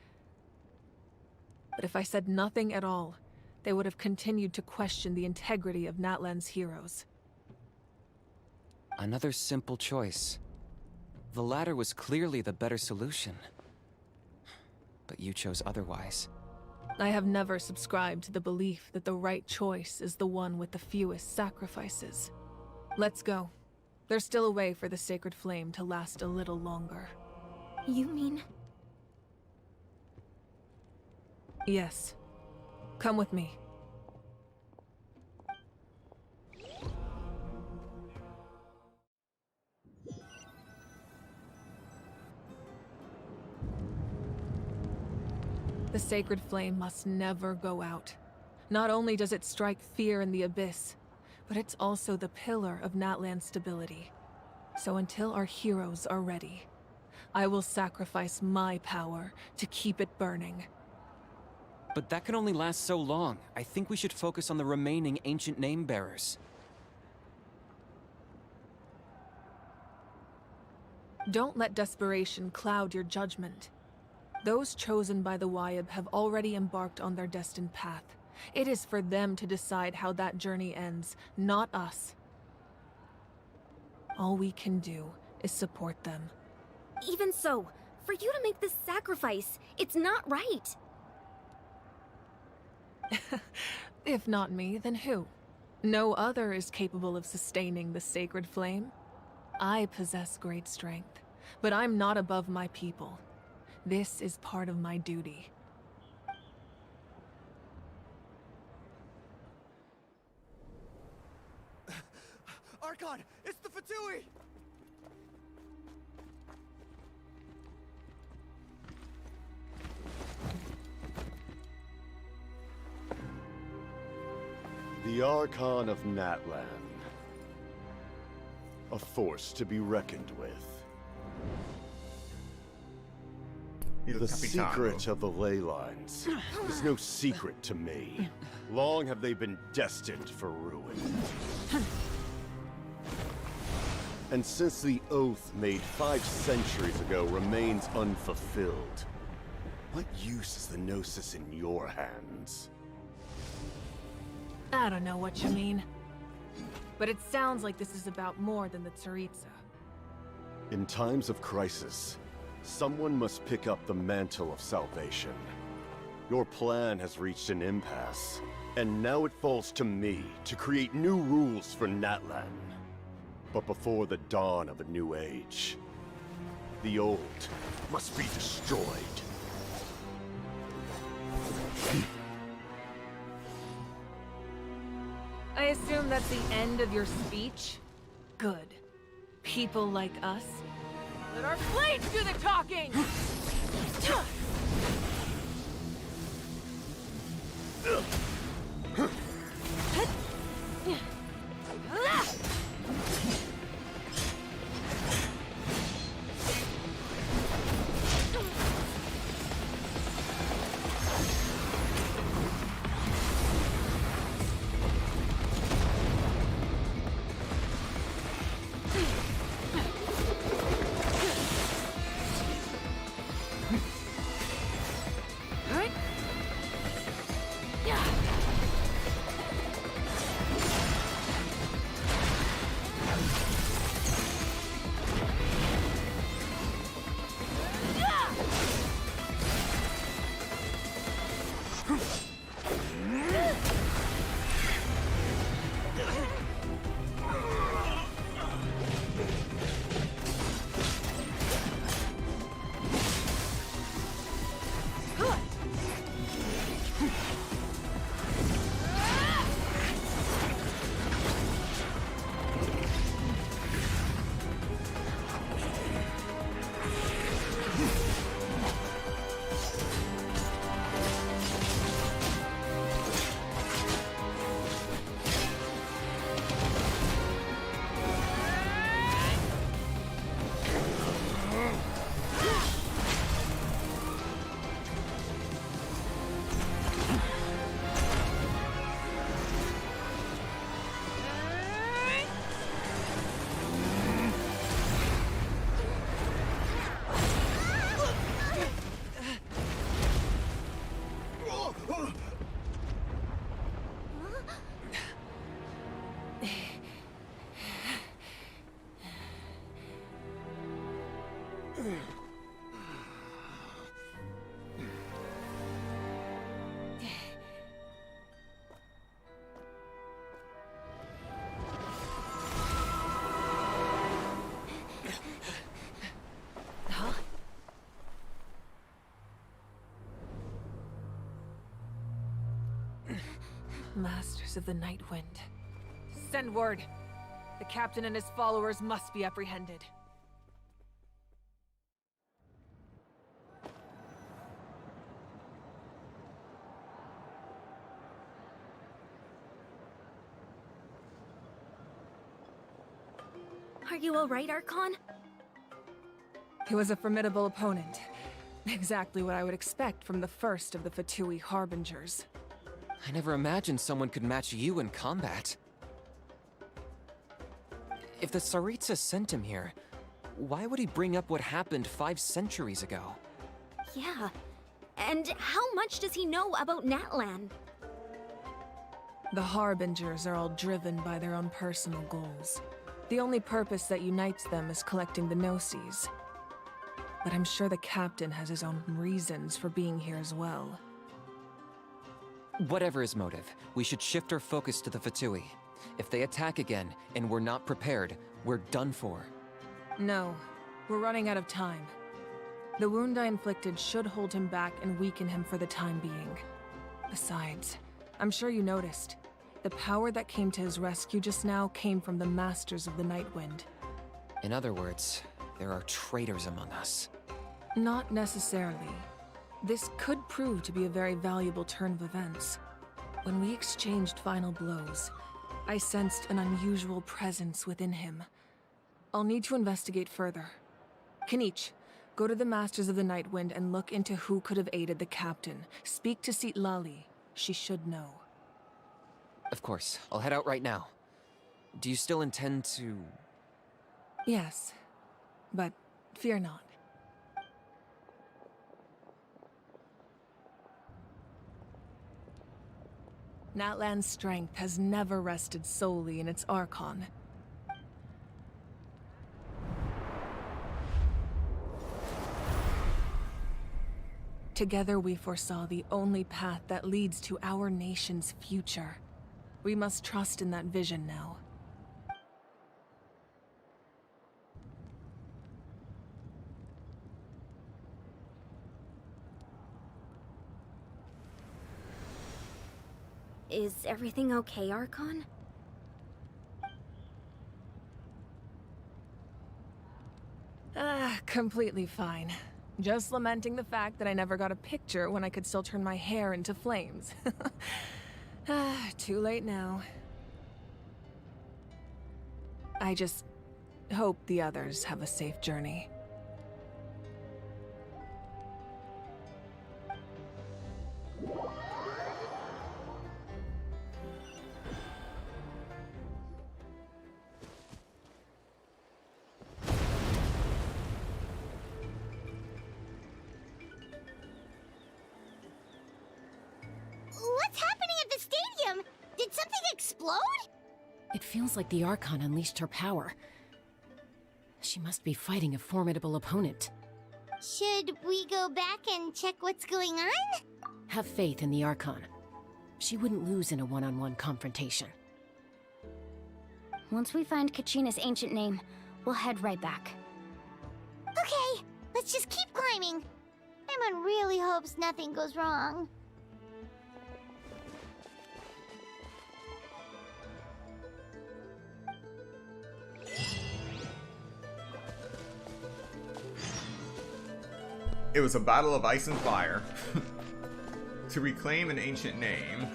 But if I said nothing at all, they would have continued to question the integrity of Natlan's heroes. Another simple choice. The latter was clearly the better solution. But you chose otherwise. I have never subscribed to the belief that the right choice is the one with the fewest sacrifices. Let's go. There's still a way for the sacred flame to last a little longer. You mean? Yes. Come with me. The sacred flame must never go out. Not only does it strike fear in the Abyss, but it's also the pillar of Natlan's stability. So until our heroes are ready, I will sacrifice my power to keep it burning. But that can only last so long. I think we should focus on the remaining ancient name-bearers. Don't let desperation cloud your judgment. Those chosen by the Wyeb have already embarked on their destined path. It is for them to decide how that journey ends, not us. All we can do is support them. Even so, for you to make this sacrifice, it's not right. If not me, then who? No other is capable of sustaining the sacred flame. I possess great strength, but I'm not above my people. This is part of my duty. Archon, it's the Fatui! The Archon of Natlan. A force to be reckoned with. The secret of the ley lines is no secret to me. Long have they been destined for ruin. And since the oath made 5 centuries ago remains unfulfilled, what use is the Gnosis in your hands? I don't know what you mean. But it sounds like this is about more than the Tsaritsa. In times of crisis, someone must pick up the mantle of salvation. Your plan has reached an impasse, and now it falls to me to create new rules for Natlan. But before the dawn of a new age, the old must be destroyed. I assume that's the end of your speech? Good. People like us. Let our blades do the talking! Masters of the Night Wind. Send word. The captain and his followers must be apprehended. Are you all right, Archon? He was a formidable opponent. Exactly what I would expect from the first of the Fatui Harbingers. I never imagined someone could match you in combat. If the Tsaritsa sent him here, why would he bring up what happened 5 centuries ago? Yeah. And how much does he know about Natlan? The Harbingers are all driven by their own personal goals. The only purpose that unites them is collecting the Gnosis. But I'm sure the captain has his own reasons for being here as well. Whatever his motive, we should shift our focus to the Fatui. If they attack again, and we're not prepared, we're done for. No, we're running out of time. The wound I inflicted should hold him back and weaken him for the time being. Besides, I'm sure you noticed, the power that came to his rescue just now came from the Masters of the Night Wind. In other words, there are traitors among us. Not necessarily. This could prove to be a very valuable turn of events. When we exchanged final blows, I sensed an unusual presence within him. I'll need to investigate further. Kinich, go to the Masters of the Night Wind and look into who could have aided the captain. Speak to Lali. She should know. Of course, I'll head out right now. Do you still intend to... Yes, but fear not. Natlan's strength has never rested solely in its Archon. Together we foresaw the only path that leads to our nation's future. We must trust in that vision now. Is everything okay, Archon? Completely fine. Just lamenting the fact that I never got a picture when I could still turn my hair into flames. Too late now. I just hope the others have a safe journey. What's happening at the stadium? Did something explode? It feels like the Archon unleashed her power. She must be fighting a formidable opponent. Should we go back and check what's going on? Have faith in the Archon. She wouldn't lose in a one-on-one confrontation. Once we find Kachina's ancient name, we'll head right back. Okay, let's just keep climbing. Everyone really hopes nothing goes wrong. It was a battle of ice and fire. To reclaim an ancient name.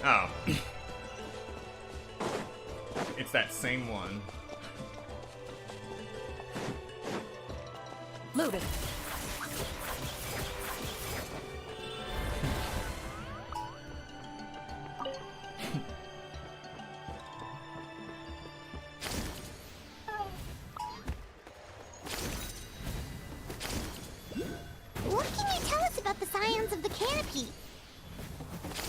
Oh. It's that same one. Loaded. What can you tell us about the scions of the canopy?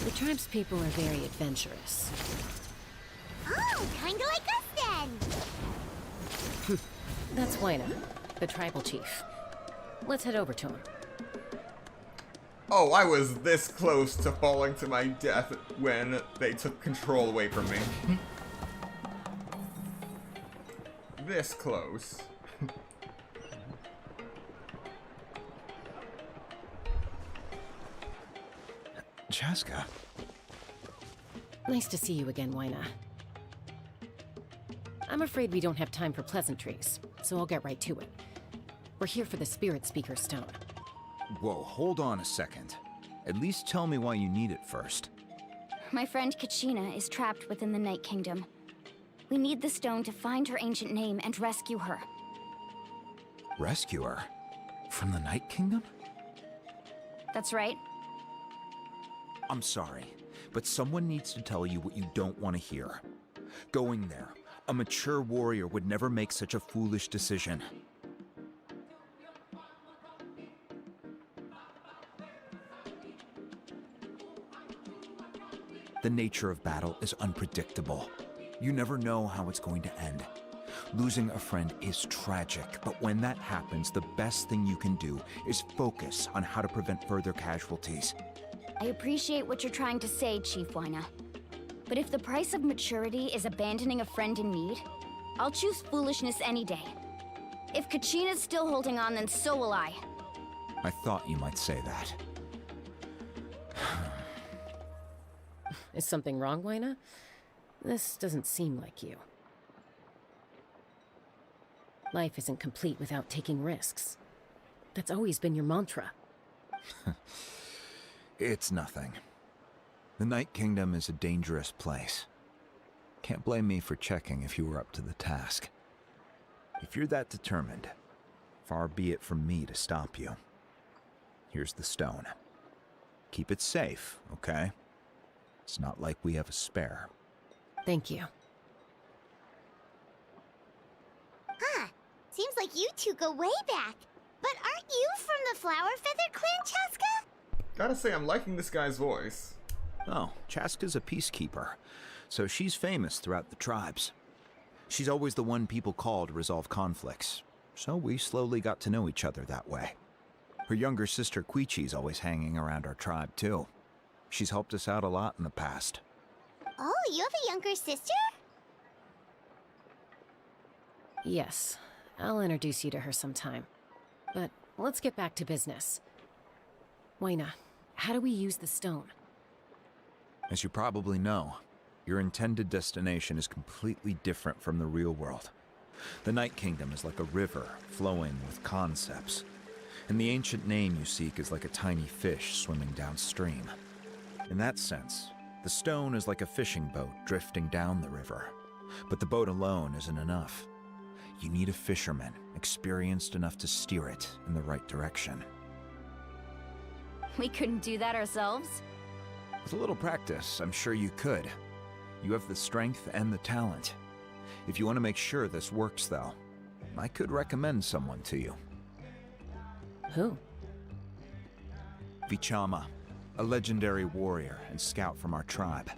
The tribe's people are very adventurous. Oh, kinda like us then! That's Wayna, the tribal chief. Let's head over to him. Oh, I was this close to falling to my death when they took control away from me. This close. Chaska. Nice to see you again, Wayna. I'm afraid we don't have time for pleasantries, so I'll get right to it. We're here for the Spirit Speaker Stone. Whoa, hold on a second. At least tell me why you need it first. My friend Kachina is trapped within the Night Kingdom. We need the stone to find her ancient name and rescue her. Rescue her? From the Night Kingdom? That's right. I'm sorry, but someone needs to tell you what you don't want to hear. Going there, a mature warrior would never make such a foolish decision. The nature of battle is unpredictable. You never know how it's going to end. Losing a friend is tragic, but when that happens, the best thing you can do is focus on how to prevent further casualties. I appreciate what you're trying to say, Chief Wayna. But if the price of maturity is abandoning a friend in need, I'll choose foolishness any day. If Kachina's still holding on, then so will I. I thought you might say that. Is something wrong, Wayna? This doesn't seem like you. Life isn't complete without taking risks. That's always been your mantra. It's nothing. The Night Kingdom is a dangerous place. Can't blame me for checking if you were up to the task. If you're that determined, far be it from me to stop you. Here's the stone. Keep it safe, okay? It's not like we have a spare. Thank you. Huh. Seems like you two go way back. But aren't you from the Flower Feather Clan, Chaska? Gotta say, I'm liking this guy's voice. Oh, Chaska's a peacekeeper, so she's famous throughout the tribes. She's always the one people call to resolve conflicts, so we slowly got to know each other that way. Her younger sister Quichi's always hanging around our tribe, too. She's helped us out a lot in the past. Oh, you have a younger sister? Yes, I'll introduce you to her sometime. But let's get back to business. Wayna, how do we use the stone? As you probably know, your intended destination is completely different from the real world. The Night Kingdom is like a river flowing with concepts, and the ancient name you seek is like a tiny fish swimming downstream. In that sense, the stone is like a fishing boat drifting down the river, but the boat alone isn't enough. You need a fisherman experienced enough to steer it in the right direction. We couldn't do that ourselves. With a little practice, I'm sure you could. You have the strength and the talent. If you want to make sure this works, though, I could recommend someone to you. Who? Vichama, a legendary warrior and scout from our tribe.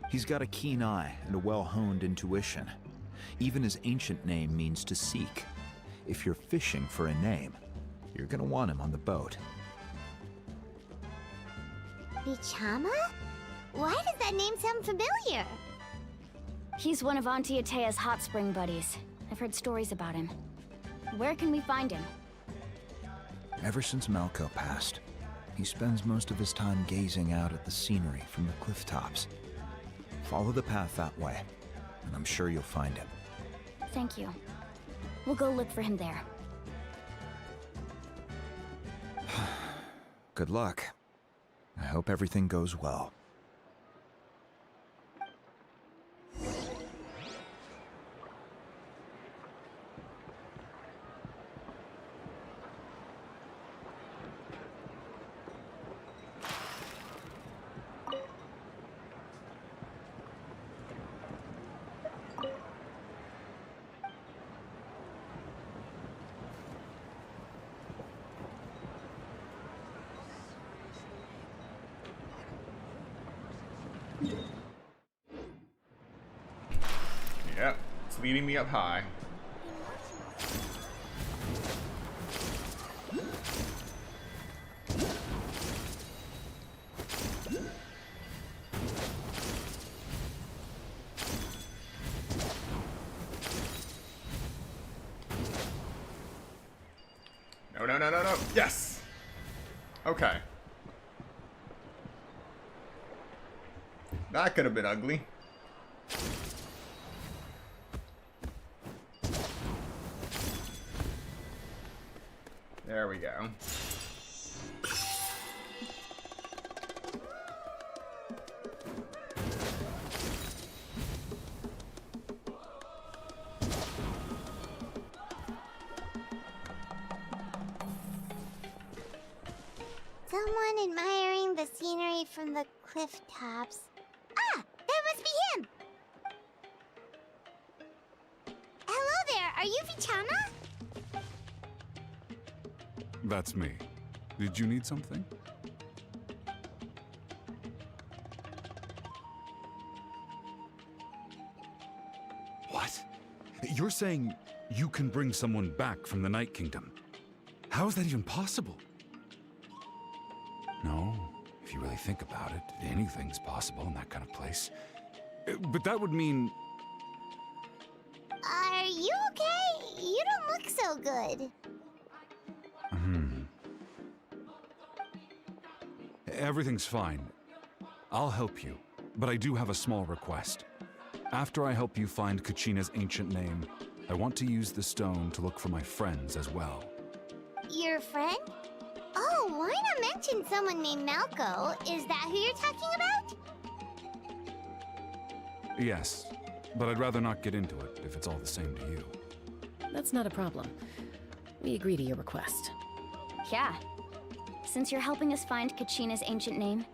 He's got a keen eye and a well-honed intuition. Even his ancient name means to seek. If you're fishing for a name, you're gonna want him on the boat. Vichama? Why does that name sound familiar? He's one of Auntie Atea's hot spring buddies. I've heard stories about him. Where can we find him? Ever since Malco passed, he spends most of his time gazing out at the scenery from the cliff tops. Follow the path that way, and I'm sure you'll find him. Thank you. We'll go look for him there. Good luck. I hope everything goes well. meeting me up high. No, no, no, no, no. Yes! Okay. That could have been ugly. There we go. Someone admiring the scenery from the cliff tops. Ah! That must be him! Hello there, are you Vichama? That's me. Did you need something? What? You're saying you can bring someone back from the Night Kingdom? How is that even possible? No, if you really think about it, anything's possible in that kind of place. But that would mean... Are you okay? You don't look so good. Everything's fine. I'll help you, but I do have a small request. After I help you find Kachina's ancient name, I want to use the stone to look for my friends as well. Your friend? Oh, why not mention someone named Malco? Is that who you're talking about? Yes, but I'd rather not get into it if it's all the same to you. That's not a problem. We agree to your request. Yeah. Since you're helping us find Kachina's ancient name,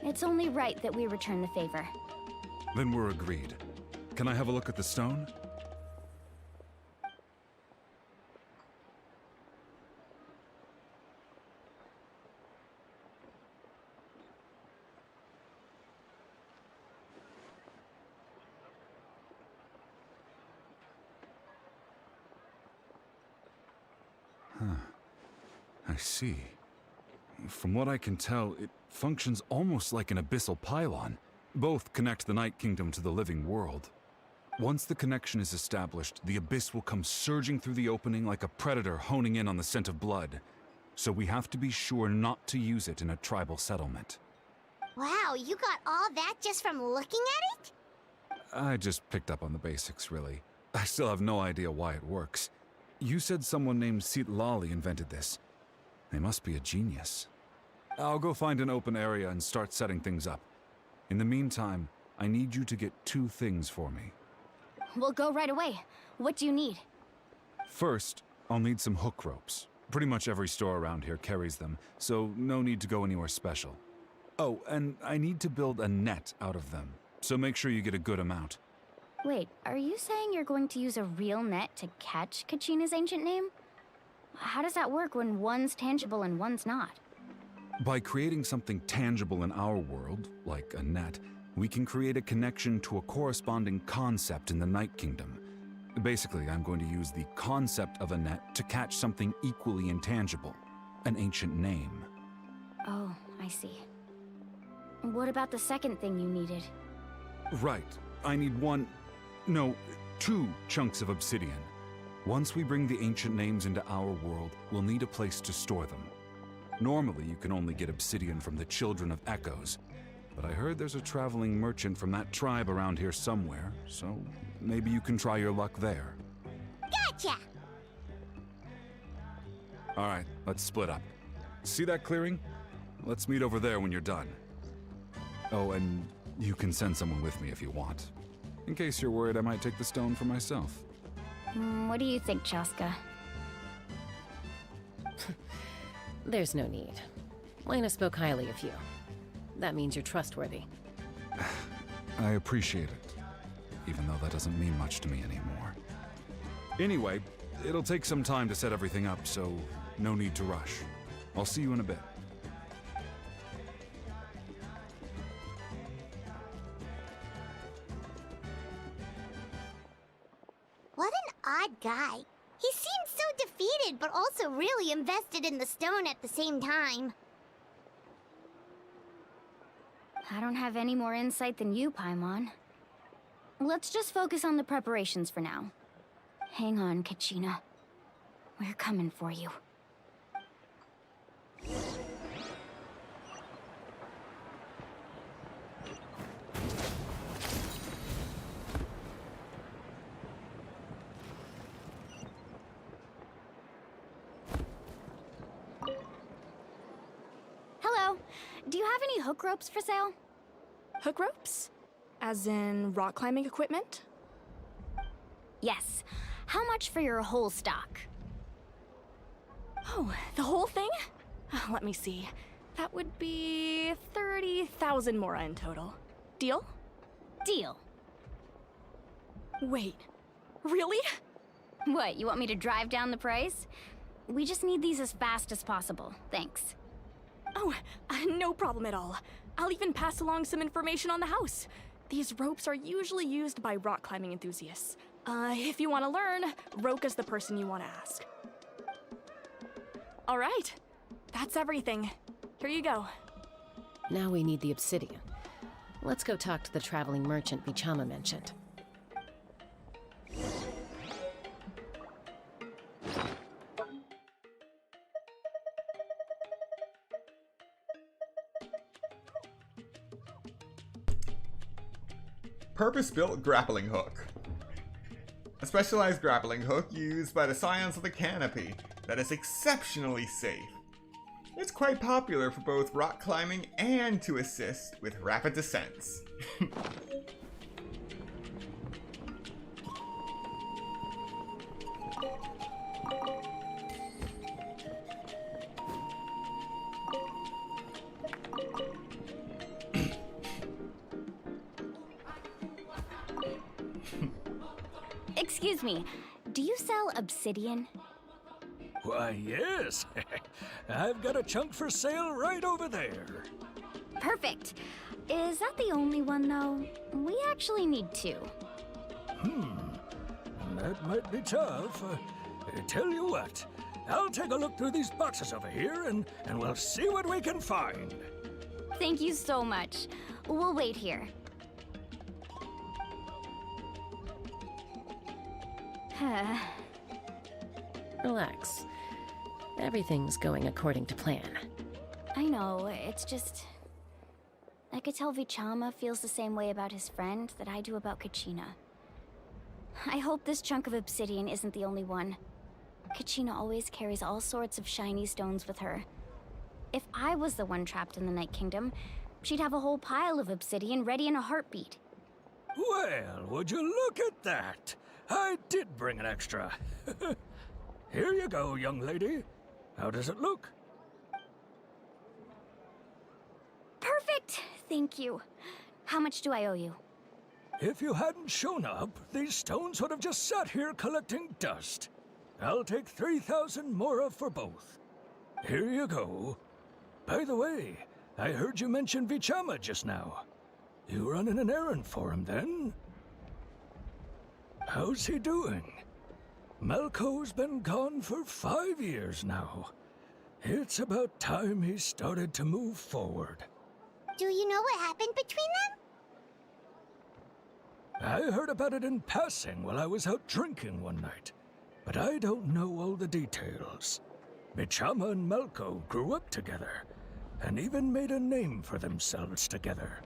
it's only right that we return the favor. Then we're agreed. Can I have a look at the stone? Huh. I see. From what I can tell, it functions almost like an abyssal pylon. Both connect the Night Kingdom to the living world. Once the connection is established, the abyss will come surging through the opening like a predator honing in on the scent of blood. So we have to be sure not to use it in a tribal settlement. Wow, you got all that just from looking at it? I just picked up on the basics, really. I still have no idea why it works. You said someone named Lali invented this. They must be a genius. I'll go find an open area and start setting things up. In the meantime, I need you to get 2 things for me. We'll go right away. What do you need? First, I'll need some hook ropes. Pretty much every store around here carries them, so no need to go anywhere special. Oh, and I need to build a net out of them, so make sure you get a good amount. Wait, are you saying you're going to use a real net to catch Kachina's ancient name? How does that work when one's tangible and one's not? By creating something tangible in our world, like a net, we can create a connection to a corresponding concept in the Night Kingdom. Basically, I'm going to use the concept of a net to catch something equally intangible, an ancient name. Oh, I see. What about the second thing you needed? Right. I need 2 chunks of obsidian. Once we bring the ancient names into our world, we'll need a place to store them. Normally, you can only get obsidian from the Children of Echoes, but I heard there's a traveling merchant from that tribe around here somewhere, so maybe you can try your luck there. Gotcha! Alright, let's split up. See that clearing? Let's meet over there when you're done. Oh, and you can send someone with me if you want. In case you're worried I might take the stone for myself. What do you think, Chaska? There's no need. Lena spoke highly of you. That means you're trustworthy. I appreciate it, even though that doesn't mean much to me anymore. Anyway, it'll take some time to set everything up, so no need to rush. I'll see you in a bit. odd guy. He seemed so defeated, but also really invested in the stone at the same time. I don't have any more insight than you, Paimon. Let's just focus on the preparations for now. Hang on, Kachina. We're coming for you. Hello. Do you have any hook ropes for sale? Hook ropes? As in rock climbing equipment? Yes. How much for your whole stock? Oh, the whole thing? Let me see. That would be 30,000 mora in total. Deal? Deal. Wait, really? What, you want me to drive down the price? We just need these as fast as possible. Thanks. Oh, no problem at all. I'll even pass along some information on the house. These ropes are usually used by rock climbing enthusiasts. If you want to learn, Roka's the person you want to ask. All right, that's everything. Here you go. Now we need the obsidian. Let's go talk to the traveling merchant Vichama mentioned. Purpose-built grappling hook. A specialized grappling hook used by the Scions of the Canopy that is exceptionally safe. It's quite popular for both rock climbing and to assist with rapid descents. Excuse me, do you sell obsidian? Why, yes. I've got a chunk for sale right over there. Perfect. Is that the only one, though? We actually need two. That might be tough. Tell you what, I'll take a look through these boxes over here and we'll see what we can find. Thank you so much. We'll wait here. Relax. Everything's going according to plan. I know, it's just... I could tell Vichama feels the same way about his friend that I do about Kachina. I hope this chunk of obsidian isn't the only one. Kachina always carries all sorts of shiny stones with her. If I was the one trapped in the Night Kingdom, she'd have a whole pile of obsidian ready in a heartbeat. Well, would you look at that? I did bring an extra. Here you go, young lady. How does it look? Perfect! Thank you. How much do I owe you? If you hadn't shown up, these stones would have just sat here collecting dust. I'll take 3,000 mora for both. Here you go. By the way, I heard you mention Vichama just now. You running an errand for him, then? How's he doing? Malco's been gone for 5 years now. It's about time he started to move forward. Do you know what happened between them? I heard about it in passing while I was out drinking one night, but I don't know all the details. Vichama and Malco grew up together, and even made a name for themselves together.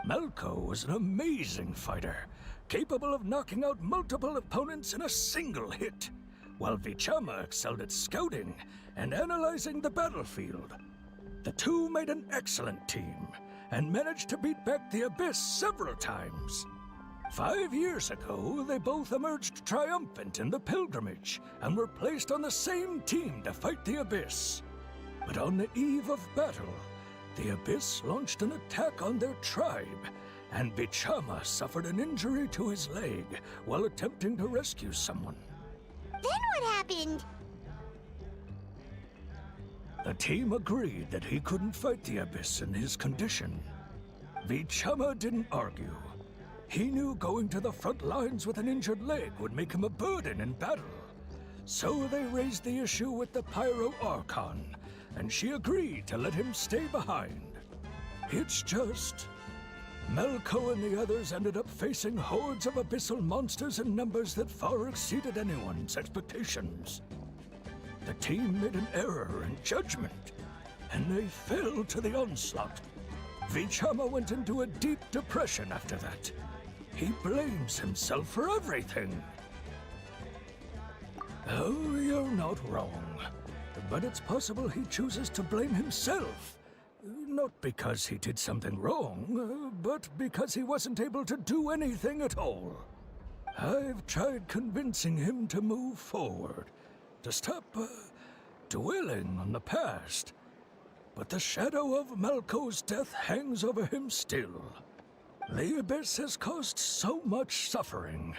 Malco was an amazing fighter, capable of knocking out multiple opponents in a single hit, while Vichama excelled at scouting and analyzing the battlefield. The two made an excellent team, and managed to beat back the Abyss several times. 5 years ago, they both emerged triumphant in the pilgrimage, and were placed on the same team to fight the Abyss. But on the eve of battle, the Abyss launched an attack on their tribe, and Vichama suffered an injury to his leg while attempting to rescue someone. Then what happened? The team agreed that he couldn't fight the Abyss in his condition. Vichama didn't argue. He knew going to the front lines with an injured leg would make him a burden in battle. So they raised the issue with the Pyro Archon, and she agreed to let him stay behind. It's just... Melko and the others ended up facing hordes of abyssal monsters in numbers that far exceeded anyone's expectations. The team made an error in judgment, and they fell to the onslaught. Vichama went into a deep depression after that. He blames himself for everything. Oh, you're not wrong. But it's possible he chooses to blame himself. Not because he did something wrong, but because he wasn't able to do anything at all. I've tried convincing him to move forward, to stop dwelling on the past. But the shadow of Malko's death hangs over him still. The Abyss has caused so much suffering,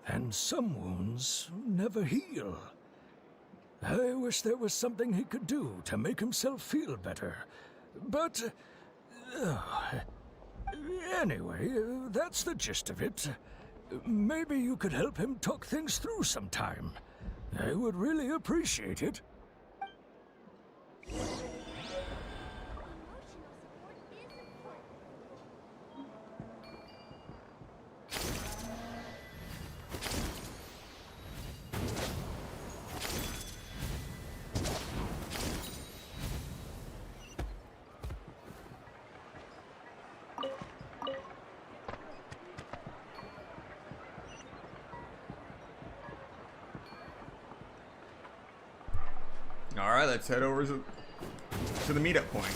and some wounds never heal. I wish there was something he could do to make himself feel better. But... anyway, that's the gist of it. Maybe you could help him talk things through sometime. I would really appreciate it. Alright, let's head over to the meetup point.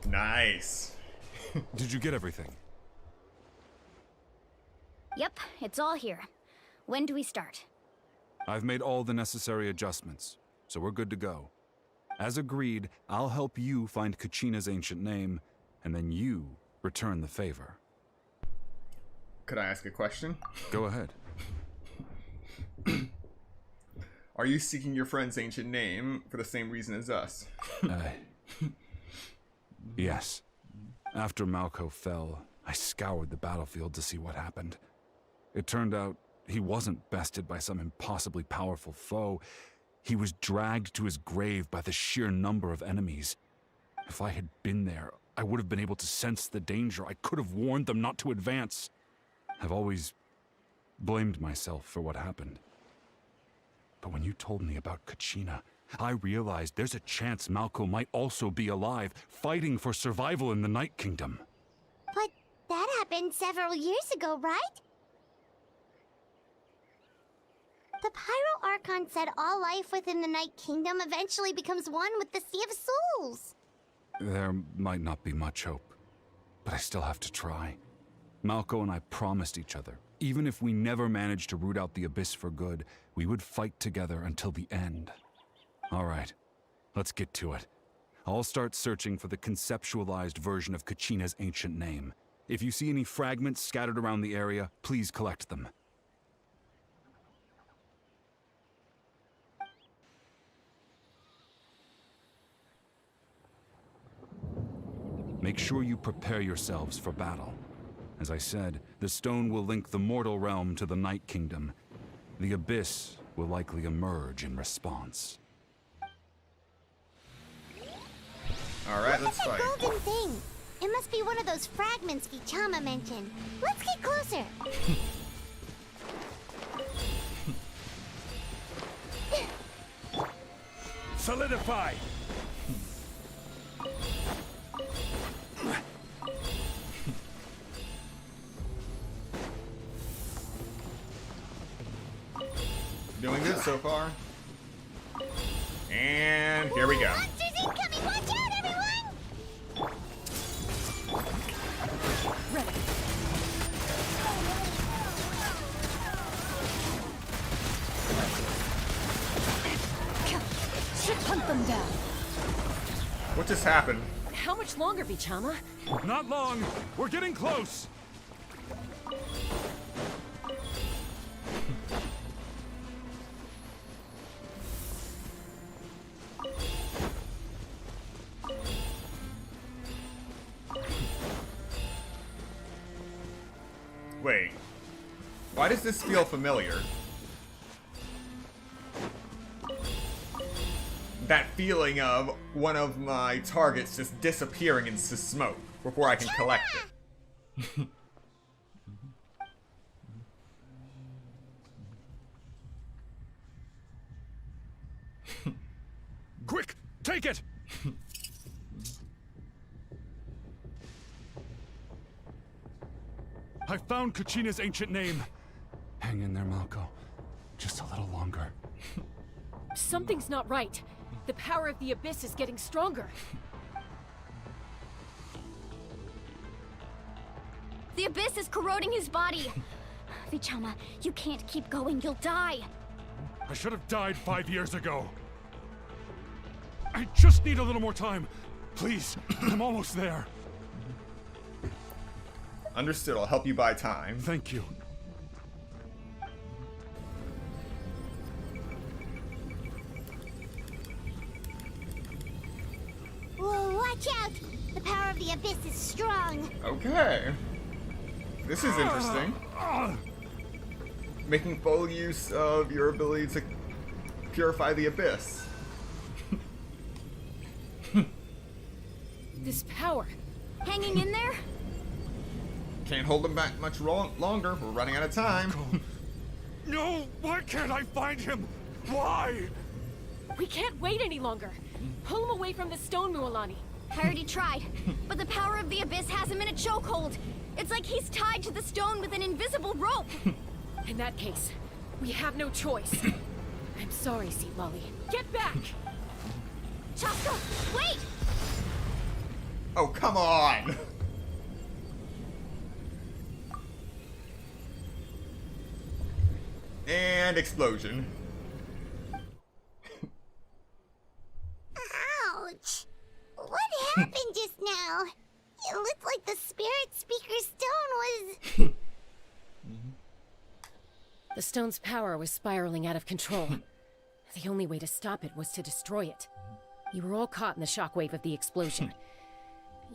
Nice. Did you get everything? Yep, it's all here. When do we start? I've made all the necessary adjustments, so we're good to go. As agreed, I'll help you find Kachina's ancient name, and then you return the favor. Could I ask a question? Go ahead. Are you seeking your friend's ancient name for the same reason as us? Yes. After Malko fell, I scoured the battlefield to see what happened. It turned out he wasn't bested by some impossibly powerful foe. He was dragged to his grave by the sheer number of enemies. If I had been there, I would have been able to sense the danger. I could have warned them not to advance. I've always blamed myself for what happened. But when you told me about Kachina, I realized there's a chance Malko might also be alive, fighting for survival in the Night Kingdom. But that happened several years ago, right? The Pyro Archon said all life within the Night Kingdom eventually becomes one with the Sea of Souls. There might not be much hope, but I still have to try. Malko and I promised each other, even if we never managed to root out the Abyss for good, we would fight together until the end. All right, let's get to it. I'll start searching for the conceptualized version of Kachina's ancient name. If you see any fragments scattered around the area, please collect them. Make sure you prepare yourselves for battle. As I said, the stone will link the mortal realm to the Night Kingdom. The Abyss will likely emerge in response. Alright, let's fight. What's that golden thing? It must be one of those fragments Vichama mentioned. Let's get closer. Solidify! Doing good so far. And here we go. Monsters incoming! Watch out, everyone! Ready. Should hunt them down. What just happened? How much longer, Vichama? Not long. We're getting close. Wait. Why does this feel familiar? That feeling of one of my targets just disappearing into smoke before I can collect it. Quick, take it! I found Kachina's ancient name. Hang in there, Malko. Just a little longer. Something's not right. The power of the Abyss is getting stronger. The Abyss is corroding his body. Vichama, you can't keep going. You'll die. I should have died 5 years ago. I just need a little more time. Please, I'm almost there. Understood. I'll help you buy time. Thank you. Whoa, watch out! The power of the Abyss is strong. Okay. This is interesting. Making full use of your ability to purify the Abyss. This power. Hanging in there? Can't hold them back much longer. We're running out of time. No! Why can't I find him? Why? We can't wait any longer. Pull him away from the stone, Mualani. I already tried, but the power of the Abyss has him in a chokehold. It's like he's tied to the stone with an invisible rope. In that case, we have no choice. I'm sorry, Seat Lolly. Get back! Chaska, wait! Oh, come on! And explosion. Ouch! What happened just now? It looked like the Spirit Speaker Stone was... The stone's power was spiraling out of control. The only way to stop it was to destroy it. You were all caught in the shockwave of the explosion.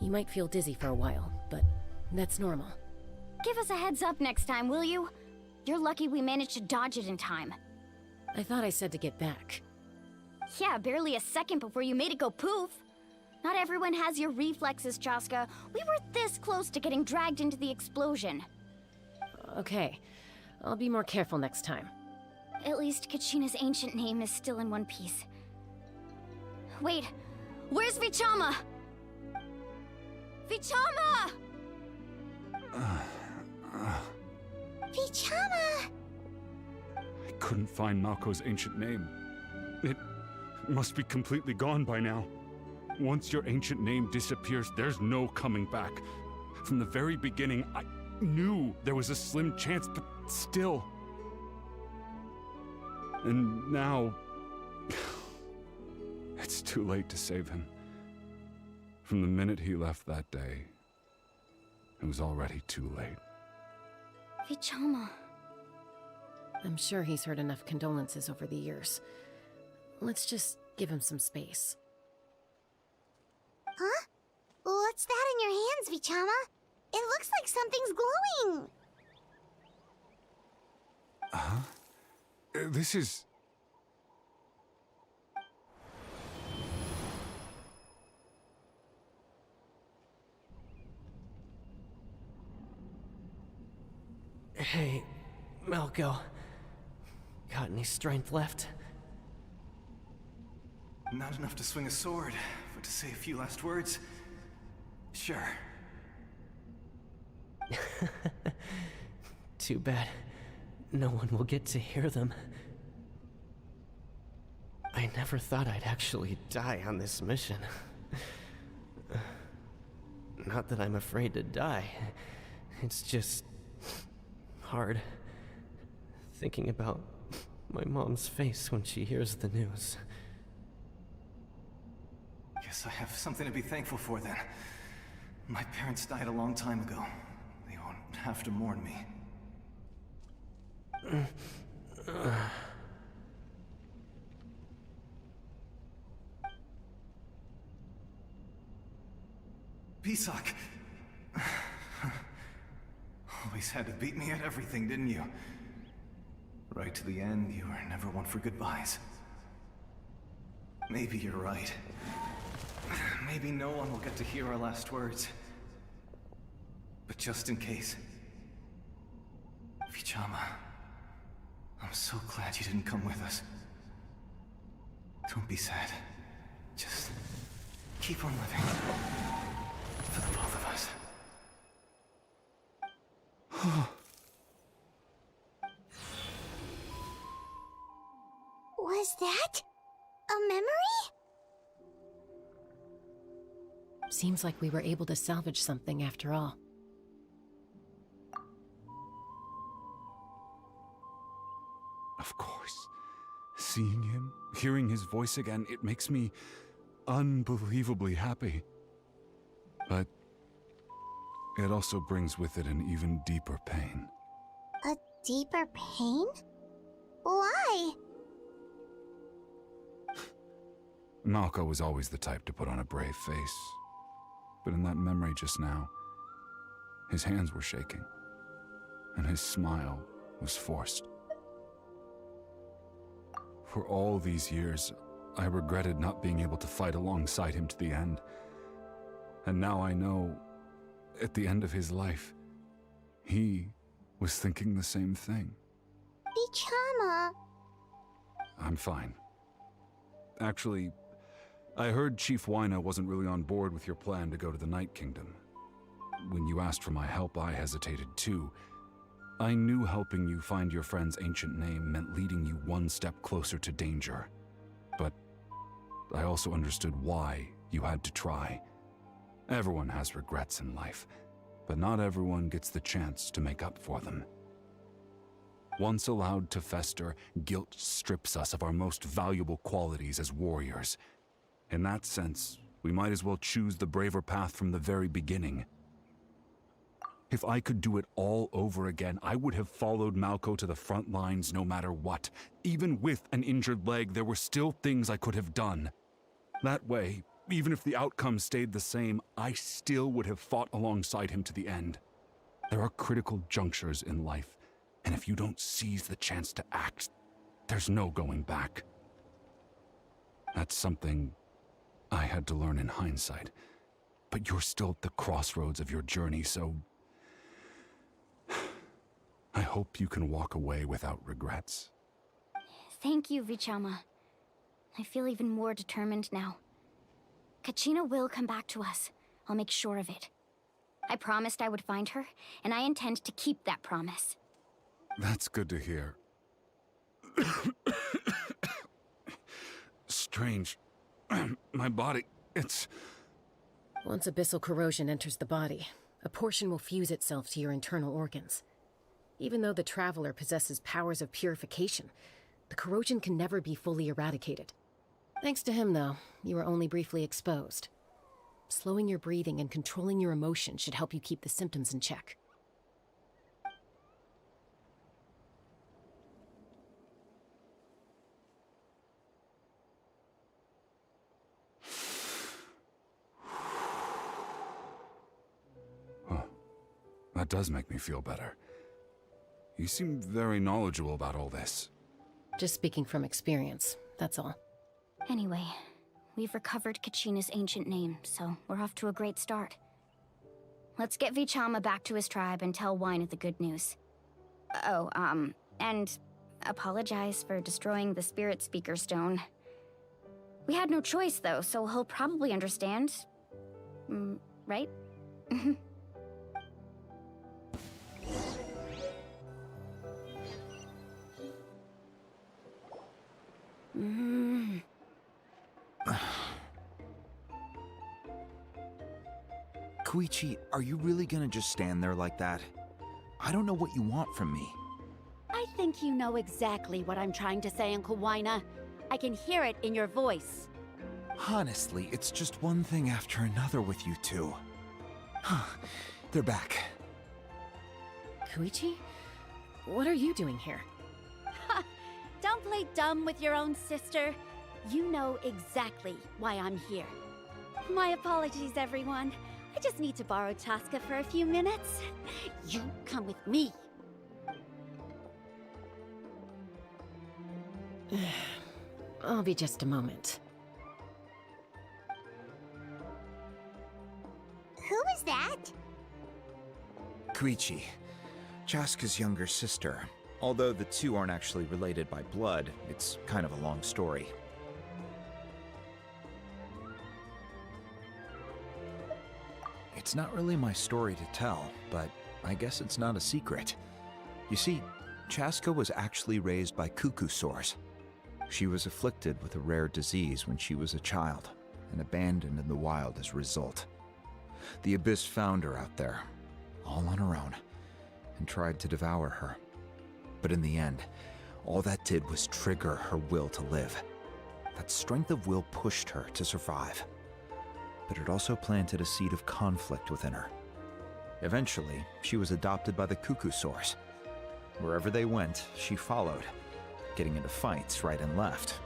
You might feel dizzy for a while, but that's normal. Give us a heads up next time, will you? You're lucky we managed to dodge it in time. I thought I said to get back. Yeah, barely a second before you made it go poof. Not everyone has your reflexes, Chaska. We were this close to getting dragged into the explosion. Okay, I'll be more careful next time. At least Kachina's ancient name is still in one piece. Wait, where's Vichama? Vichama! Vichama! I couldn't find Malko's ancient name. It must be completely gone by now. Once your ancient name disappears, there's no coming back. From the very beginning, I knew there was a slim chance, but still. And now... it's too late to save him. From the minute he left that day, it was already too late. Vichama. I'm sure he's heard enough condolences over the years. Let's just give him some space. Huh? What's that in your hands, Vichama? It looks like something's glowing. Huh? This is... Hey, Malko. Got any strength left? Not enough to swing a sword, but to say a few last words? Sure. Too bad. No one will get to hear them. I never thought I'd actually die on this mission. Not that I'm afraid to die. It's just... hard. Thinking about my mom's face when she hears the news. Guess I have something to be thankful for then. My parents died a long time ago. They won't have to mourn me. Pisak! Always had to beat me at everything, didn't you? Right to the end, you were never one for goodbyes. Maybe you're right. Maybe no one will get to hear our last words. But just in case... Vichama, I'm so glad you didn't come with us. Don't be sad. Just keep on living. For the both of us. Was that a memory? Seems like we were able to salvage something after all. Of course. Seeing him, hearing his voice again, it makes me unbelievably happy. But it also brings with it an even deeper pain. A deeper pain? Why? Malco was always the type to put on a brave face. But in that memory just now, his hands were shaking, and his smile was forced. For all these years, I regretted not being able to fight alongside him to the end. And now I know, at the end of his life, he was thinking the same thing. Vichama. I'm fine. Actually, I heard Chief Wyna wasn't really on board with your plan to go to the Night Kingdom. When you asked for my help, I hesitated too. I knew helping you find your friend's ancient name meant leading you one step closer to danger. But I also understood why you had to try. Everyone has regrets in life, but not everyone gets the chance to make up for them. Once allowed to fester, guilt strips us of our most valuable qualities as warriors. In that sense, we might as well choose the braver path from the very beginning. If I could do it all over again, I would have followed Malco to the front lines no matter what. Even with an injured leg, there were still things I could have done. That way, even if the outcome stayed the same, I still would have fought alongside him to the end. There are critical junctures in life, and if you don't seize the chance to act, there's no going back. That's something I had to learn in hindsight, but you're still at the crossroads of your journey, so I hope you can walk away without regrets. Thank you, Vichama. I feel even more determined now. Kachina will come back to us. I'll make sure of it. I promised I would find her, and I intend to keep that promise. That's good to hear. Strange. My body, it's... Once abyssal corrosion enters the body, a portion will fuse itself to your internal organs. Even though the Traveler possesses powers of purification, the corrosion can never be fully eradicated. Thanks to him, though, you were only briefly exposed. Slowing your breathing and controlling your emotions should help you keep the symptoms in check. That does make me feel better. You seem very knowledgeable about all this. Just speaking from experience, that's all. Anyway, we've recovered Kachina's ancient name, so we're off to a great start. Let's get Vichama back to his tribe and tell Wyna the good news. Oh, and apologize for destroying the Spirit Speaker Stone. We had no choice, though, so he'll probably understand. Right? Koichi, are you really gonna just stand there like that? I don't know what you want from me. I think you know exactly what I'm trying to say, Uncle Wyna. I can hear it in your voice. Honestly, it's just one thing after another with you two. They're back. Koichi? What are you doing here? Ha! Don't play dumb with your own sister. You know exactly why I'm here. My apologies, everyone. I just need to borrow Chaska for a few minutes. You come with me. I'll be just a moment. Who was that? Koichi, Chaska's younger sister. Although the two aren't actually related by blood, it's kind of a long story. It's not really my story to tell, but I guess it's not a secret. You see, Chaska was actually raised by cuckoo sores. She was afflicted with a rare disease when she was a child, and abandoned in the wild as a result. The Abyss found her out there, all on her own, and tried to devour her. But in the end, all that did was trigger her will to live. That strength of will pushed her to survive. But it also planted a seed of conflict within her. Eventually, she was adopted by the cuckoo sores. Wherever they went, she followed, getting into fights right and left.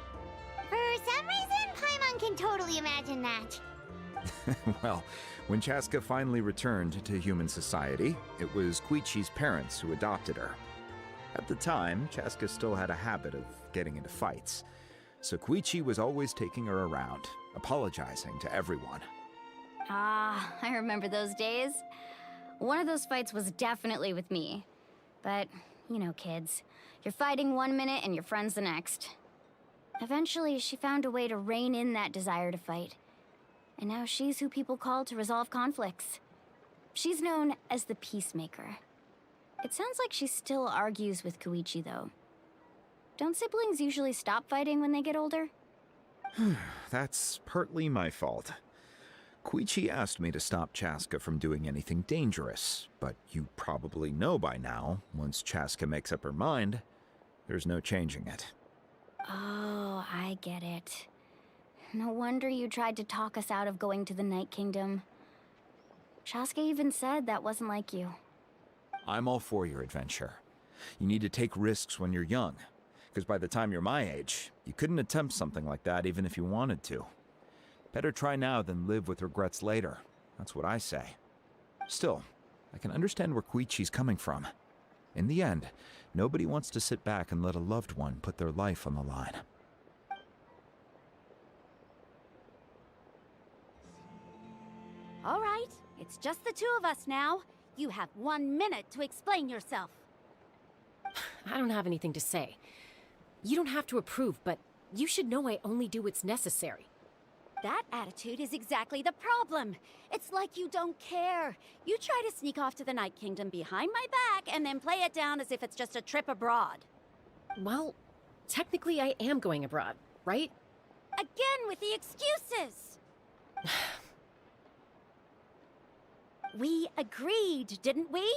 For some reason, Paimon can totally imagine that. Well, when Chaska finally returned to human society, it was Koichi's parents who adopted her. At the time, Chaska still had a habit of getting into fights, so Koichi was always taking her around, apologizing to everyone. Ah, I remember those days. One of those fights was definitely with me. But, you know, kids. You're fighting one minute and your friend's the next. Eventually, she found a way to rein in that desire to fight. And now she's who people call to resolve conflicts. She's known as the Peacemaker. It sounds like she still argues with Koichi, though. Don't siblings usually stop fighting when they get older? That's partly my fault. Koichi asked me to stop Chaska from doing anything dangerous, but you probably know by now, once Chaska makes up her mind, there's no changing it. Oh, I get it. No wonder you tried to talk us out of going to the Night Kingdom. Chaska even said that wasn't like you. I'm all for your adventure. You need to take risks when you're young, because by the time you're my age, you couldn't attempt something like that even if you wanted to. Better try now than live with regrets later. That's what I say. Still, I can understand where Koichi's coming from. In the end, nobody wants to sit back and let a loved one put their life on the line. All right, it's just the two of us now. You have 1 minute to explain yourself. I don't have anything to say. You don't have to approve, but you should know I only do what's necessary. That attitude is exactly the problem. It's like you don't care. You try to sneak off to the Night Kingdom behind my back and then play it down as if it's just a trip abroad. Well, technically I am going abroad, right? Again with the excuses! We agreed, didn't we?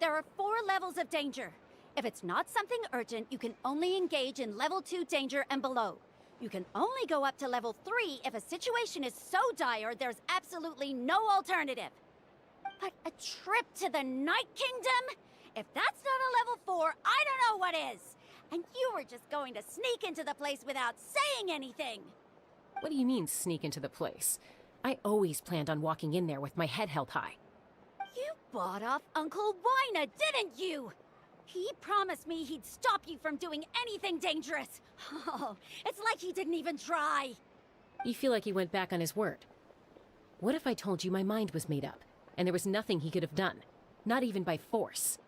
There are 4 levels of danger. If it's not something urgent, you can only engage in level 2 danger and below. You can only go up to level 3 if a situation is so dire there's absolutely no alternative. But a trip to the Night Kingdom? If that's not a level 4, I don't know what is. And you were just going to sneak into the place without saying anything. What do you mean, sneak into the place? I always planned on walking in there with my head held high. You bought off Uncle Wina, didn't you? He promised me he'd stop you from doing anything dangerous. Oh, it's like he didn't even try. You feel like he went back on his word. What if I told you my mind was made up, and there was nothing he could have done? Not even by force.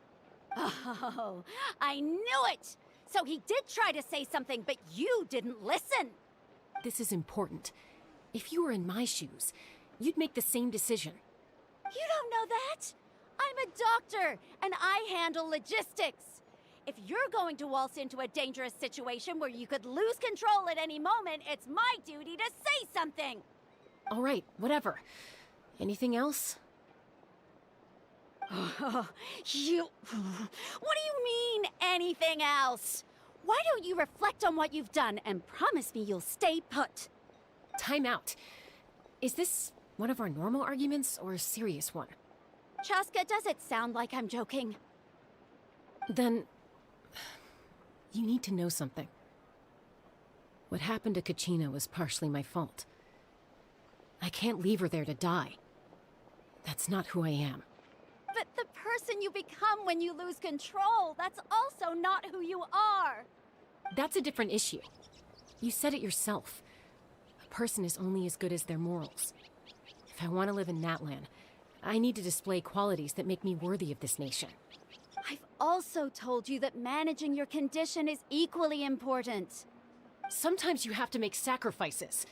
Oh, I knew it! So he did try to say something, but you didn't listen. This is important. If you were in my shoes, you'd make the same decision. You don't know that? I'm a doctor, and I handle logistics. If you're going to waltz into a dangerous situation where you could lose control at any moment, it's my duty to say something. All right, whatever. Anything else? What do you mean, anything else? Why don't you reflect on what you've done and promise me you'll stay put? Time out. Is this one of our normal arguments or a serious one? Chaska, does it sound like I'm joking? Then, you need to know something. What happened to Kachina was partially my fault. I can't leave her there to die. That's not who I am. But the person you become when you lose control, that's also not who you are. That's a different issue. You said it yourself. A person is only as good as their morals. If I want to live in Natlan, I need to display qualities that make me worthy of this nation. I've also told you that managing your condition is equally important. Sometimes you have to make sacrifices.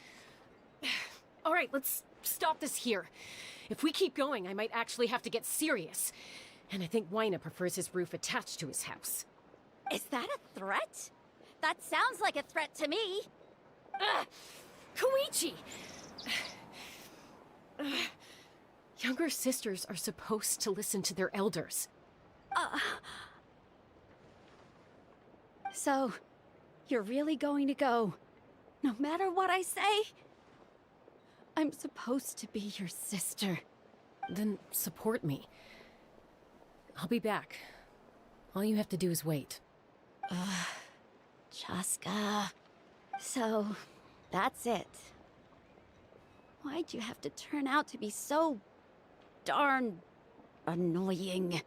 All right, let's stop this here. If we keep going, I might actually have to get serious. And I think Wyna prefers his roof attached to his house. Is that a threat? That sounds like a threat to me. Koichi! Younger sisters are supposed to listen to their elders. So, you're really going to go, no matter what I say? I'm supposed to be your sister. Then support me. I'll be back. All you have to do is wait. Chaska. So, that's it. Why'd you have to turn out to be so darn annoying?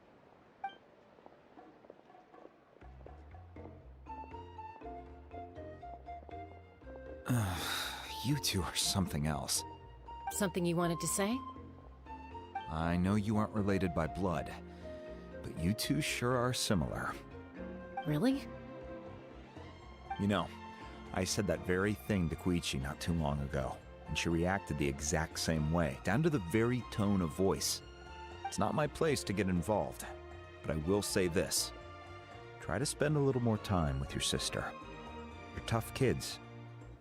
You two are something else. Something you wanted to say? I know you aren't related by blood, but you two sure are similar. Really? You know, I said that very thing to Koichi not too long ago, and she reacted the exact same way, down to the very tone of voice. It's not my place to get involved, but I will say this. Try to spend a little more time with your sister. You're tough kids.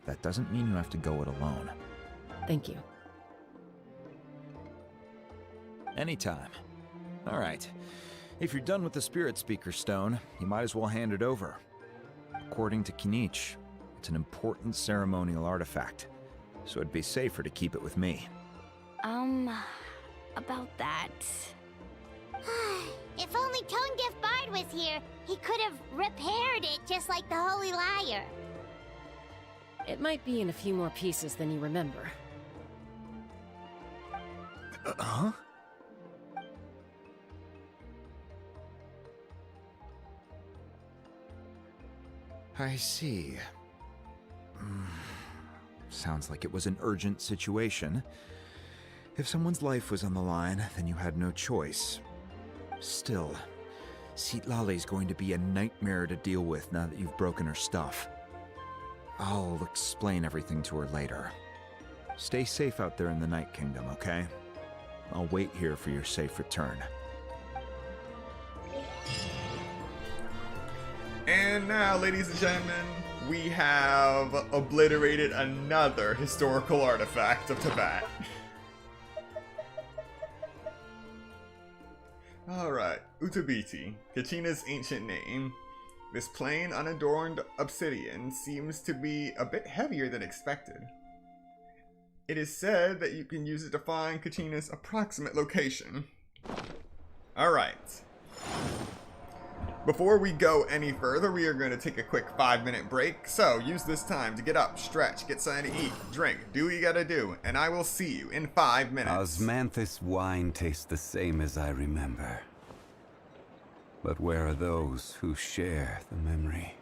That doesn't mean you have to go it alone. Thank you. Anytime. All right. If you're done with the Spirit Speaker Stone, you might as well hand it over. According to Kinich, it's an important ceremonial artifact, so it'd be safer to keep it with me. About that. If only Tone Deaf Bard was here, he could have repaired it just like the Holy Liar. It might be in a few more pieces than you remember. Huh? I see. Sounds like it was an urgent situation. If someone's life was on the line, then you had no choice. Still, Citlali's going to be a nightmare to deal with now that you've broken her stuff. I'll explain everything to her later. Stay safe out there in the Night Kingdom, okay? I'll wait here for your safe return. And now, ladies and gentlemen, we have obliterated another historical artifact of Teyvat. Alright, Utabiti, Kachina's ancient name. This plain, unadorned obsidian seems to be a bit heavier than expected. It is said that you can use it to find Kachina's approximate location. Alright. Before we go any further, we are going to take a quick 5-minute break, so use this time to get up, stretch, get something to eat, drink, do what you gotta do, and I will see you in 5 minutes. Osmanthus wine tastes the same as I remember. But where are those who share the memory?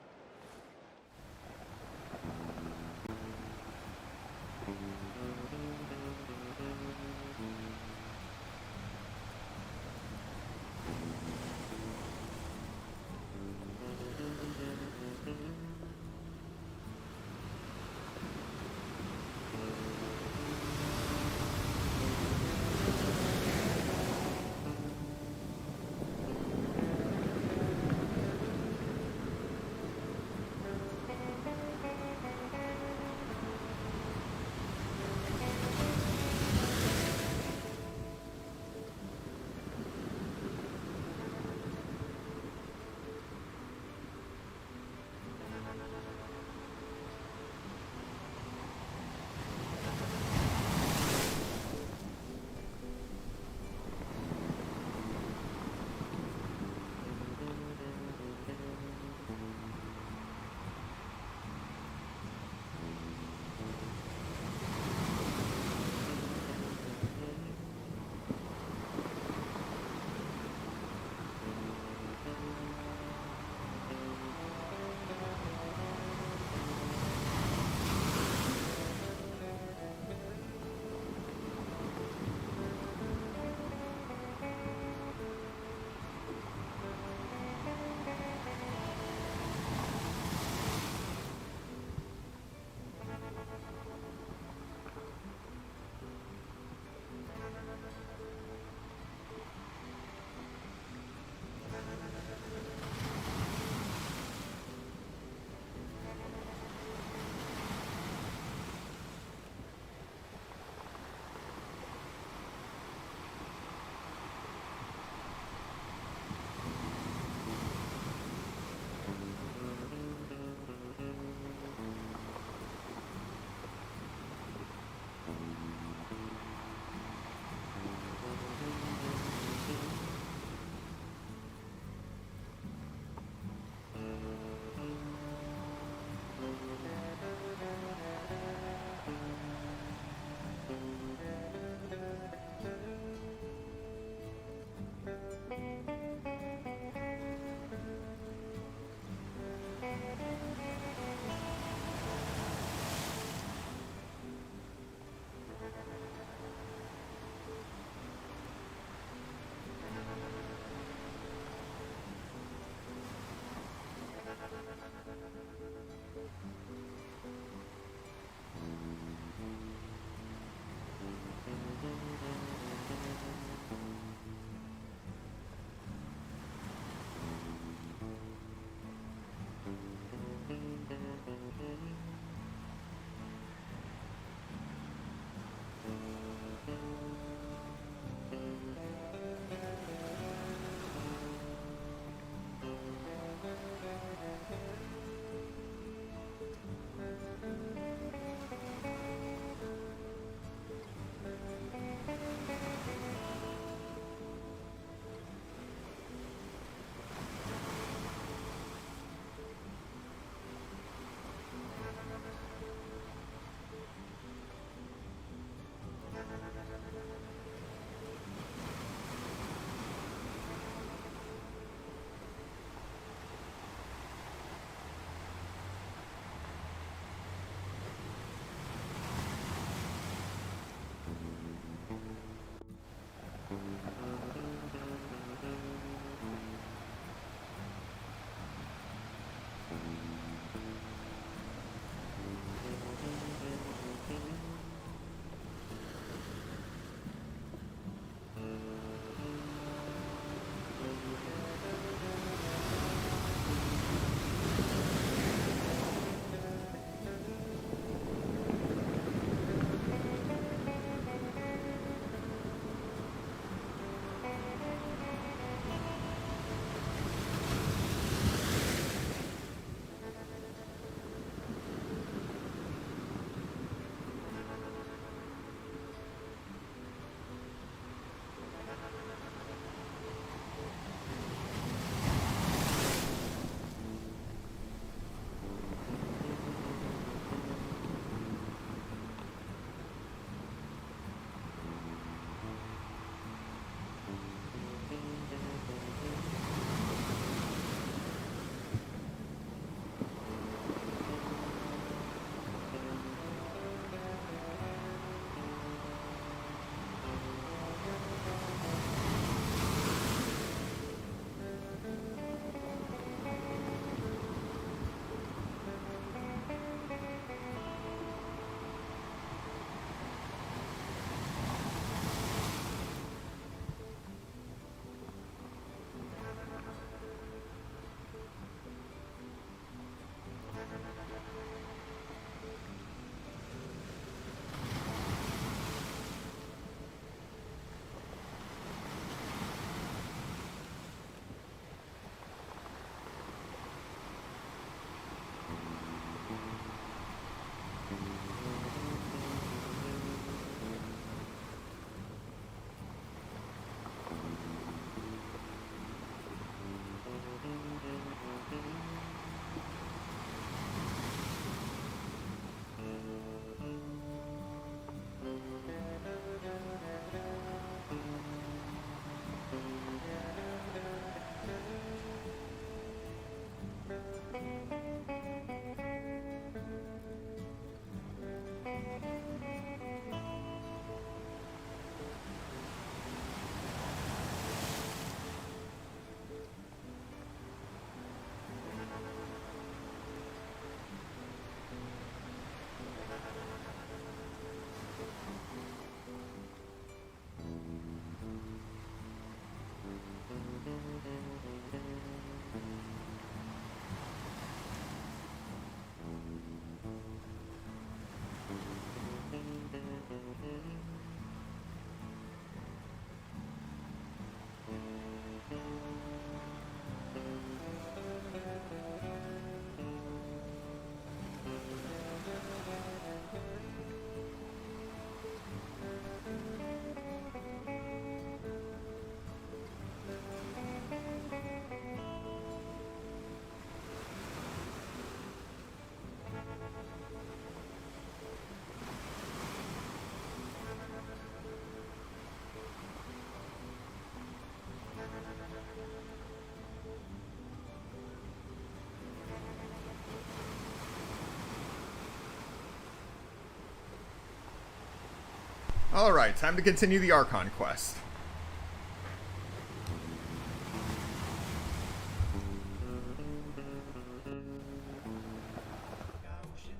Alright, time to continue the Archon quest.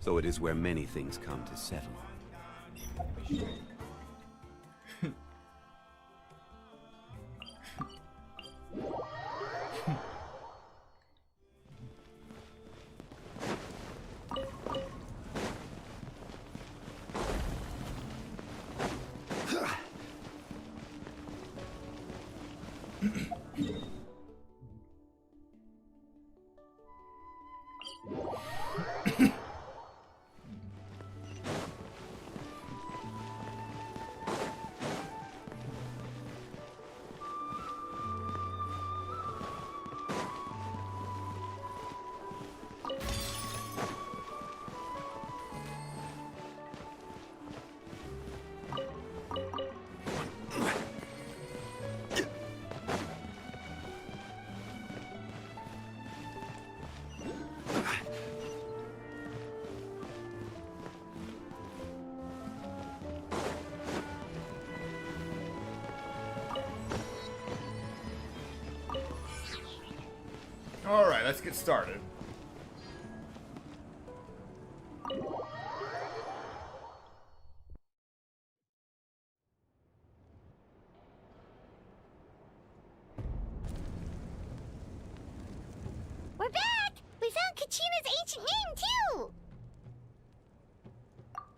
So it is where many things come to settle. Alright, let's get started. We're back! We found Kachina's ancient name, too!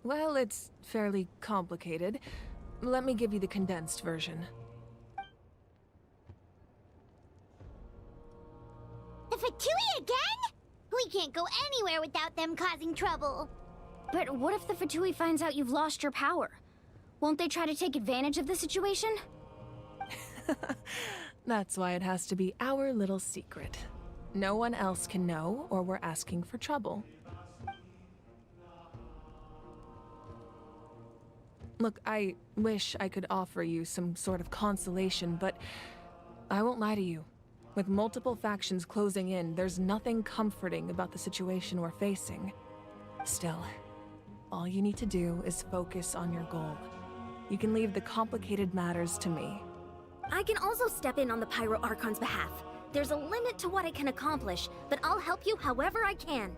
Well, it's fairly complicated. Let me give you the condensed version. The Fatui again? We can't go anywhere without them causing trouble. But what if the Fatui finds out you've lost your power? Won't they try to take advantage of the situation? That's why it has to be our little secret. No one else can know, or we're asking for trouble. Look, I wish I could offer you some sort of consolation, but I won't lie to you. With multiple factions closing in, there's nothing comforting about the situation we're facing. Still, all you need to do is focus on your goal. You can leave the complicated matters to me. I can also step in on the Pyro Archon's behalf. There's a limit to what I can accomplish, but I'll help you however I can.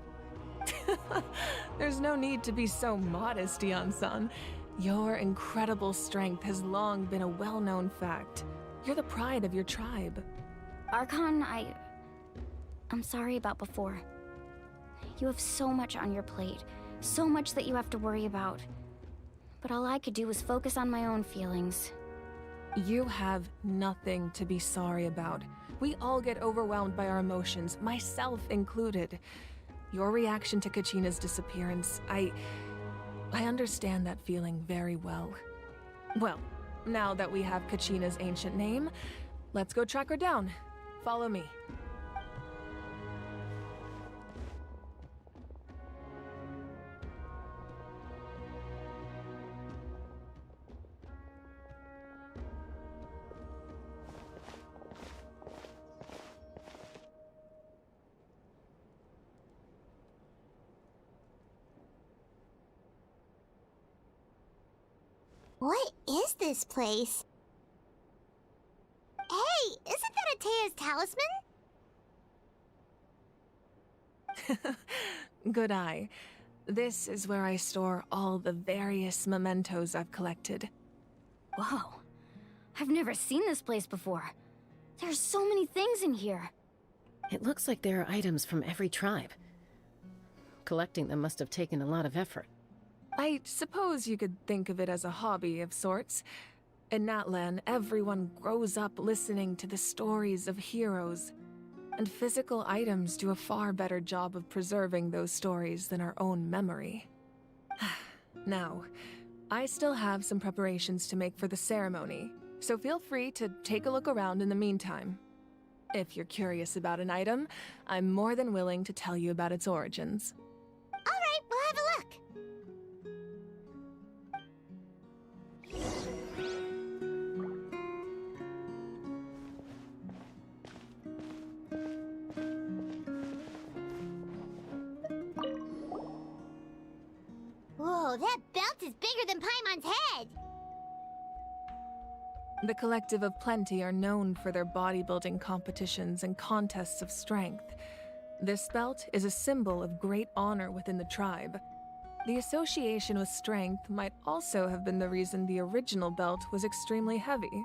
There's no need to be so modest, Yan-san. Your incredible strength has long been a well-known fact. You're the pride of your tribe. Archon, I'm sorry about before. You have so much on your plate, so much that you have to worry about. But all I could do was focus on my own feelings. You have nothing to be sorry about. We all get overwhelmed by our emotions, myself included. Your reaction to Kachina's disappearance, I understand that feeling very well. Well, now that we have Kachina's ancient name, let's go track her down. Follow me. What is this place? Hey, isn't that Atea's talisman? Good eye. This is where I store all the various mementos I've collected. Whoa. I've never seen this place before. There's so many things in here. It looks like there are items from every tribe. Collecting them must have taken a lot of effort. I suppose you could think of it as a hobby of sorts. In Natlan, everyone grows up listening to the stories of heroes. And physical items do a far better job of preserving those stories than our own memory. Now, I still have some preparations to make for the ceremony, so feel free to take a look around in the meantime. If you're curious about an item, I'm more than willing to tell you about its origins. All right, we'll have a look. Whoa, that belt is bigger than Paimon's head! The Collective of Plenty are known for their bodybuilding competitions and contests of strength. This belt is a symbol of great honor within the tribe. The association with strength might also have been the reason the original belt was extremely heavy.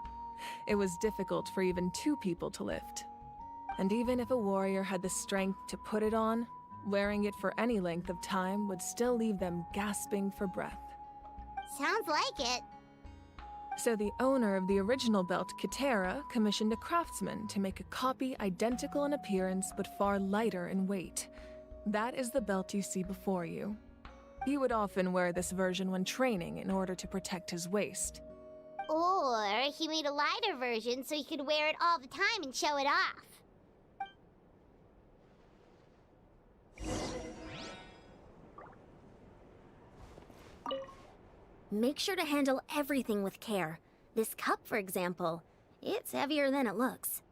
It was difficult for even 2 people to lift. And even if a warrior had the strength to put it on, wearing it for any length of time would still leave them gasping for breath. Sounds like it. So the owner of the original belt, Kitera, commissioned a craftsman to make a copy identical in appearance but far lighter in weight. That is the belt you see before you. He would often wear this version when training in order to protect his waist. Or he made a lighter version so he could wear it all the time and show it off. Make sure to handle everything with care. This cup, for example, it's heavier than it looks.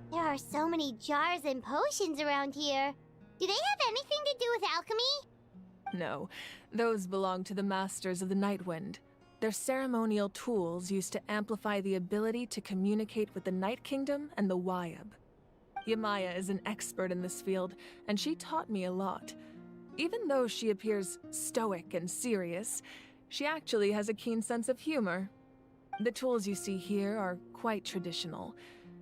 There are so many jars and potions around here. Do they have anything to do with alchemy? No, those belong to the Masters of the Nightwind. They're ceremonial tools used to amplify the ability to communicate with the Night Kingdom and the Wyab. Yamaya is an expert in this field, and she taught me a lot. Even though she appears stoic and serious, she actually has a keen sense of humor. The tools you see here are quite traditional.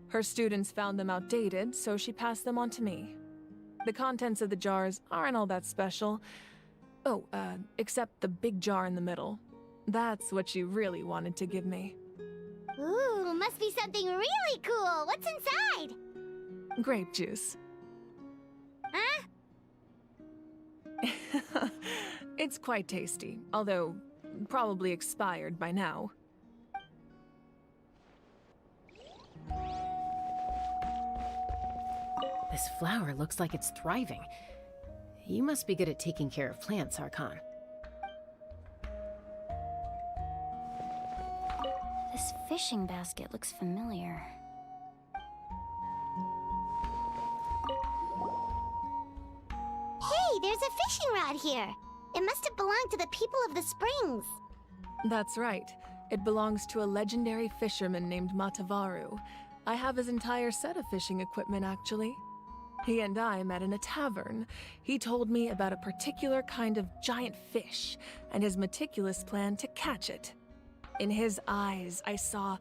Her students found them outdated, so she passed them on to me. The contents of the jars aren't all that special. Oh, except the big jar in the middle. That's what she really wanted to give me. Ooh, must be something really cool. What's inside? Grape juice. Huh? It's quite tasty, although probably expired by now. This flower looks like it's thriving. You must be good at taking care of plants, Archon. This fishing basket looks familiar. Hey, there's a fishing rod here. It must have belonged to the people of the springs. That's right. It belongs to a legendary fisherman named Matavaru. I have his entire set of fishing equipment, actually. He and I met in a tavern. He told me about a particular kind of giant fish and his meticulous plan to catch it. In his eyes, I saw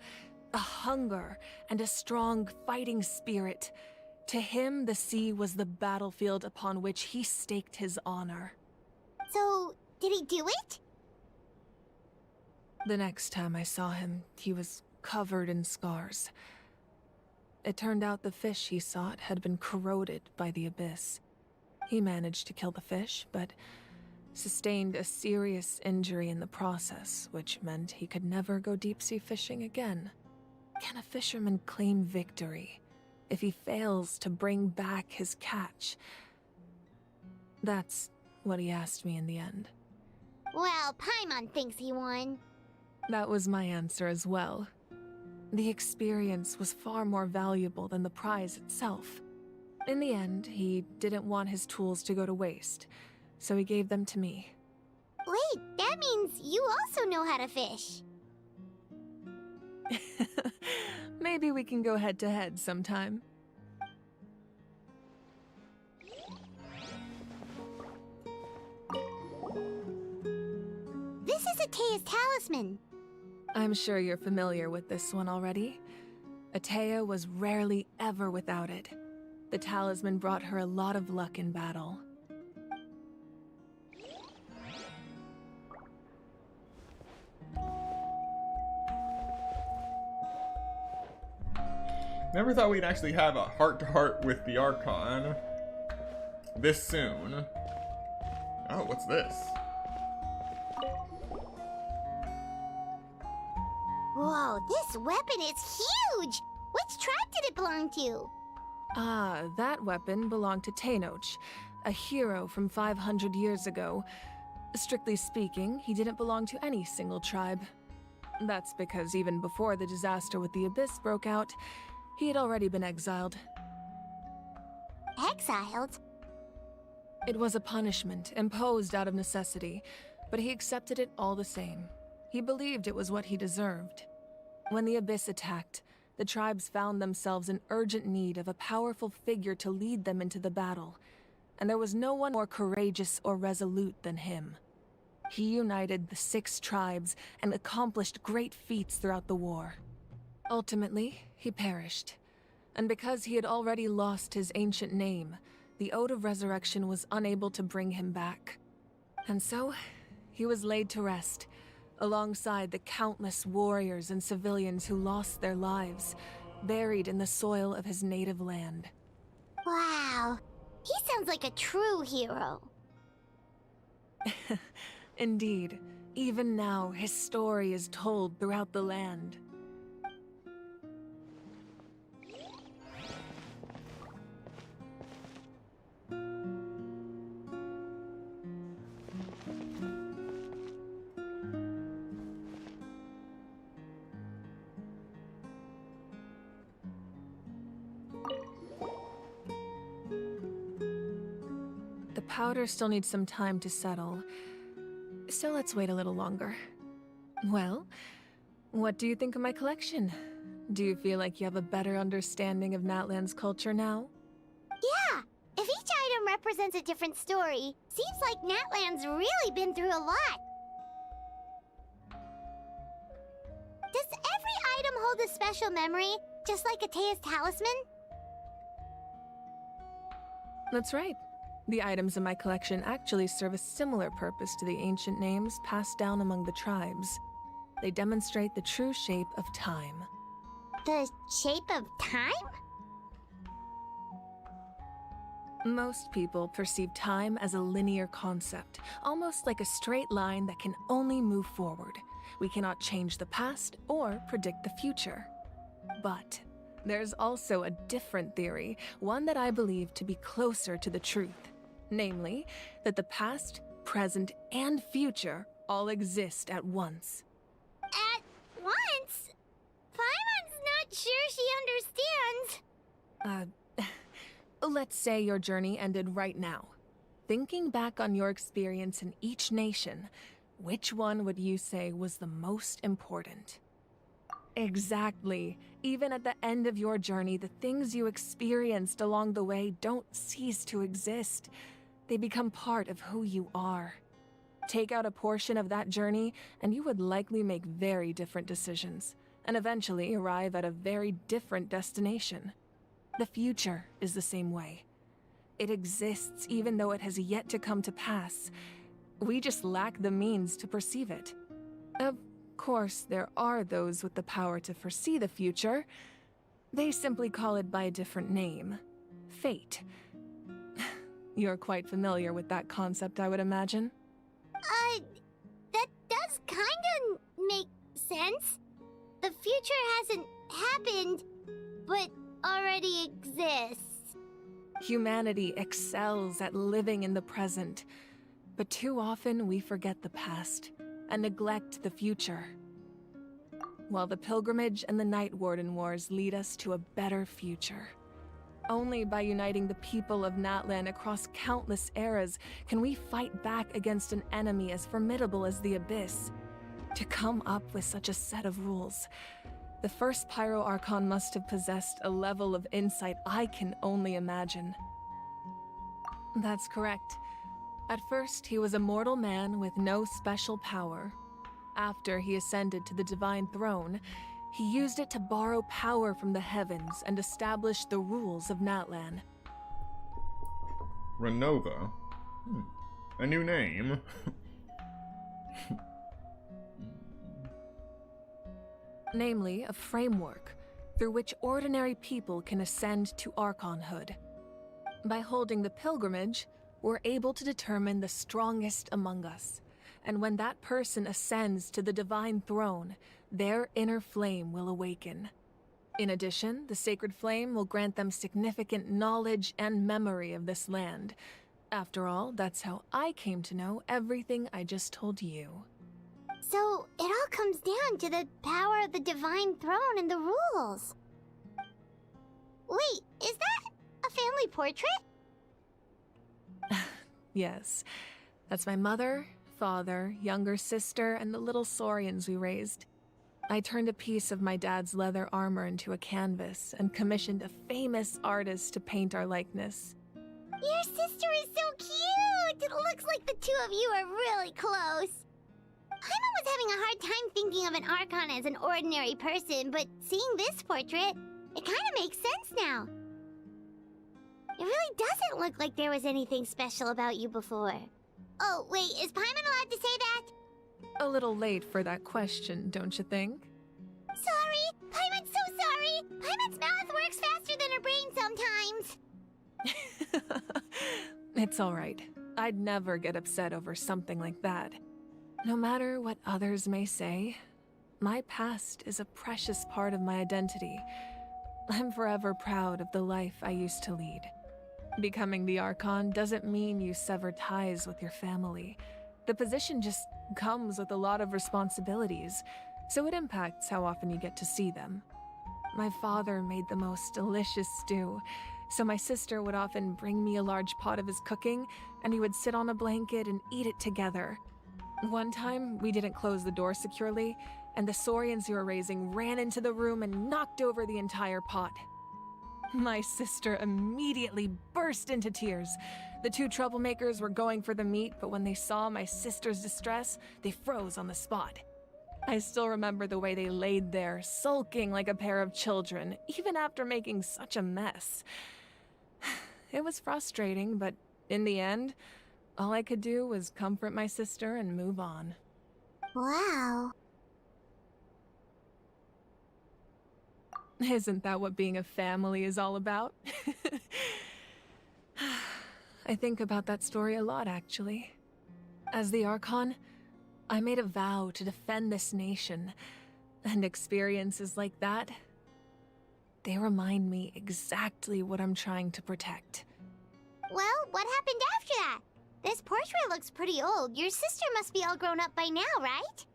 a hunger and a strong fighting spirit. To him, the sea was the battlefield upon which he staked his honor. So, did he do it? The next time I saw him, he was covered in scars. It turned out the fish he sought had been corroded by the abyss. He managed to kill the fish, but sustained a serious injury in the process, which meant he could never go deep-sea fishing again. Can a fisherman claim victory if he fails to bring back his catch? That's what he asked me in the end. Well, Paimon thinks he won. That was my answer as well. The experience was far more valuable than the prize itself. In the end, he didn't want his tools to go to waste, so he gave them to me. Wait, that means you also know how to fish. Maybe we can go head-to-head sometime. This is Atea's talisman. I'm sure you're familiar with this one already. Atea was rarely ever without it. The talisman brought her a lot of luck in battle. Never thought we'd actually have a heart-to-heart with the Archon this soon. Oh, what's this? Whoa, this weapon is huge! Which tribe did it belong to? Ah, that weapon belonged to Tenoch, a hero from 500 years ago. Strictly speaking, he didn't belong to any single tribe. That's because even before the disaster with the Abyss broke out, he had already been exiled. Exiled? It was a punishment imposed out of necessity, but he accepted it all the same. He believed it was what he deserved. When the Abyss attacked, the tribes found themselves in urgent need of a powerful figure to lead them into the battle, and there was no one more courageous or resolute than him. He united the 6 tribes and accomplished great feats throughout the war. Ultimately, he perished, and because he had already lost his ancient name, the Ode of Resurrection was unable to bring him back. And so, he was laid to rest, alongside the countless warriors and civilians who lost their lives, buried in the soil of his native land. Wow, he sounds like a true hero. Indeed, even now his story is told throughout the land. The powder still needs some time to settle, so let's wait a little longer. Well, what do you think of my collection? Do you feel like you have a better understanding of Natlan's culture now? Yeah, if each item represents a different story, seems like Natlan's really been through a lot. Does every item hold a special memory, just like Atea's talisman? That's right. The items in my collection actually serve a similar purpose to the ancient names passed down among the tribes. They demonstrate the true shape of time. The shape of time? Most people perceive time as a linear concept, almost like a straight line that can only move forward. We cannot change the past or predict the future. But there's also a different theory, one that I believe to be closer to the truth. Namely, that the past, present, and future all exist at once. At once? Paimon's not sure she understands. Let's say your journey ended right now. Thinking back on your experience in each nation, which one would you say was the most important? Exactly. Even at the end of your journey, the things you experienced along the way don't cease to exist. They become part of who you are. Take out a portion of that journey, and you would likely make very different decisions, and eventually arrive at a very different destination. The future is the same way. It exists even though it has yet to come to pass. We just lack the means to perceive it. Of course, there are those with the power to foresee the future. They simply call it by a different name. Fate. You're quite familiar with that concept, I would imagine. That does kinda make sense. The future hasn't happened, but already exists. Humanity excels at living in the present, but too often we forget the past and neglect the future. While the Pilgrimage and the Night Warden Wars lead us to a better future. Only by uniting the people of Natlan across countless eras can we fight back against an enemy as formidable as the Abyss. To come up with such a set of rules, the first Pyro Archon must have possessed a level of insight I can only imagine. That's correct. At first, he was a mortal man with no special power. After he ascended to the Divine Throne, he used it to borrow power from the heavens and establish the rules of Natlan. Renova? A new name? Namely, a framework through which ordinary people can ascend to Archonhood. By holding the pilgrimage, we're able to determine the strongest among us, and when that person ascends to the Divine Throne, their inner flame will awaken. In addition, the sacred flame will grant them significant knowledge and memory of this land. After all, that's how I came to know everything I just told you. So, it all comes down to the power of the Divine Throne and the rules. Wait, is that a family portrait? Yes. That's my mother, father, younger sister, and the little saurians we raised. I turned a piece of my dad's leather armor into a canvas and commissioned a famous artist to paint our likeness. Your sister is so cute! It looks like the two of you are really close. Paimon was having a hard time thinking of an Archon as an ordinary person, but seeing this portrait, it kind of makes sense now. It really doesn't look like there was anything special about you before. Oh, wait, is Paimon allowed to say that? A little late for that question, don't you think? Sorry! Paimon's so sorry! Paimon's mouth works faster than her brain sometimes! It's alright. I'd never get upset over something like that. No matter what others may say, my past is a precious part of my identity. I'm forever proud of the life I used to lead. Becoming the Archon doesn't mean you sever ties with your family. The position just comes with a lot of responsibilities, so it impacts how often you get to see them. My father made the most delicious stew, so my sister would often bring me a large pot of his cooking, and we would sit on a blanket and eat it together. One time, we didn't close the door securely, and the saurians we were raising ran into the room and knocked over the entire pot. My sister immediately burst into tears. The two troublemakers were going for the meat, but when they saw my sister's distress, they froze on the spot. I still remember the way they laid there, sulking like a pair of children, even after making such a mess. It was frustrating, but in the end, all I could do was comfort my sister and move on. Wow. Isn't that what being a family is all about? I think about that story a lot, actually. As the Archon, I made a vow to defend this nation, and experiences like that, they remind me exactly what I'm trying to protect. Well, what happened after that? This portrait looks pretty old. Your sister must be all grown up by now, right?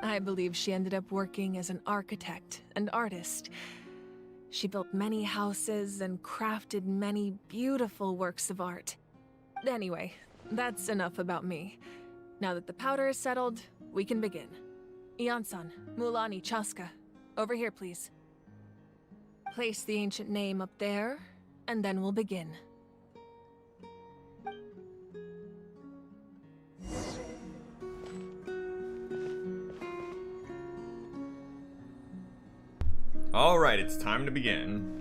I believe she ended up working as an architect and artist. She built many houses and crafted many beautiful works of art. Anyway, that's enough about me. Now that the powder is settled, we can begin. Ian-san, Mulani, Chaska, over here, please. Place the ancient name up there, and then we'll begin. Alright, it's time to begin.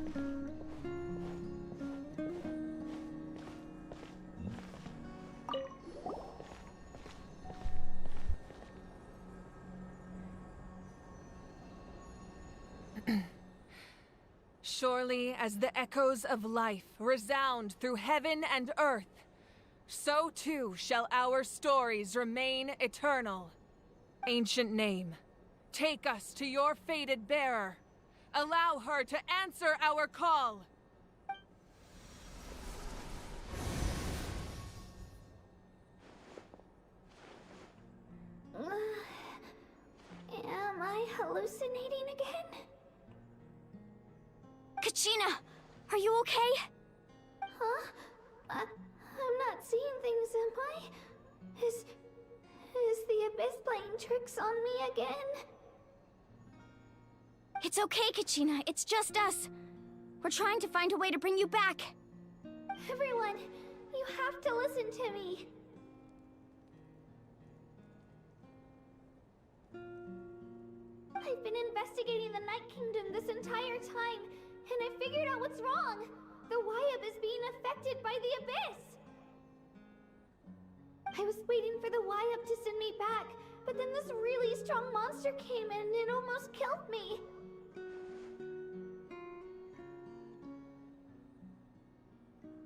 Surely as the echoes of life resound through heaven and earth, so too shall our stories remain eternal. Ancient name, take us to your fated bearer. Allow her to answer our call. Am I hallucinating again? Kachina, are you okay? Huh? I'm not seeing things, am I? Is the Abyss playing tricks on me again? It's okay, Kachina. It's just us. We're trying to find a way to bring you back. Everyone, you have to listen to me. I've been investigating the Night Kingdom this entire time, and I figured out what's wrong. The Wyab is being affected by the Abyss. I was waiting for the Wyab to send me back, but then this really strong monster came in and it almost killed me.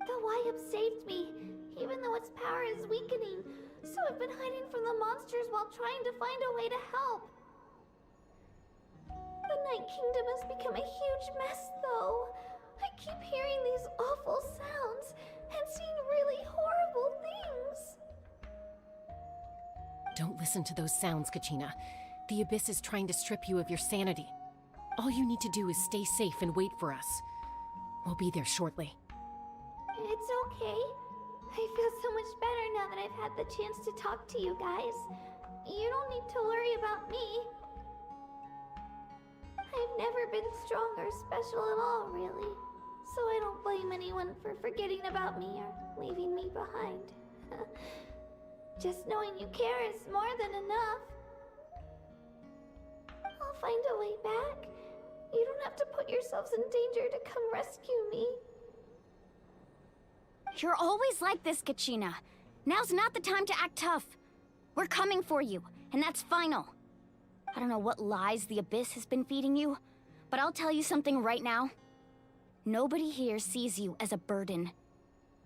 The Wyab saved me, even though its power is weakening, so I've been hiding from the monsters while trying to find a way to help. The Night Kingdom has become a huge mess, though. I keep hearing these awful sounds and seeing really horrible things. Don't listen to those sounds, Kachina. The Abyss is trying to strip you of your sanity. All you need to do is stay safe and wait for us. We'll be there shortly. It's okay. I feel so much better now that I've had the chance to talk to you guys. You don't need to worry about me. I've never been strong or special at all, really. So I don't blame anyone for forgetting about me or leaving me behind. Just knowing you care is more than enough. I'll find a way back. You don't have to put yourselves in danger to come rescue me. You're always like this, Kachina. Now's not the time to act tough. We're coming for you, and that's final. I don't know what lies the Abyss has been feeding you, but I'll tell you something right now. Nobody here sees you as a burden.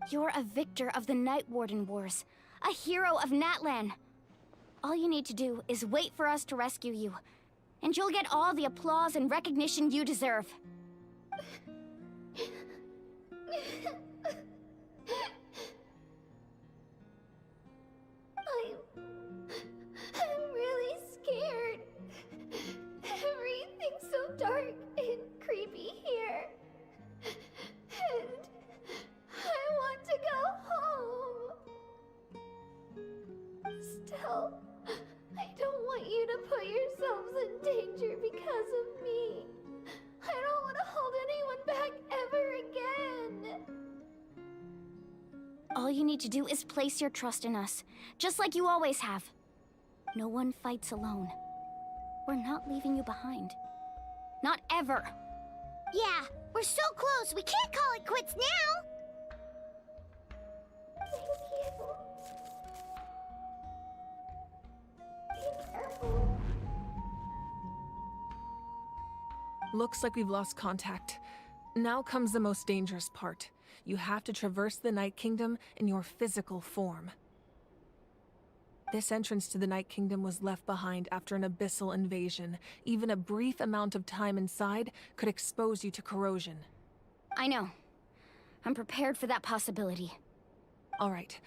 You're a victor of the Night Warden Wars, a hero of Natlan. All you need to do is wait for us to rescue you, and you'll get all the applause and recognition you deserve. I'm really scared. Everything's so dark and creepy here. And I want to go home. Still, I don't want you to put yourselves in danger because of me. I don't want to hold anyone back ever again. All you need to do is place your trust in us, just like you always have. No one fights alone. We're not leaving you behind. Not ever. Yeah, we're so close. We can't call it quits now. Thank you. Be careful. Looks like we've lost contact. Now comes the most dangerous part. You have to traverse the Night Kingdom in your physical form. This entrance to the Night Kingdom was left behind after an abyssal invasion. Even a brief amount of time inside could expose you to corrosion. I know. I'm prepared for that possibility. All right,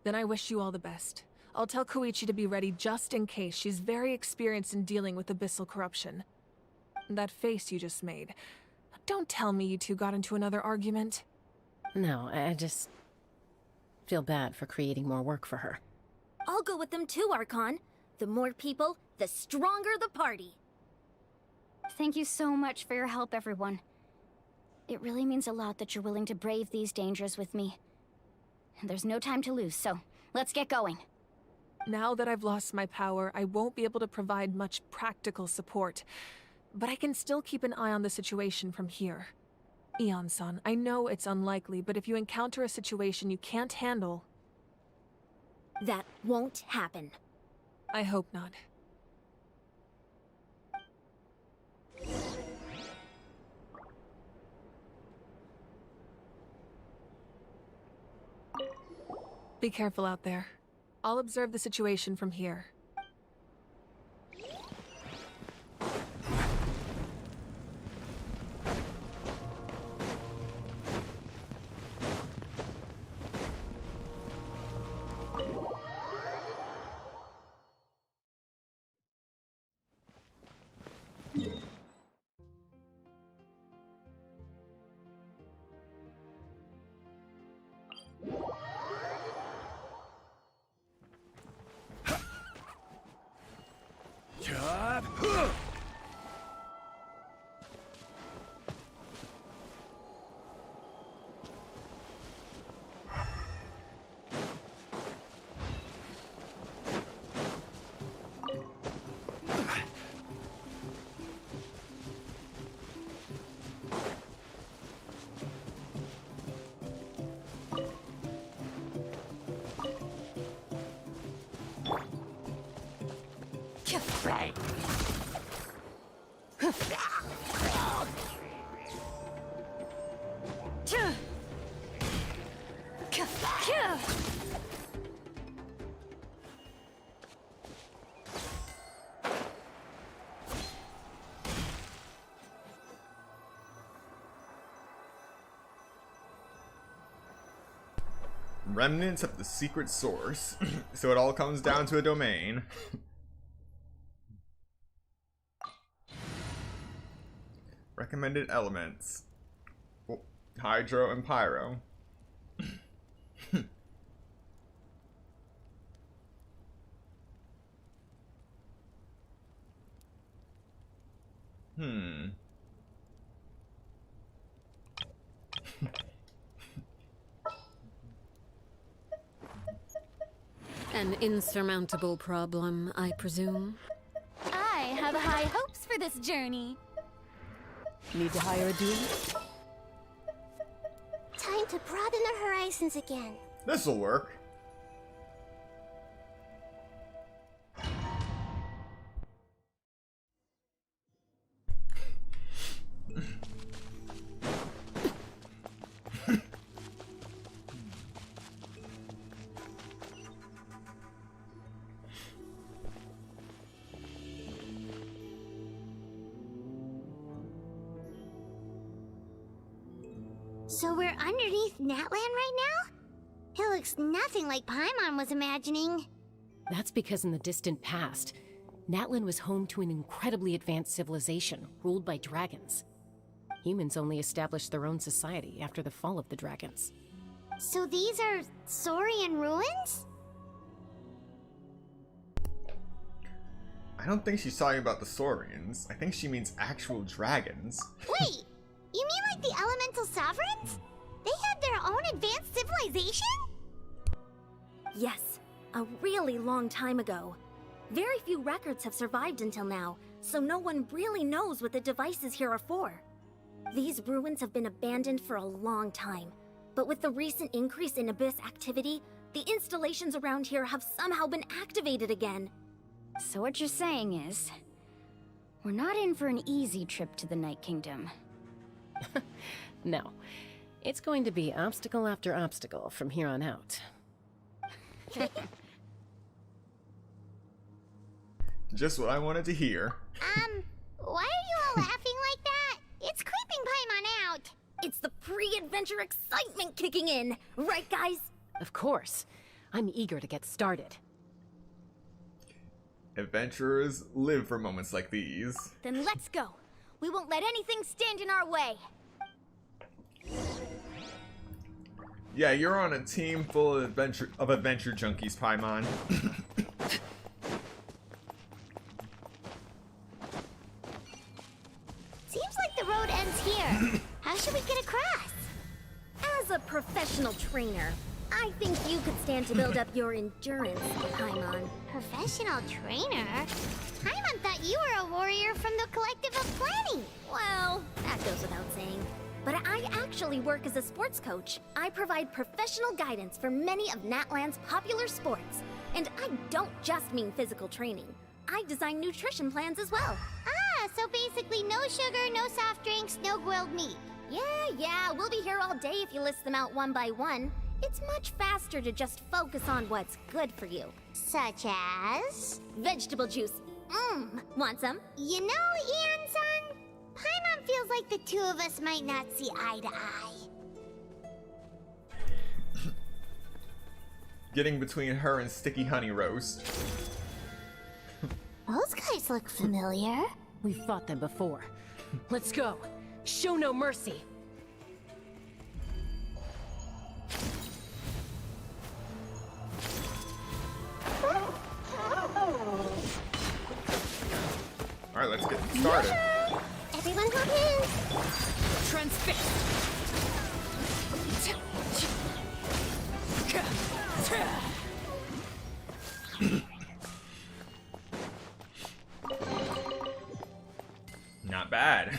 then I wish you all the best. I'll tell Koichi to be ready just in case. She's very experienced in dealing with abyssal corruption. That face you just made. Don't tell me you two got into another argument. No, I just feel bad for creating more work for her. I'll go with them too, Archon. The more people, the stronger the party. Thank you so much for your help, everyone. It really means a lot that you're willing to brave these dangers with me. And there's no time to lose, so let's get going. Now that I've lost my power, I won't be able to provide much practical support. But I can still keep an eye on the situation from here. Eon-san, I know it's unlikely, but if you encounter a situation you can't handle... That won't happen. I hope not. Be careful out there. I'll observe the situation from here. Right. Remnants of the secret source. So it all comes down to a domain. Recommended elements. Oh, hydro and pyro. An insurmountable problem, I presume. I have high hopes for this journey. Need to hire a dude? Time to broaden our horizons again. This'll work. So we're underneath Natlan right now? It looks nothing like Paimon was imagining. That's because in the distant past, Natlan was home to an incredibly advanced civilization ruled by dragons. Humans only established their own society after the fall of the dragons. So these are Saurian ruins? I don't think she's talking about the Saurians. I think she means actual dragons. Wait! You mean like the elemental sovereigns? They had their own advanced civilization? Yes, a really long time ago. Very few records have survived until now, so no one really knows what the devices here are for. These ruins have been abandoned for a long time, but with the recent increase in Abyss activity, the installations around here have somehow been activated again. So what you're saying is, we're not in for an easy trip to the Night Kingdom. No. It's going to be obstacle after obstacle from here on out. Just what I wanted to hear. Why are you all laughing like that? It's creeping Paimon out. It's the pre-adventure excitement kicking in, right guys? Of course. I'm eager to get started. Adventurers live for moments like these. Then let's go. We won't let anything stand in our way. Yeah, you're on a team full of adventure junkies, Paimon. Seems like the road ends here. How should we get across? As a professional trainer, I think you could stand to build up your endurance, Paimon. Professional trainer? Paimon thought you were a warrior from the Collective of Planning. Well, that goes without saying. But I actually work as a sports coach. I provide professional guidance for many of Natlan's popular sports. And I don't just mean physical training. I design nutrition plans as well. Ah, so basically no sugar, no soft drinks, no grilled meat. Yeah, we'll be here all day if you list them out one by one. It's much faster to just focus on what's good for you. Such as? Vegetable juice. Want some? You know, Ian-san, Paimon feels like the two of us might not see eye to eye. Getting between her and Sticky Honey Roast. Those guys look familiar. We've fought them before. Let's go. Show no mercy. Alright, let's get started. Everyone hop in. Transfixed. Not bad.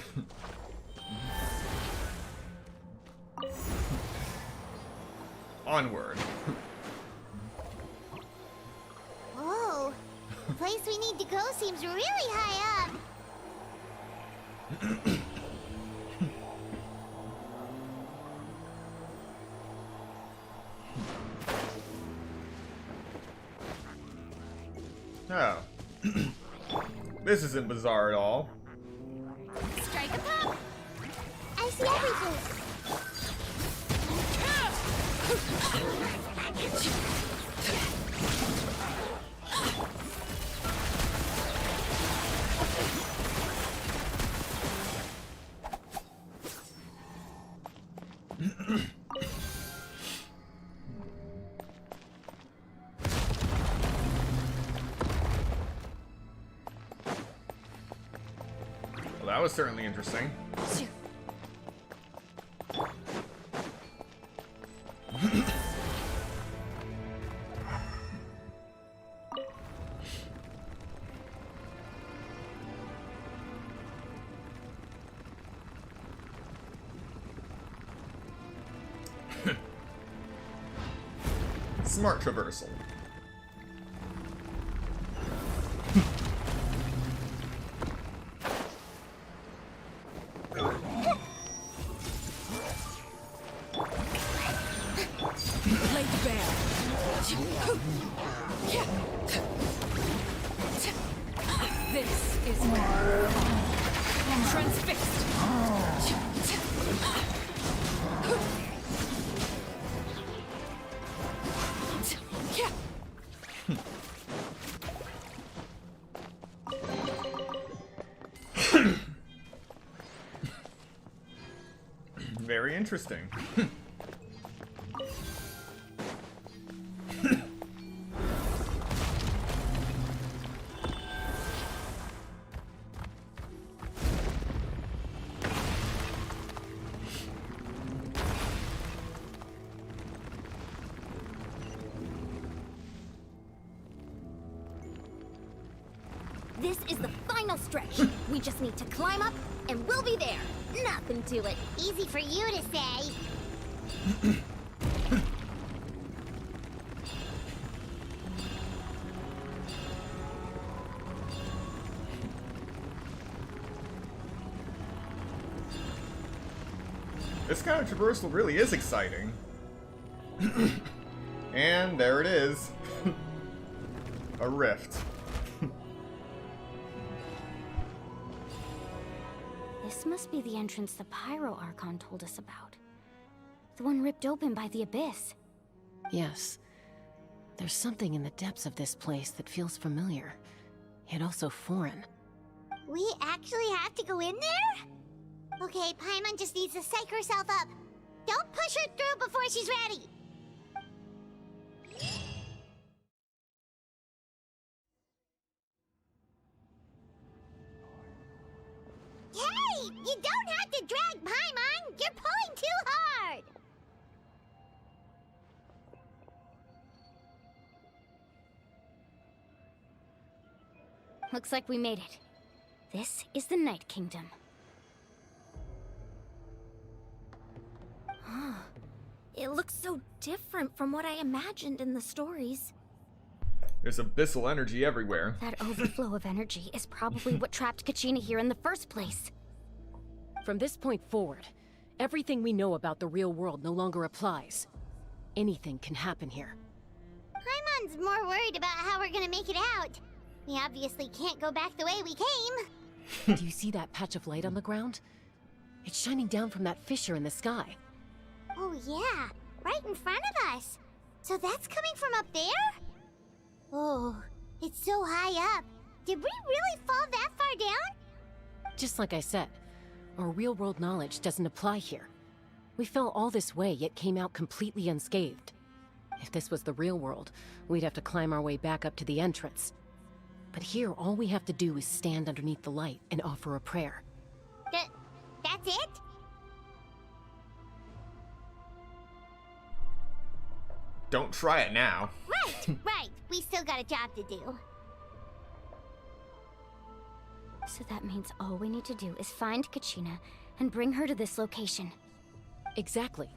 Onward. Whoa, the place we need to go seems really high up. Oh. This isn't bizarre at all. Strike a pop. I see everything. Well, that was certainly interesting. Smart traversal. This is transfixed. Very interesting. This is the final stretch. We just need to climb up, and we'll be there. Nothing to it. Easy for you to say. This kind of traversal really is exciting. And there it is. A rift. This must be the entrance the Pyro Archon told us about. The one ripped open by the Abyss. Yes. There's something in the depths of this place that feels familiar, yet also foreign. We actually have to go in there? Okay, Paimon just needs to psych herself up. Don't push her through before she's ready. Hey! You don't have to drag Paimon! You're pulling too hard! Looks like we made it. This is the Night Kingdom. It looks so different from what I imagined in the stories. There's abyssal energy everywhere. That overflow of energy is probably what trapped Kachina here in the first place. From this point forward, everything we know about the real world no longer applies. Anything can happen here. Paimon's more worried about how we're gonna make it out. We obviously can't go back the way we came. Do you see that patch of light on the ground? It's shining down from that fissure in the sky. Oh yeah, right in front of us. So that's coming from up there? Oh, it's so high up. Did we really fall that far down? Just like I said, our real-world knowledge doesn't apply here. We fell all this way, yet came out completely unscathed. If this was the real world, we'd have to climb our way back up to the entrance. But here, all we have to do is stand underneath the light and offer a prayer. That's it? Don't try it now. Right, right. We still got a job to do. So that means all we need to do is find Kachina and bring her to this location. Exactly.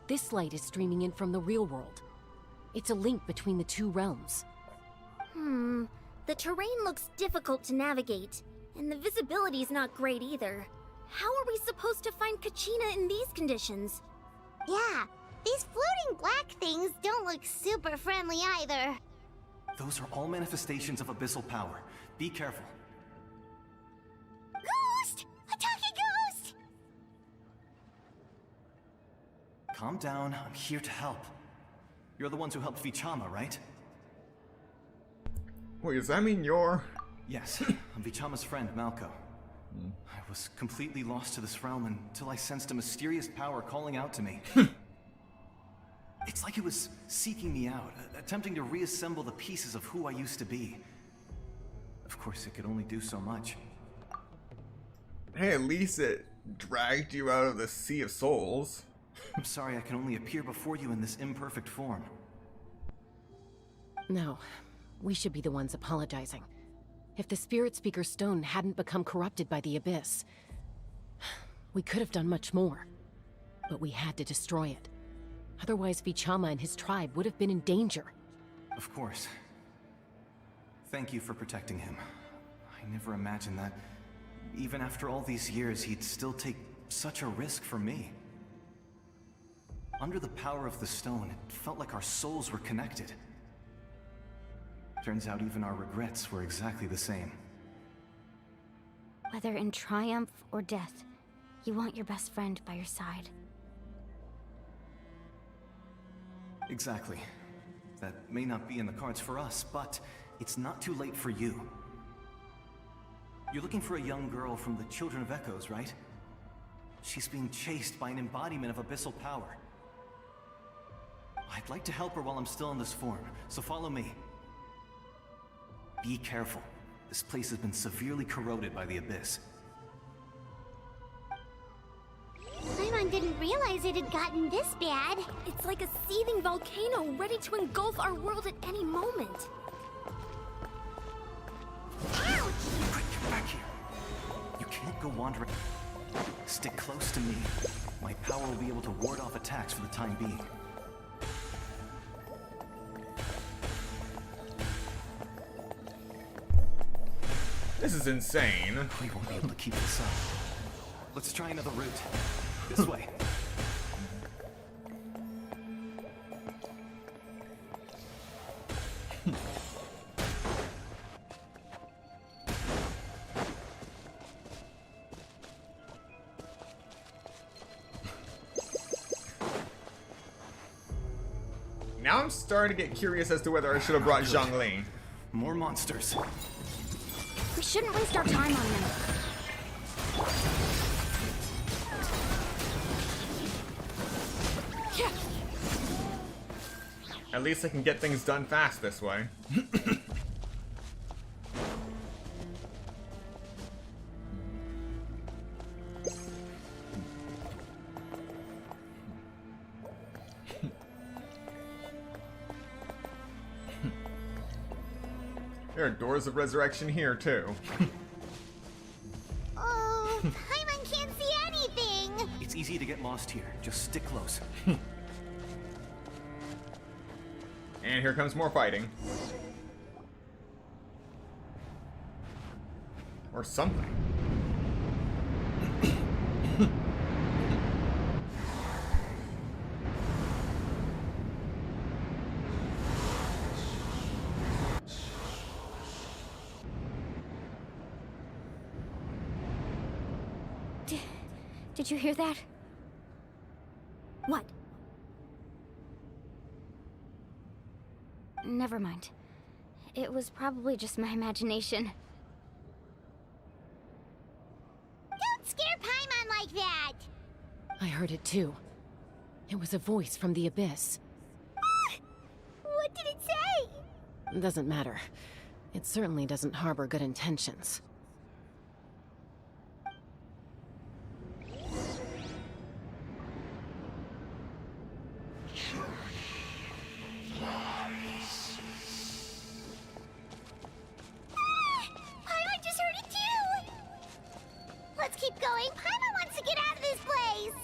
This light is streaming in from the real world. It's a link between the two realms. The terrain looks difficult to navigate, and the visibility's not great either. How are we supposed to find Kachina in these conditions? Yeah, these floating black things don't look super friendly either. Those are all manifestations of abyssal power. Be careful. Ghost! A talking ghost! Calm down, I'm here to help. You're the ones who helped Vichama, right? Wait, does that mean you're... Yes, I'm Vichama's friend, Malco. I was completely lost to this realm until I sensed a mysterious power calling out to me. It's like it was seeking me out, attempting to reassemble the pieces of who I used to be. Of course, it could only do so much. Hey, at least it dragged you out of the Sea of Souls. I'm sorry I can only appear before you in this imperfect form. No, we should be the ones apologizing. If the Spirit Speaker's stone hadn't become corrupted by the Abyss, we could have done much more. But we had to destroy it. Otherwise, Vichama and his tribe would have been in danger. Of course. Thank you for protecting him. I never imagined that, even after all these years, he'd still take such a risk for me. Under the power of the stone, it felt like our souls were connected. Turns out even our regrets were exactly the same. Whether in triumph or death, you want your best friend by your side. Exactly. That may not be in the cards for us, but it's not too late for you. You're looking for a young girl from the Children of Echoes, right? She's being chased by an embodiment of abyssal power. I'd like to help her while I'm still in this form, so follow me. Be careful. This place has been severely corroded by the Abyss. Paimon didn't realize it had gotten this bad. It's like a seething volcano ready to engulf our world at any moment. Ouch! Quick, get back here. You can't go wandering. Stick close to me. My power will be able to ward off attacks for the time being. This is insane. We won't be able to keep this up. Let's try another route. This way. Now I'm starting to get curious as to whether I should have brought Zhongli. More monsters. We shouldn't waste our time on them. Yeah. At least I can get things done fast this way. There are doors of resurrection here, too. Oh, Paimon can't see anything! It's easy to get lost here. Just stick close. And here comes more fighting. Or something. Did you hear that? What? Never mind. It was probably just my imagination. Don't scare Paimon like that! I heard it too. It was a voice from the Abyss. What did it say? Doesn't matter. It certainly doesn't harbor good intentions. Paimon just heard it too! Let's keep going. Paimon wants to get out of this place!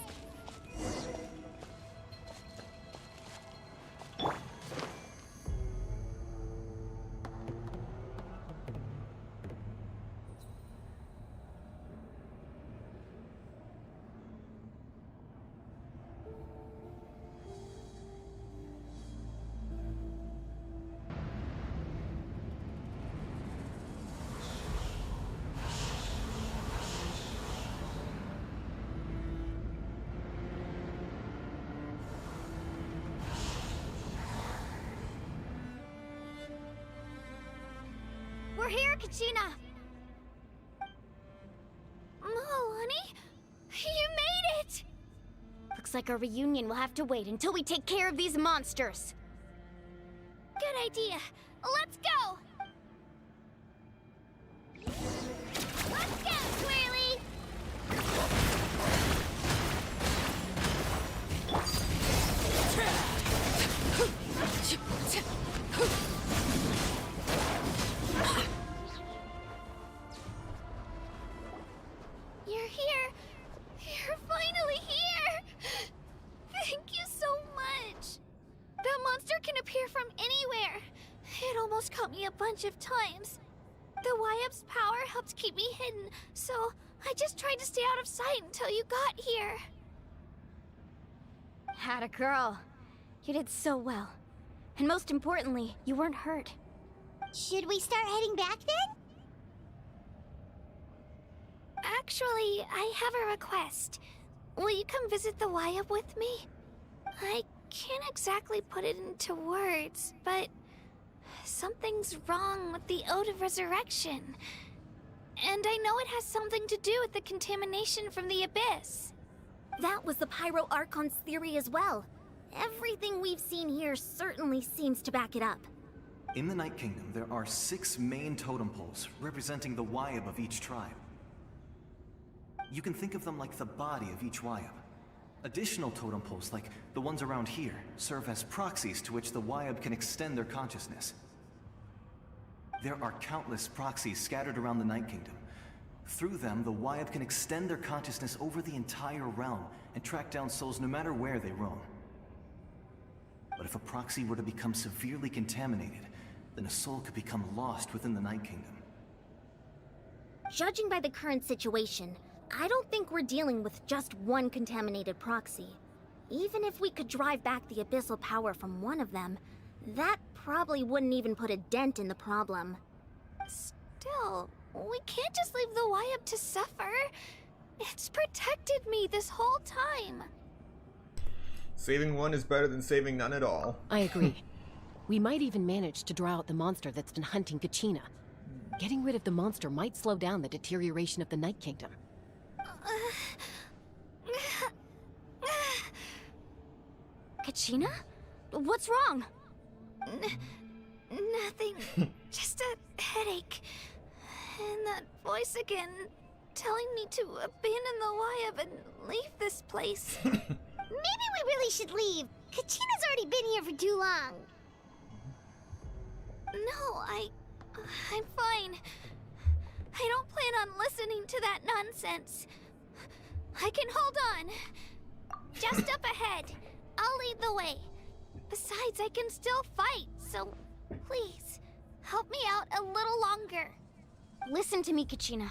We're here, Kachina! Honey? You made it! Looks like our reunion will have to wait until we take care of these monsters. Good idea. Let's go! Let's go, Twirly! bunch of times. The Wyap's power helped keep me hidden, so I just tried to stay out of sight until you got here. Atta girl. You did so well. And most importantly, you weren't hurt. Should we start heading back then? Actually, I have a request. Will you come visit the Wyap with me? I can't exactly put it into words, but something's wrong with the Ode of Resurrection. And I know it has something to do with the contamination from the Abyss. That was the Pyro Archon's theory as well. Everything we've seen here certainly seems to back it up. In the Night Kingdom, there are 6 main totem poles representing the Wyap of each tribe. You can think of them like the body of each Wyap. Additional totem poles, like the ones around here, serve as proxies to which the Wyap can extend their consciousness. There are countless proxies scattered around the Night Kingdom. Through them, the Wyap can extend their consciousness over the entire realm and track down souls no matter where they roam. But if a proxy were to become severely contaminated, then a soul could become lost within the Night Kingdom. Judging by the current situation, I don't think we're dealing with just one contaminated proxy. Even if we could drive back the abyssal power from one of them, that probably wouldn't even put a dent in the problem. Still, we can't just leave the Wyap to suffer. It's protected me this whole time. Saving one is better than saving none at all. I agree. We might even manage to draw out the monster that's been hunting Kachina. Getting rid of the monster might slow down the deterioration of the Night Kingdom. Kachina? What's wrong? Nothing. Just a headache. And that voice again, telling me to abandon the Wyap and leave this place. Maybe we really should leave. Kachina's already been here for too long. No, I'm fine. I don't plan on listening to that nonsense. I can hold on. Just up ahead. I'll lead the way. Besides, I can still fight, so please, help me out a little longer. Listen to me, Kachina.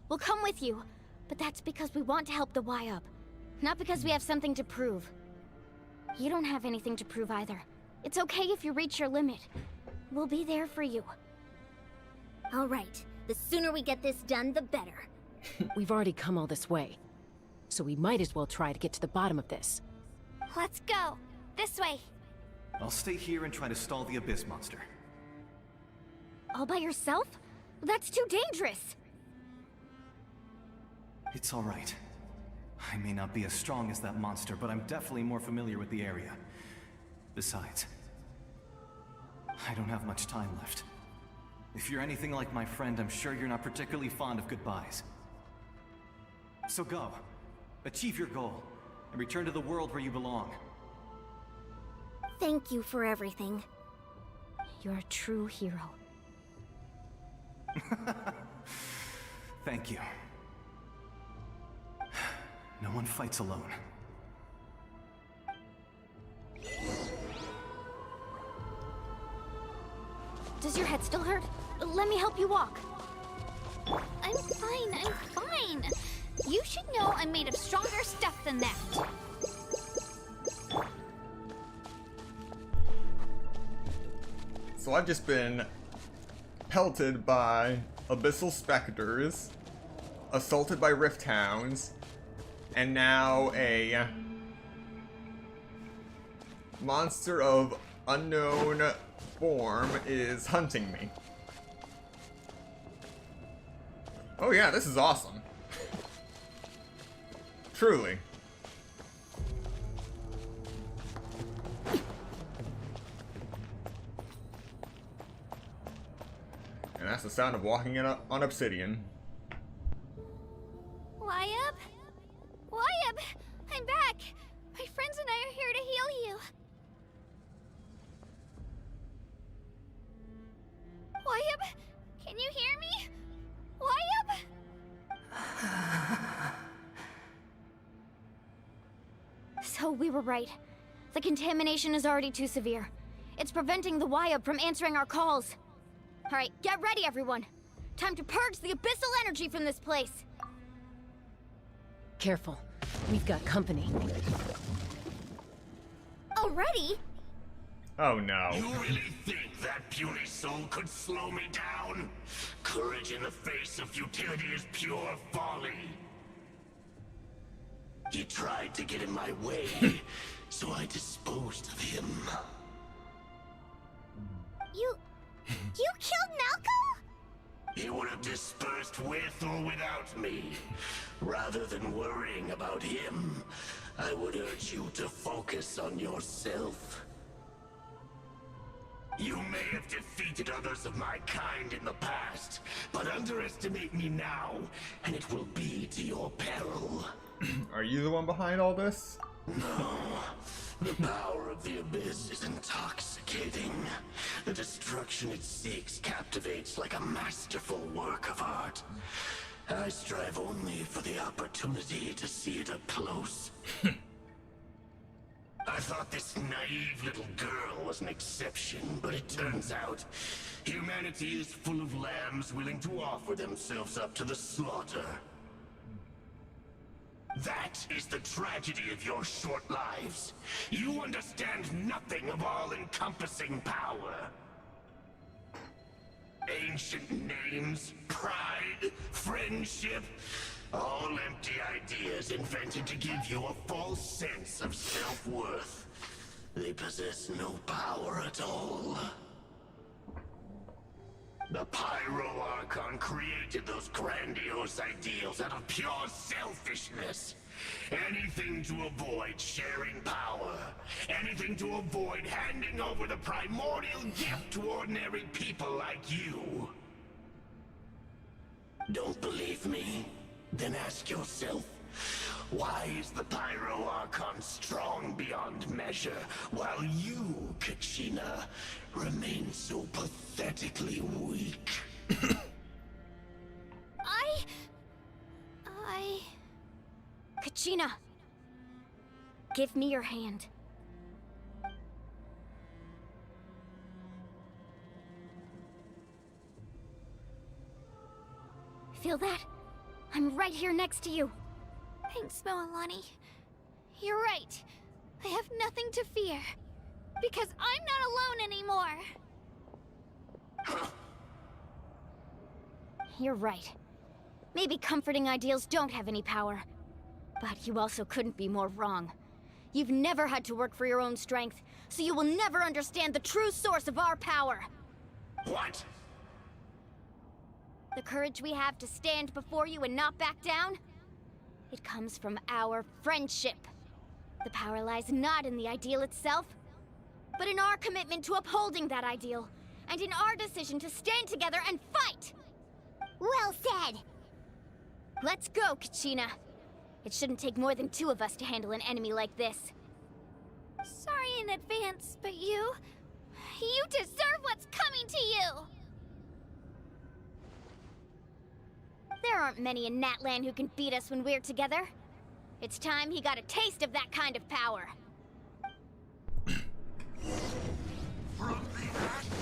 We'll come with you, but that's because we want to help the Wyap, not because we have something to prove. You don't have anything to prove either. It's okay if you reach your limit. We'll be there for you. All right. The sooner we get this done, the better. We've already come all this way, so we might as well try to get to the bottom of this. Let's go. This way. I'll stay here and try to stall the Abyss monster. All by yourself? That's too dangerous. It's all right. I may not be as strong as that monster, but I'm definitely more familiar with the area. Besides, I don't have much time left. If you're anything like my friend, I'm sure you're not particularly fond of goodbyes. So go. Achieve your goal, and return to the world where you belong. Thank you for everything. You're a true hero. Thank you. No one fights alone. Does your head still hurt? Let me help you walk. I'm fine. You should know I'm made of stronger stuff than that. So I've just been pelted by abyssal specters, assaulted by rift hounds, and now a monster of unknown form is hunting me. Oh yeah, this is awesome. Truly. And that's the sound of walking in on obsidian. Wyap? Wyap! I'm back! My friends and I are here to heal you. Wyap? Can you hear me? Wyap? So we were right. The contamination is already too severe. It's preventing the Wyap from answering our calls. Alright, get ready, everyone. Time to purge the abyssal energy from this place. Careful. We've got company. Already? Oh no. You really think that puny soul could slow me down? Courage in the face of futility is pure folly. He tried to get in my way, so I disposed of him. You killed Malco? He would have dispersed with or without me. Rather than worrying about him, I would urge you to focus on yourself. You may have defeated others of my kind in the past, but underestimate me now, and it will be to your peril. Are you the one behind all this? No. The power of the Abyss is intoxicating. The destruction it seeks captivates like a masterful work of art. I strive only for the opportunity to see it up close. I thought this naive little girl was an exception, but it turns out humanity is full of lambs willing to offer themselves up to the slaughter. That is the tragedy of your short lives. You understand nothing of all-encompassing power. Ancient names, pride, friendship, all empty ideas invented to give you a false sense of self-worth. They possess no power at all. The Pyro Archon created those grandiose ideals out of pure selfishness. Anything to avoid sharing power. Anything to avoid handing over the primordial gift to ordinary people like you. Don't believe me? Then ask yourself, why is the Pyro Archon strong beyond measure, while you, Kachina, remain so pathetically weak? Kachina, give me your hand. Feel that? I'm right here next to you. Thanks, Moalani. You're right. I have nothing to fear. Because I'm not alone anymore. You're right. Maybe comforting ideals don't have any power. But you also couldn't be more wrong. You've never had to work for your own strength, so you will never understand the true source of our power. What? The courage we have to stand before you and not back down? It comes from our friendship. The power lies not in the ideal itself, but in our commitment to upholding that ideal, and in our decision to stand together and fight! Well said! Let's go, Kachina. It shouldn't take more than 2 of us to handle an enemy like this. Sorry in advance, but you deserve what's coming to you! There aren't many in Natlan who can beat us when we're together. It's time he got a taste of that kind of power.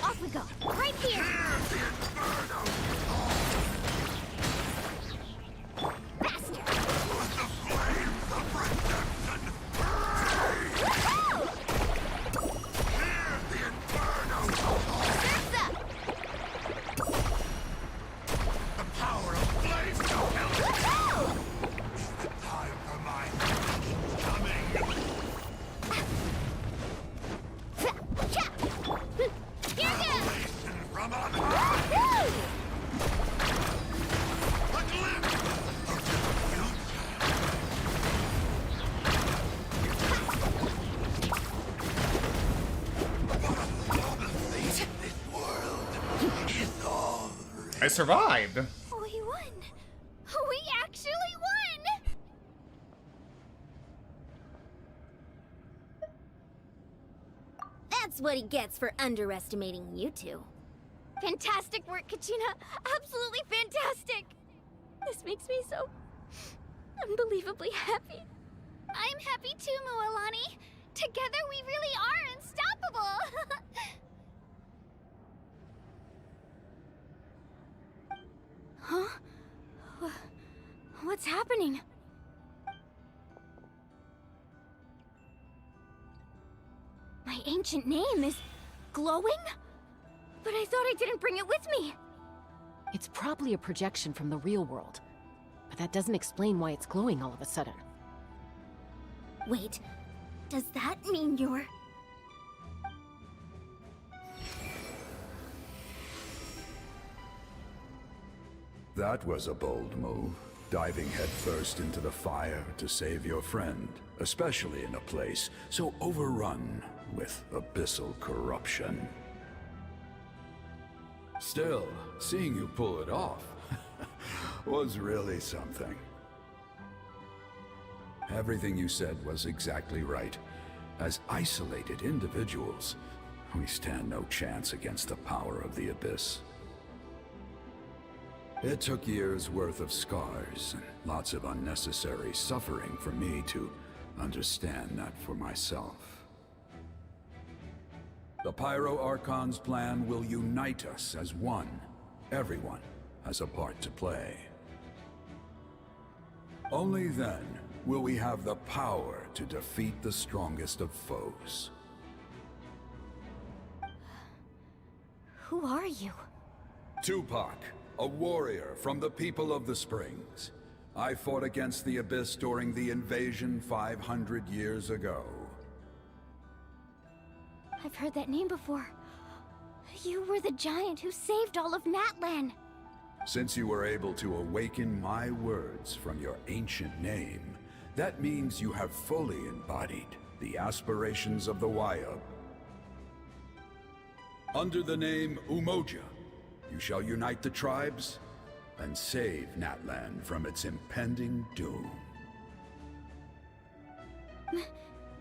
Off we go, right here! Faster! I survived! We won! We actually won! That's what he gets for underestimating you two. Fantastic work, Kachina! Absolutely fantastic! This makes me so unbelievably happy. I'm happy too, Moalani. Together we really are unstoppable! What's happening? My ancient name is glowing? But I thought I didn't bring it with me. It's probably a projection from the real world. But that doesn't explain why it's glowing all of a sudden. Wait, does that mean you're... That was a bold move, diving headfirst into the fire to save your friend, especially in a place so overrun with abyssal corruption. Still, seeing you pull it off was really something. Everything you said was exactly right. As isolated individuals, we stand no chance against the power of the Abyss. It took years' worth of scars and lots of unnecessary suffering for me to understand that for myself. The Pyro Archon's plan will unite us as one. Everyone has a part to play. Only then will we have the power to defeat the strongest of foes. Who are you? Tupac, a warrior from the people of the Springs. I fought against the Abyss during the invasion 500 years ago. I've heard that name before. You were the giant who saved all of Natlan. Since you were able to awaken my words from your ancient name, that means you have fully embodied the aspirations of the Wayab. Under the name Umoja, you shall unite the tribes and save Natlan from its impending doom.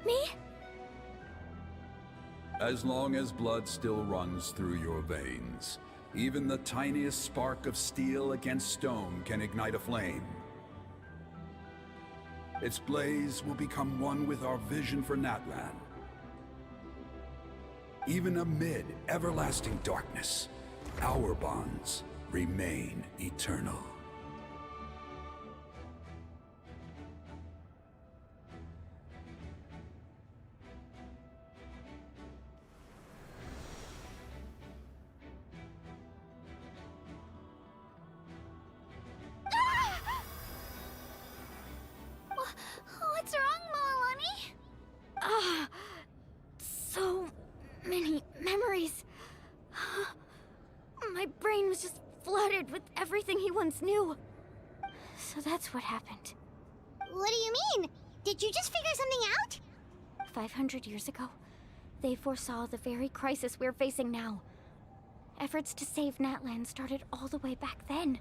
Me? As long as blood still runs through your veins, even the tiniest spark of steel against stone can ignite a flame. Its blaze will become one with our vision for Natlan. Even amid everlasting darkness, our bonds remain eternal. What's wrong, Malani? So many memories. My brain was just flooded with everything he once knew. So that's what happened. What do you mean? Did you just figure something out? 500 years ago, they foresaw the very crisis we're facing now. Efforts to save Natlan started all the way back then.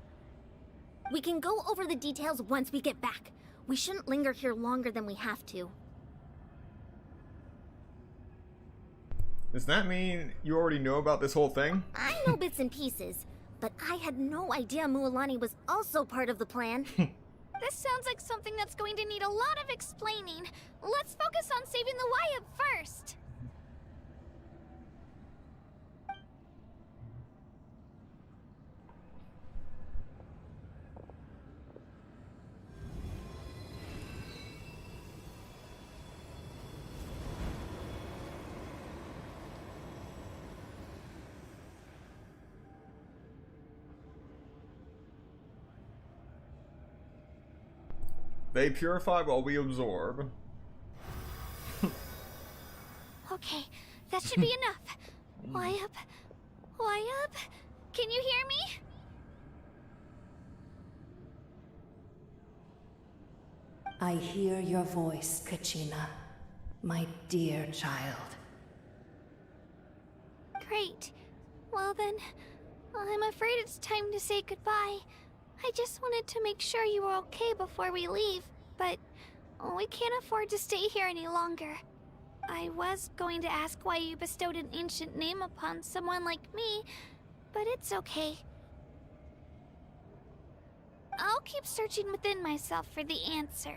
We can go over the details once we get back. We shouldn't linger here longer than we have to. Does that mean you already know about this whole thing? I know bits and pieces, but I had no idea Mualani was also part of the plan. This sounds like something that's going to need a lot of explaining. Let's focus on saving the Wayab first. They purify while we absorb. Okay, that should be enough. Wayab? Wayab? Can you hear me? I hear your voice, Kachina, my dear child. Great. Well then, I'm afraid it's time to say goodbye. I just wanted to make sure you were okay before we leave, but we can't afford to stay here any longer. I was going to ask why you bestowed an ancient name upon someone like me, but it's okay. I'll keep searching within myself for the answer.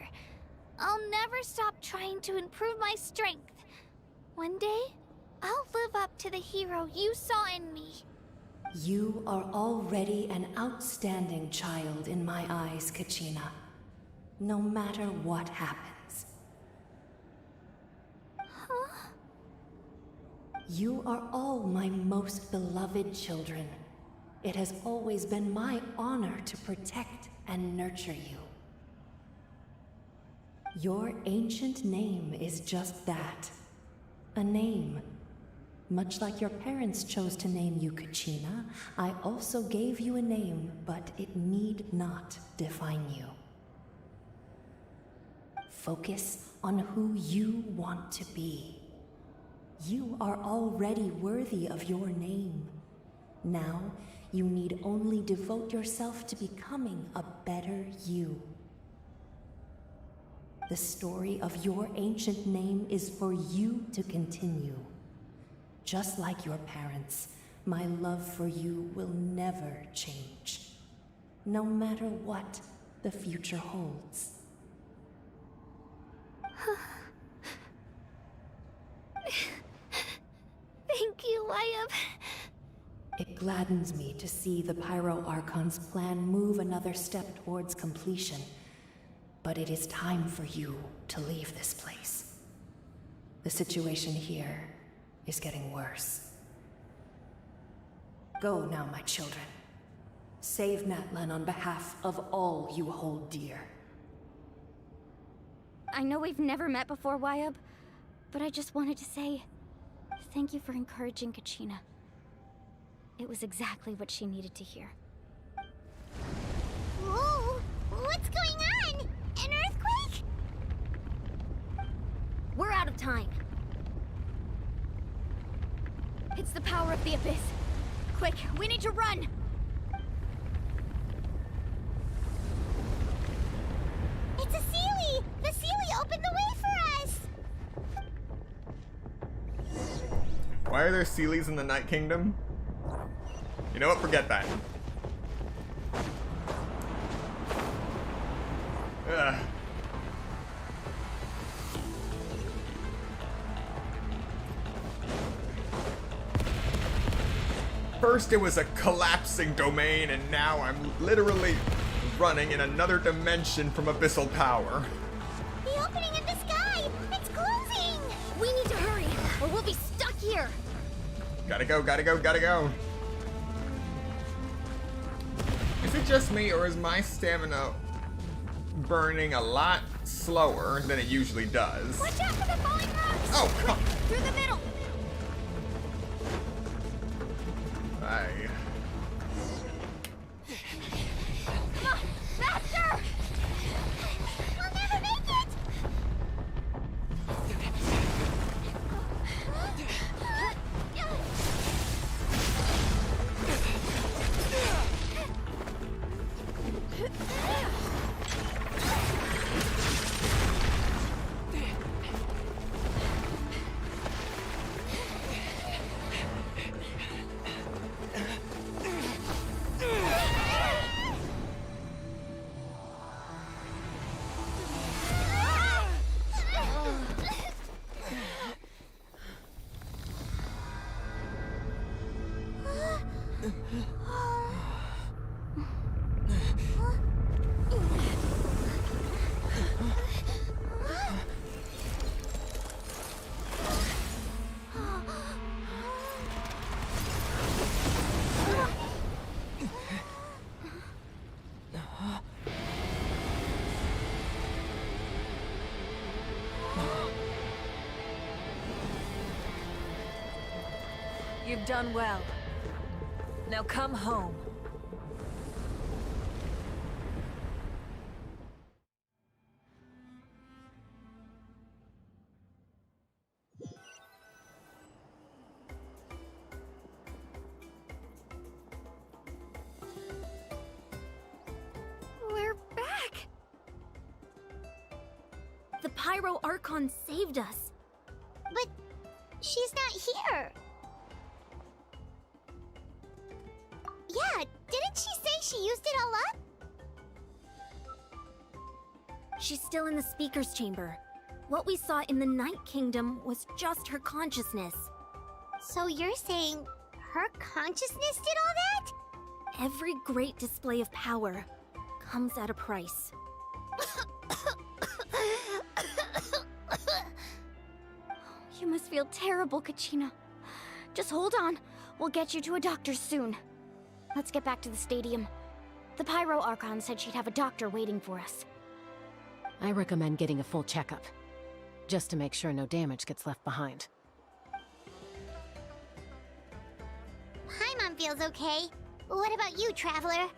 I'll never stop trying to improve my strength. One day, I'll live up to the hero you saw in me. You are already an outstanding child in my eyes, Kachina. no matter what happens. Huh? You are all my most beloved children. It has always been my honor to protect and nurture you. Your ancient name is just that. A name. Much like your parents chose to name you Kachina, I also gave you a name, but it need not define you. Focus on who you want to be. You are already worthy of your name. Now, you need only devote yourself to becoming a better you. The story of your ancient name is for you to continue. Just like your parents, my love for you will never change, no matter what the future holds. Thank you, Wyatt. It gladdens me to see the Pyro Archon's plan move another step towards completion. But it is time for you to leave this place. The situation here is getting worse. Go now, my children. Save Natlan on behalf of all you hold dear. I know we've never met before, Wyatt, but I just wanted to say thank you for encouraging Kachina. It was exactly what she needed to hear. Whoa! What's going on? An earthquake? We're out of time. It's the power of the Abyss. Quick, we need to run! It's a Seelie! The Seelie opened the way for us! Why are there Seelies in the Night Kingdom? You know what? Forget that. Ugh. First it was a collapsing domain, and now I'm literally running in another dimension from abyssal power. The opening in the sky! It's closing! We need to hurry, or we'll be stuck here! Gotta go, gotta go, gotta go. Is it just me, or is my stamina burning a lot slower than it usually does? Watch out for the falling rocks! Oh, come. Through the middle! Aye. Come on! Faster! We'll never make it! You've done well. Now come home. We're back! The Pyro Archon saved us. But she's not here. Yeah, didn't she say she used it all up? She's still in the Speaker's Chamber. What we saw in the Night Kingdom was just her consciousness. So you're saying her consciousness did all that? Every great display of power comes at a price. must feel terrible, Kachina. Just hold on. We'll get you to a doctor soon. Let's get back to the stadium. The Pyro Archon said she'd have a doctor waiting for us. I recommend getting a full checkup, just to make sure no damage gets left behind. Paimon feels okay. What about you, Traveler?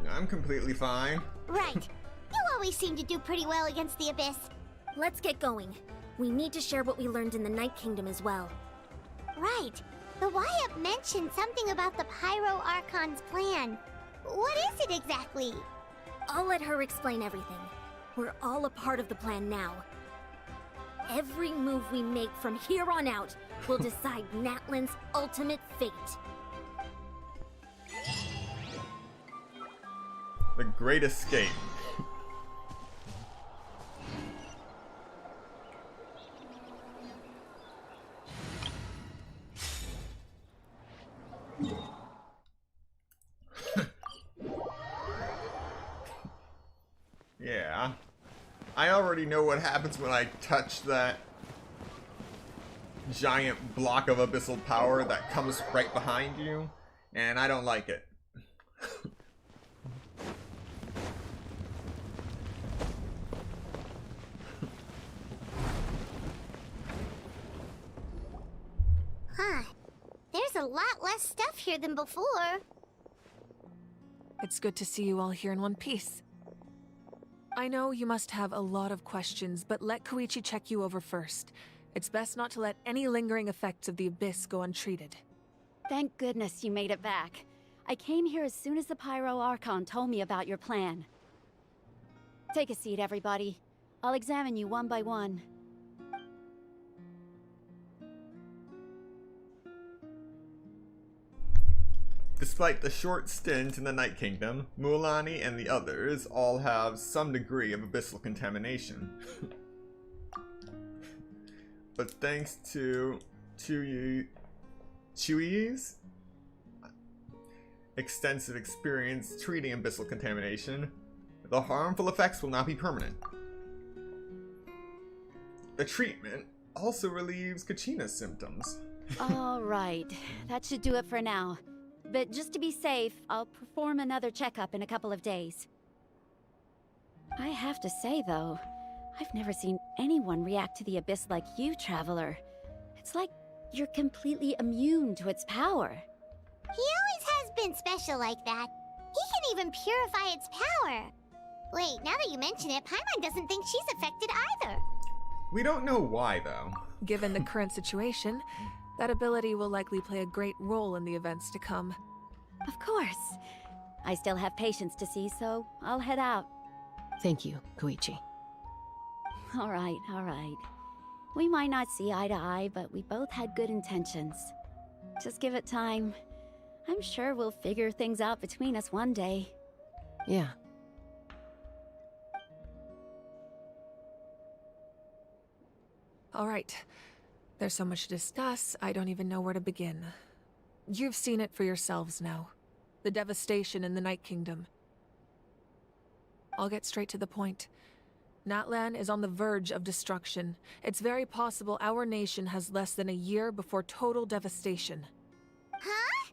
I'm completely fine. Right. You always seem to do pretty well against the Abyss. Let's get going. We need to share what we learned in the Night Kingdom as well. Right. The YUP mentioned something about the Pyro Archon's plan. What is it exactly? I'll let her explain everything. We're all a part of the plan now. Every move we make from here on out will decide Natlan's ultimate fate. The Great Escape. Yeah. I already know what happens when I touch that giant block of abyssal power that comes right behind you, and I don't like it. Huh. There's a lot less stuff here than before. It's good to see you all here in one piece. I know you must have a lot of questions, but let Koichi check you over first. It's best not to let any lingering effects of the Abyss go untreated. Thank goodness you made it back. I came here as soon as the Pyro Archon told me about your plan. Take a seat, everybody. I'll examine you one by one. Despite the short stint in the Night Kingdom, Mualani and the others all have some degree of abyssal contamination. But thanks to Chui's extensive experience treating abyssal contamination, the harmful effects will not be permanent. The treatment also relieves Kachina's symptoms. All right, that should do it for now. But just to be safe, I'll perform another checkup in a couple of days. I have to say, though, I've never seen anyone react to the Abyss like you, Traveler. It's like you're completely immune to its power. He always has been special like that. He can even purify its power. Wait, now that you mention it, Paimon doesn't think she's affected either. We don't know why, though. Given the current situation, that ability will likely play a great role in the events to come. Of course. I still have patients to see, so I'll head out. Thank you, Koichi. All right, all right. We might not see eye to eye, but we both had good intentions. Just give it time. I'm sure we'll figure things out between us one day. Yeah. All right. There's so much to discuss, I don't even know where to begin. You've seen it for yourselves now. The devastation in the Night Kingdom. I'll get straight to the point. Natlan is on the verge of destruction. It's very possible our nation has less than a year before total devastation. Huh?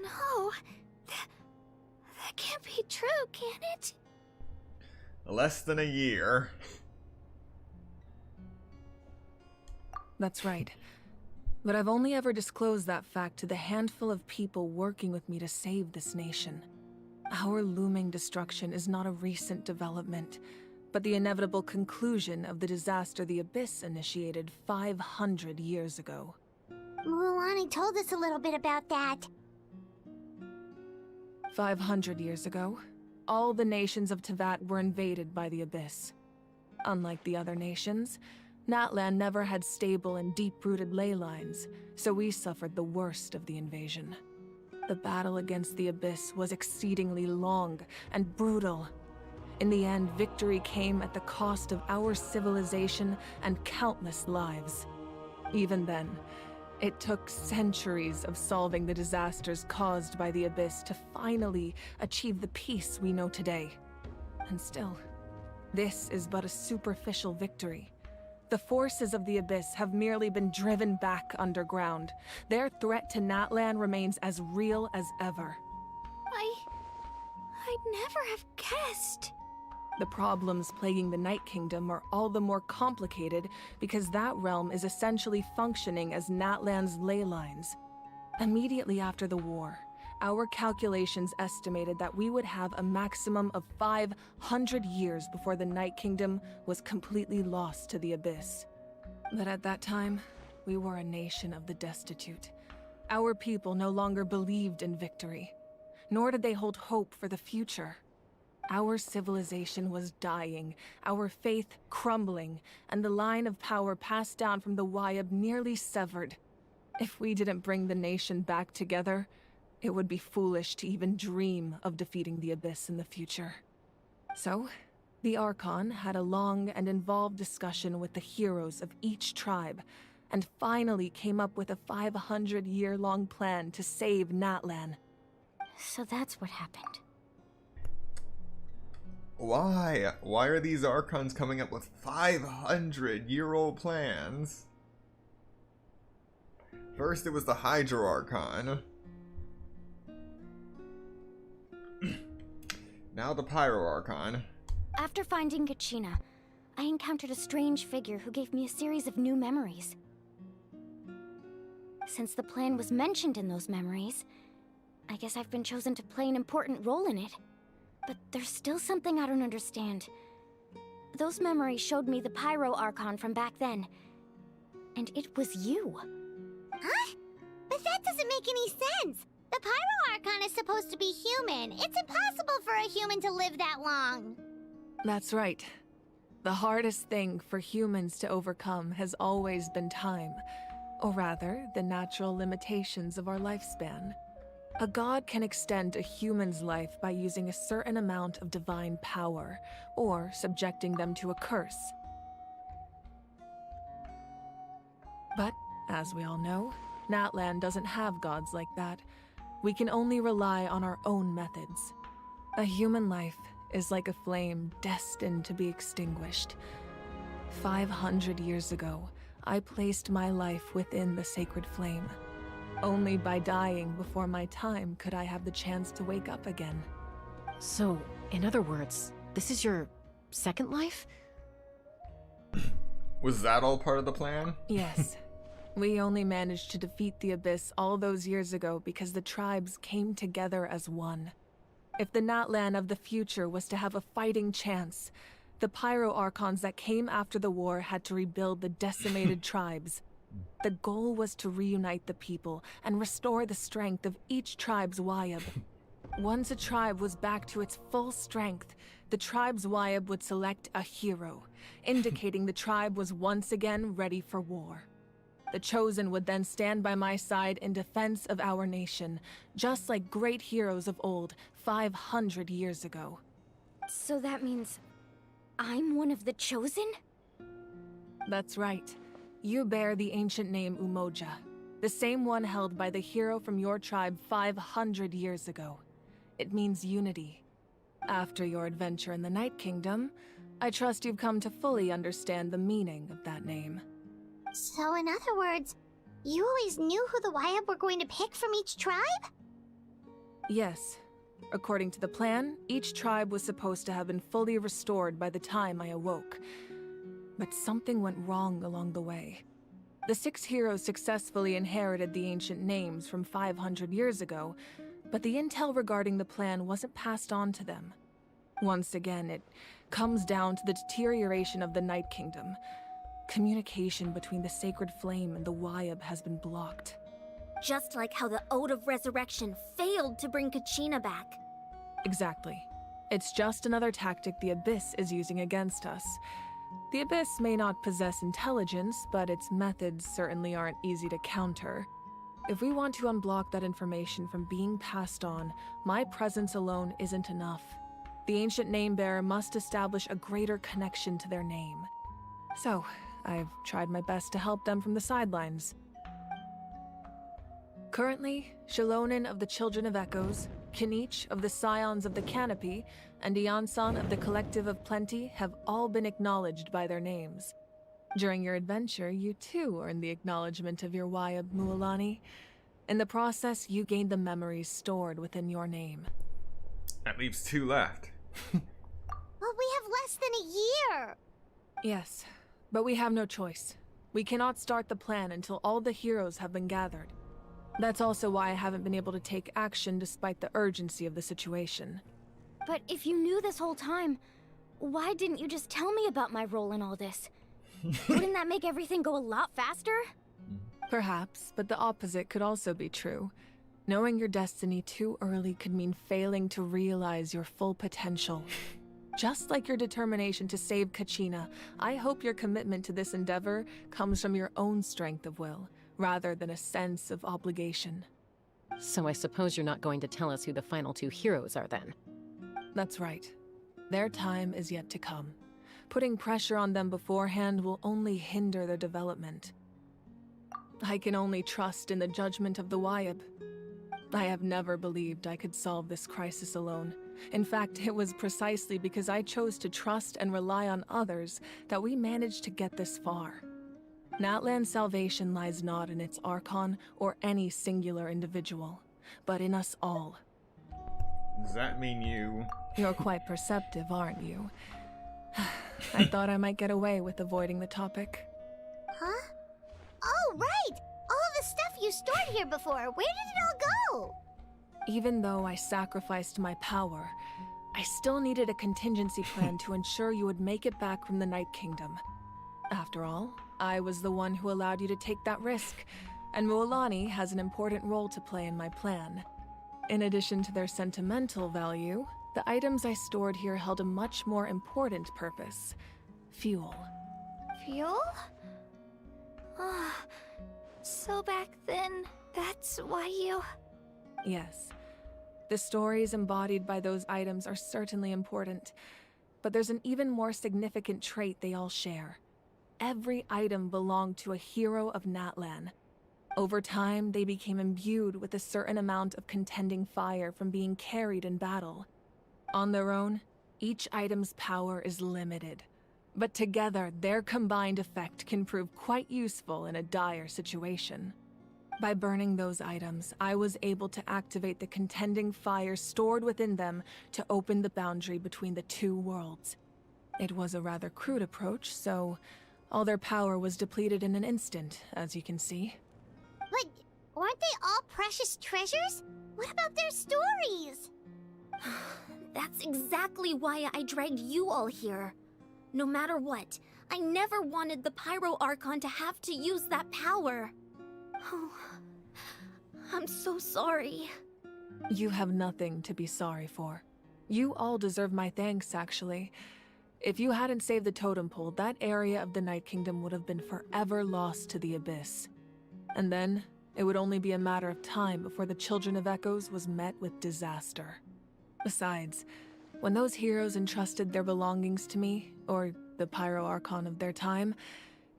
No. That can't be true, can it? Less than a year. That's right. But I've only ever disclosed that fact to the handful of people working with me to save this nation. Our looming destruction is not a recent development, but the inevitable conclusion of the disaster the Abyss initiated 500 years ago. Mualani told us a little bit about that. 500 years ago, all the nations of Teyvat were invaded by the Abyss. Unlike the other nations, Natlan never had stable and deep-rooted ley lines, so we suffered the worst of the invasion. The battle against the Abyss was exceedingly long and brutal. In the end, victory came at the cost of our civilization and countless lives. Even then, it took centuries of solving the disasters caused by the Abyss to finally achieve the peace we know today. And still, This is but a superficial victory. The forces of the Abyss have merely been driven back underground. Their threat to Natlan remains as real as ever. I'd never have guessed. The problems plaguing the Night Kingdom are all the more complicated because that realm is essentially functioning as Natlan's ley lines. Immediately after the war, our calculations estimated that we would have a maximum of 500 years before the Night Kingdom was completely lost to the Abyss. But at that time, we were a nation of the destitute. Our people no longer believed in victory, nor did they hold hope for the future. Our civilization was dying, our faith crumbling, and the line of power passed down from the Wayab nearly severed. If we didn't bring the nation back together, it would be foolish to even dream of defeating the Abyss in the future. So, the Archon had a long and involved discussion with the heroes of each tribe, and finally came up with a 500-year-long plan to save Natlan. So that's what happened. Why? Why are these Archons coming up with 500-year-old plans? First it was the Hydro Archon. Now the Pyro Archon. After finding Kachina, I encountered a strange figure who gave me a series of new memories. Since the plan was mentioned in those memories, I guess I've been chosen to play an important role in it. But there's still something I don't understand. Those memories showed me the Pyro Archon from back then. And it was you. Huh? But that doesn't make any sense. The Pyro Archon is supposed to be human. It's impossible for a human to live that long. That's right. The hardest thing for humans to overcome has always been time. Or rather, the natural limitations of our lifespan. A god can extend a human's life by using a certain amount of divine power, or subjecting them to a curse. But, as we all know, Natlan doesn't have gods like that. We can only rely on our own methods. A human life is like a flame destined to be extinguished. 500 years ago, I placed my life within the sacred flame. Only by dying before my time could I have the chance to wake up again. So, in other words, this is your second life? Was that all part of the plan? Yes. We only managed to defeat the Abyss all those years ago because the tribes came together as one. If the Natlan of the future was to have a fighting chance, the Pyro Archons that came after the war had to rebuild the decimated tribes. The goal was to reunite the people and restore the strength of each tribe's Wayab. Once a tribe was back to its full strength, the tribe's Wayab would select a hero, indicating the tribe was once again ready for war. The Chosen would then stand by my side in defense of our nation, just like great heroes of old 500 years ago. So that means I'm one of the Chosen? That's right. You bear the ancient name Umoja, the same one held by the hero from your tribe 500 years ago. It means unity. After your adventure in the Night Kingdom, I trust you've come to fully understand the meaning of that name. So in other words, you always knew who the Wayab were going to pick from each tribe? Yes. According to the plan, each tribe was supposed to have been fully restored by the time I awoke. But something went wrong along the way. The 6 heroes successfully inherited the ancient names from 500 years ago, but the intel regarding the plan wasn't passed on to them. Once again, it comes down to the deterioration of the Night Kingdom. Communication between the Sacred Flame and the Wayab has been blocked. Just like how the Ode of Resurrection failed to bring Kachina back. Exactly. It's just another tactic the Abyss is using against us. The Abyss may not possess intelligence, but its methods certainly aren't easy to counter. If we want to unblock that information from being passed on, my presence alone isn't enough. The ancient name-bearer must establish a greater connection to their name. So, I've tried my best to help them from the sidelines. Currently, Shalonin of the Children of Echoes, Kinich of the Scions of the Canopy and Iansan of the Collective of Plenty have all been acknowledged by their names. During your adventure, you too earned the acknowledgement of your Wayab, Mualani. In the process, you gained the memories stored within your name. That leaves 2 left. But we have less than a year! Yes, but we have no choice. We cannot start the plan until all the heroes have been gathered. That's also why I haven't been able to take action despite the urgency of the situation. But if you knew this whole time, why didn't you just tell me about my role in all this? Wouldn't that make everything go a lot faster? Perhaps, but the opposite could also be true. Knowing your destiny too early could mean failing to realize your full potential. Just like your determination to save Kachina, I hope your commitment to this endeavor comes from your own strength of will, rather than a sense of obligation. So I suppose you're not going to tell us who the final 2 heroes are then? That's right. Their time is yet to come. Putting pressure on them beforehand will only hinder their development. I can only trust in the judgment of the Wayab. I have never believed I could solve this crisis alone. In fact, it was precisely because I chose to trust and rely on others that we managed to get this far. Natlan's salvation lies not in its Archon or any singular individual, but in us all. Does that mean you? You're quite perceptive, aren't you? I thought I might get away with avoiding the topic. Huh? Oh, right! All the stuff you stored here before, where did it all go? Even though I sacrificed my power, I still needed a contingency plan to ensure you would make it back from the Night Kingdom. After all, I was the one who allowed you to take that risk, and Mualani has an important role to play in my plan. In addition to their sentimental value, the items I stored here held a much more important purpose: fuel. Fuel? So back then, that's why you... Yes. The stories embodied by those items are certainly important, but there's an even more significant trait they all share. Every item belonged to a hero of Natlan. Over time, they became imbued with a certain amount of contending fire from being carried in battle. On their own, each item's power is limited, but together, their combined effect can prove quite useful in a dire situation. By burning those items, I was able to activate the contending fire stored within them to open the boundary between the 2 worlds. It was a rather crude approach, so all their power was depleted in an instant, as you can see. But weren't they all precious treasures? What about their stories? That's exactly why I dragged you all here. No matter what, I never wanted the Pyro Archon to have to use that power. Oh, I'm so sorry. You have nothing to be sorry for. You all deserve my thanks, actually. If you hadn't saved the totem pole, that area of the Night Kingdom would have been forever lost to the Abyss. And then, it would only be a matter of time before the Children of Echoes was met with disaster. Besides, when those heroes entrusted their belongings to me, or the Pyro Archon of their time,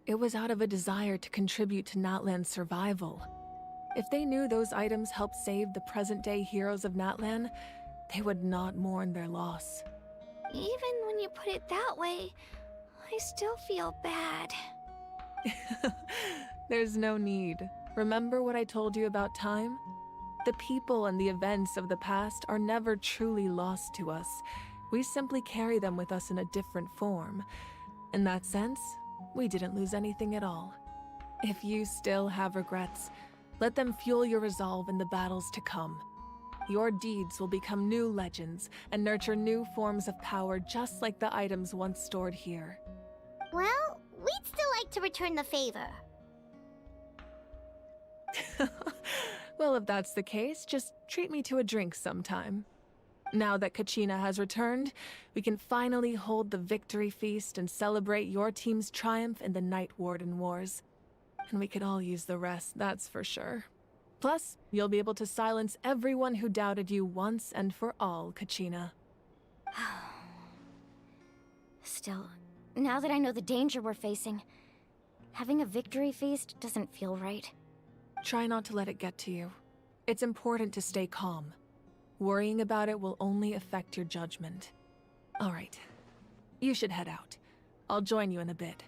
it was out of a desire to contribute to Natlan's survival. If they knew those items helped save the present-day heroes of Natlan, they would not mourn their loss. Even when you put it that way, I still feel bad. There's no need. Remember what I told you about time? The people and the events of the past are never truly lost to us. We simply carry them with us in a different form. In that sense, we didn't lose anything at all. If you still have regrets, let them fuel your resolve in the battles to come. Your deeds will become new legends and nurture new forms of power just like the items once stored here. Well, we'd still like to return the favor. Well, if that's the case, just treat me to a drink sometime. Now that Kachina has returned, we can finally hold the victory feast and celebrate your team's triumph in the Night Warden Wars. And we could all use the rest, that's for sure. Plus, you'll be able to silence everyone who doubted you once and for all, Kachina. Still, now that I know the danger we're facing, having a victory feast doesn't feel right. Try not to let it get to you. It's important to stay calm. Worrying about it will only affect your judgment. All right. You should head out. I'll join you in a bit.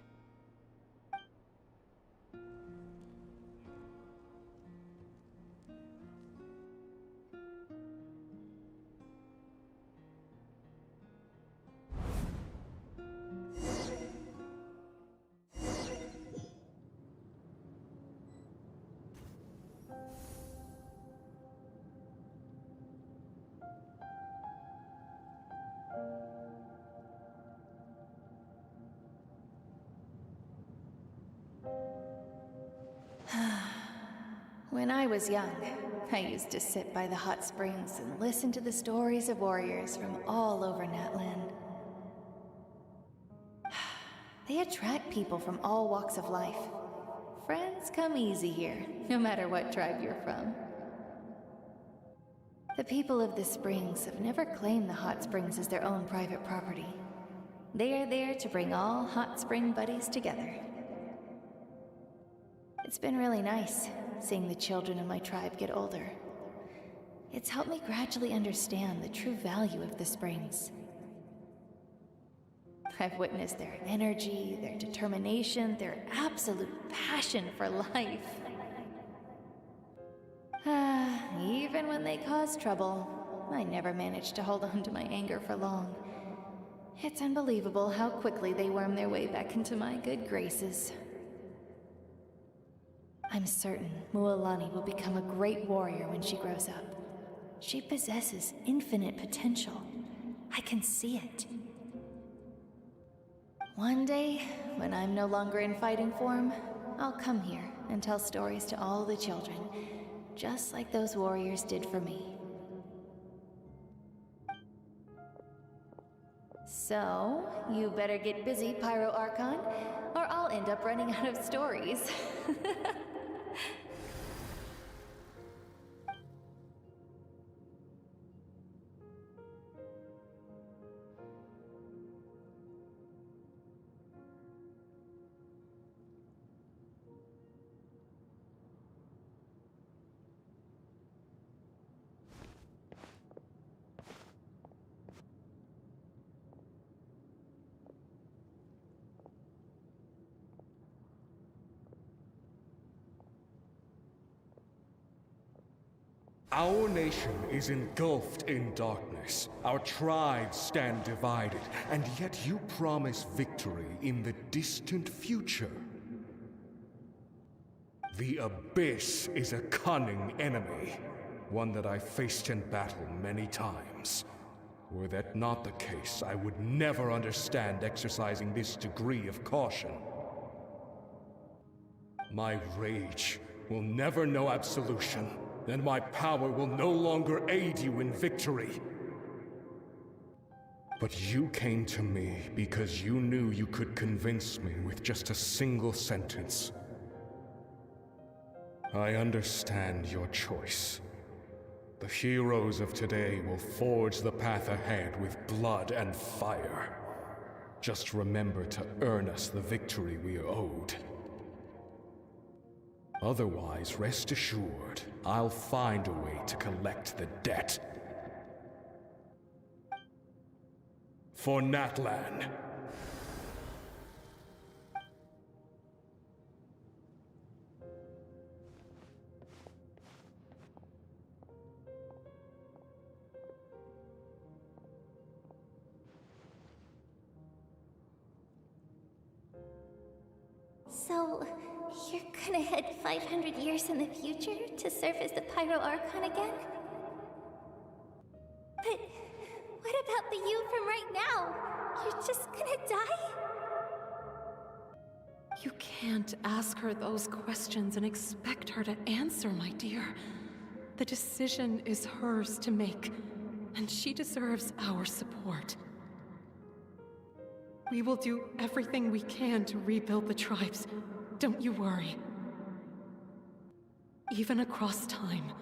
When I was young, I used to sit by the hot springs and listen to the stories of warriors from all over Natlan. They attract people from all walks of life. Friends come easy here, no matter what tribe you're from. The people of the springs have never claimed the hot springs as their own private property. They are there to bring all hot spring buddies together. It's been really nice, seeing the children of my tribe get older. It's helped me gradually understand the true value of the springs. I've witnessed their energy, their determination, their absolute passion for life. Even when they cause trouble, I never managed to hold on to my anger for long. It's unbelievable how quickly they worm their way back into my good graces. I'm certain Mualani will become a great warrior when she grows up. She possesses infinite potential. I can see it. One day, when I'm no longer in fighting form, I'll come here and tell stories to all the children, just like those warriors did for me. So, you better get busy, Pyro Archon, or I'll end up running out of stories. Our nation is engulfed in darkness. Our tribes stand divided, and yet you promise victory in the distant future. The Abyss is a cunning enemy, one that I faced in battle many times. Were that not the case, I would never understand exercising this degree of caution. My rage will never know absolution. Then my power will no longer aid you in victory. But you came to me because you knew you could convince me with just a single sentence. I understand your choice. The heroes of today will forge the path ahead with blood and fire. Just remember to earn us the victory we are owed. Otherwise, rest assured, I'll find a way to collect the debt. For Natlan. So, you're gonna head 500 years in the future to serve as the Pyro Archon again? But what about the you from right now? You're just gonna die? You can't ask her those questions and expect her to answer, my dear. The decision is hers to make, and she deserves our support. We will do everything we can to rebuild the tribes. Don't you worry. Even across time,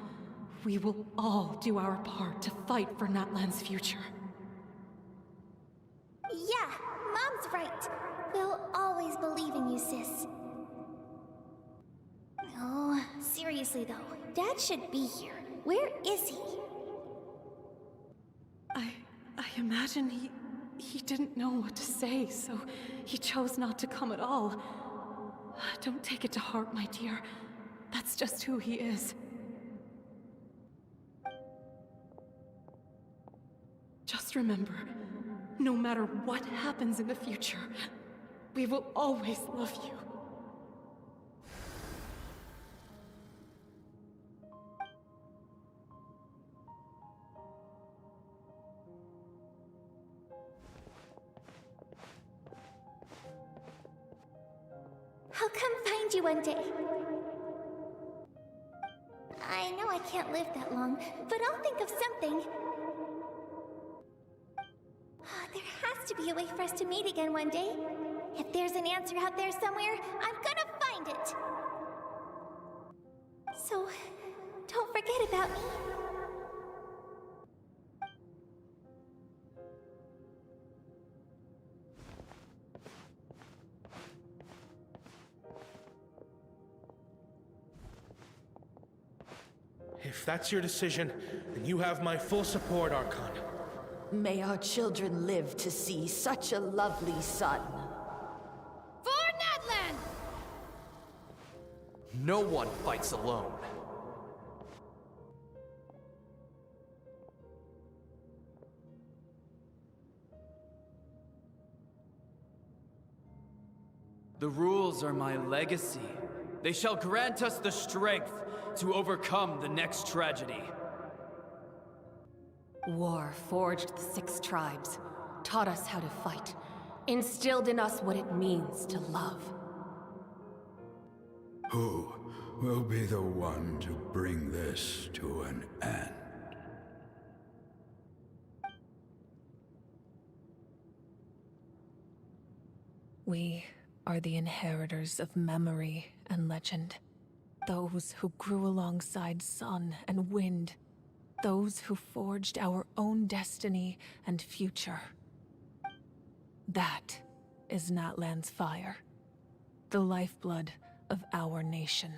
we will all do our part to fight for Natlan's future. Yeah, Mom's right. We'll always believe in you, sis. Oh, seriously though, Dad should be here. Where is he? I imagine he didn't know what to say, so he chose not to come at all. Don't take it to heart, my dear. That's just who he is. Just remember, no matter what happens in the future, we will always love you. I'll come find you one day. I know I can't live that long, but I'll think of something. There has to be a way for us to meet again one day. If there's an answer out there somewhere, I'm gonna find it. So, don't forget about me. If that's your decision, then you have my full support, Archon. May our children live to see such a lovely son. For Natlan! No one fights alone. The rules are my legacy. They shall grant us the strength to overcome the next tragedy. War forged the 6 tribes, taught us how to fight, instilled in us what it means to love. Who will be the one to bring this to an end? We are the inheritors of memory and legend. Those who grew alongside sun and wind. Those who forged our own destiny and future. That is Natlan's fire. The lifeblood of our nation.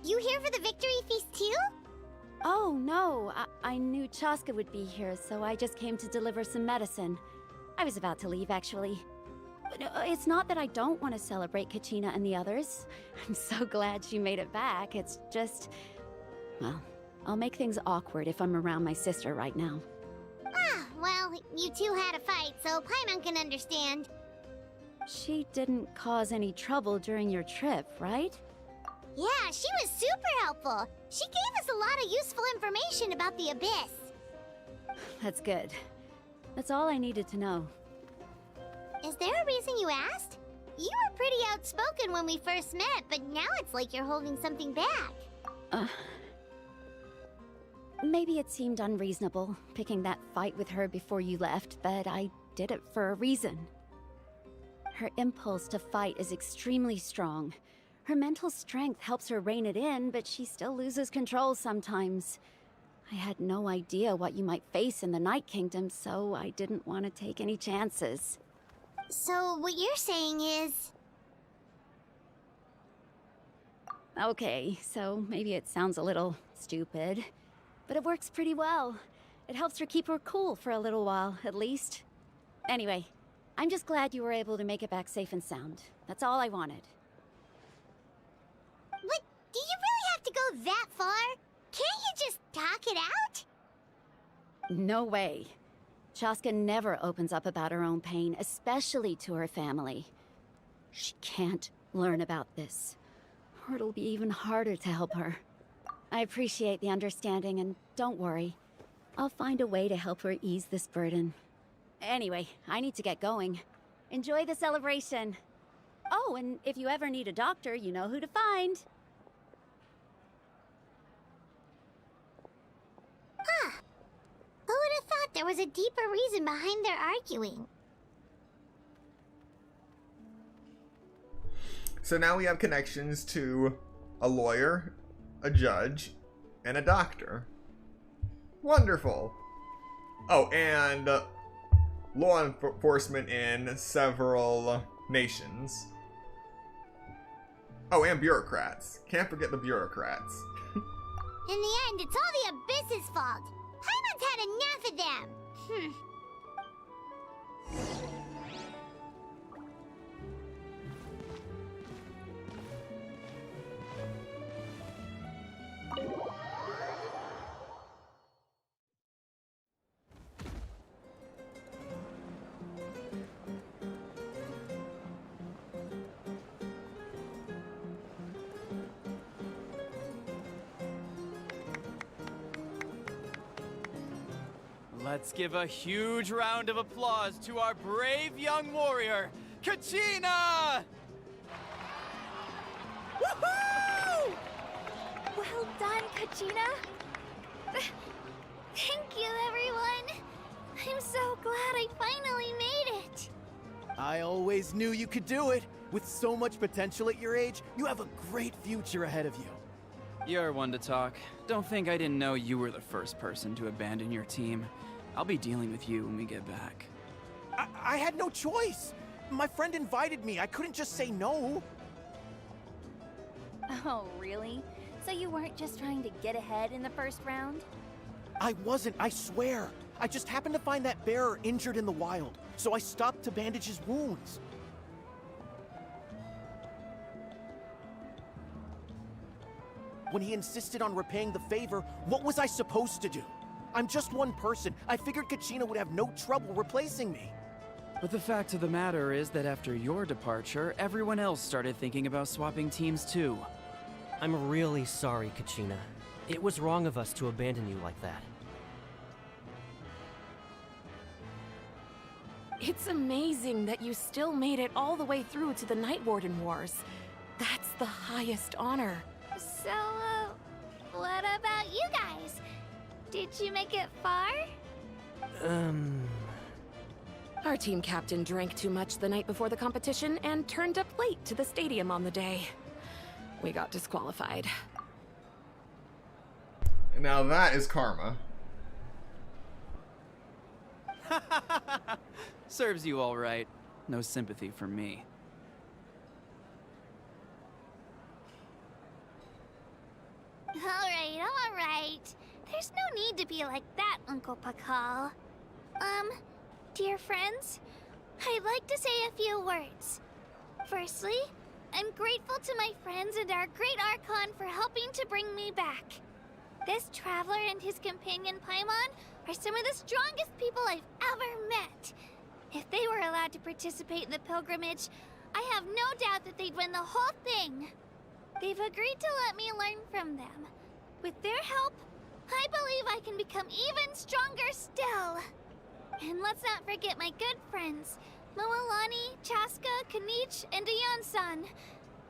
You here for the victory feast too? Oh, no. I knew Chaska would be here, so I just came to deliver some medicine. I was about to leave, actually. But it's not that I don't want to celebrate Kachina and the others. I'm so glad she made it back. It's just... well, I'll make things awkward if I'm around my sister right now. Ah, well, you two had a fight, so Paimon can understand. She didn't cause any trouble during your trip, right? Yeah, she was super helpful. She gave us a lot of useful information about the Abyss. That's good. That's all I needed to know. Is there a reason you asked? You were pretty outspoken when we first met, but now it's like you're holding something back. Maybe it seemed unreasonable, picking that fight with her before you left, but I did it for a reason. Her impulse to fight is extremely strong. Her mental strength helps her rein it in, but she still loses control sometimes. I had no idea what you might face in the Night Kingdom, so I didn't want to take any chances. So what you're saying is... Okay, so maybe it sounds a little stupid, but it works pretty well. It helps her keep her cool for a little while, at least. Anyway, I'm just glad you were able to make it back safe and sound. That's all I wanted. But do you really have to go that far? Can't you just talk it out? No way. Chaska never opens up about her own pain, especially to her family. She can't learn about this, or it'll be even harder to help her. I appreciate the understanding, and don't worry. I'll find a way to help her ease this burden. Anyway, I need to get going. Enjoy the celebration. Oh, and if you ever need a doctor, you know who to find. there was a deeper reason behind their arguing. So now we have connections to a lawyer, a judge, and a doctor. Wonderful. Oh, and law enforcement in several nations. Oh, and bureaucrats. Can't forget the bureaucrats. In the end, it's all the Abyss's fault. Paimon's had enough of them. Let's give a huge round of applause to our brave young warrior, Kachina! Woohoo! Well done, Kachina. Thank you, everyone. I'm so glad I finally made it. I always knew you could do it. With so much potential at your age, you have a great future ahead of you. You're one to talk. Don't think I didn't know you were the first person to abandon your team. I'll be dealing with you when we get back. I had no choice. My friend invited me. I couldn't just say no. Oh, really? So you weren't just trying to get ahead in the first round? I wasn't, I swear. I just happened to find that bearer injured in the wild, so I stopped to bandage his wounds. When he insisted on repaying the favor, what was I supposed to do? I'm just one person. I figured Kachina would have no trouble replacing me. But the fact of the matter is that after your departure, everyone else started thinking about swapping teams too. I'm really sorry, Kachina. It was wrong of us to abandon you like that. It's amazing that you still made it all the way through to the Night Warden Wars. That's the highest honor. So, what about you guys? Did you make it far? Our team captain drank too much the night before the competition and turned up late to the stadium on the day. We got disqualified. Now that is karma. Serves you all right. No sympathy from me. All right. There's no need to be like that, Uncle Pakal. Dear friends, I'd like to say a few words. Firstly, I'm grateful to my friends and our great Archon for helping to bring me back. This traveler and his companion Paimon are some of the strongest people I've ever met. If they were allowed to participate in the pilgrimage, I have no doubt that they'd win the whole thing. They've agreed to let me learn from them. With their help, I believe I can become even stronger still. And let's not forget my good friends, Moalani, Chaska, Kanich, and Ayan-san.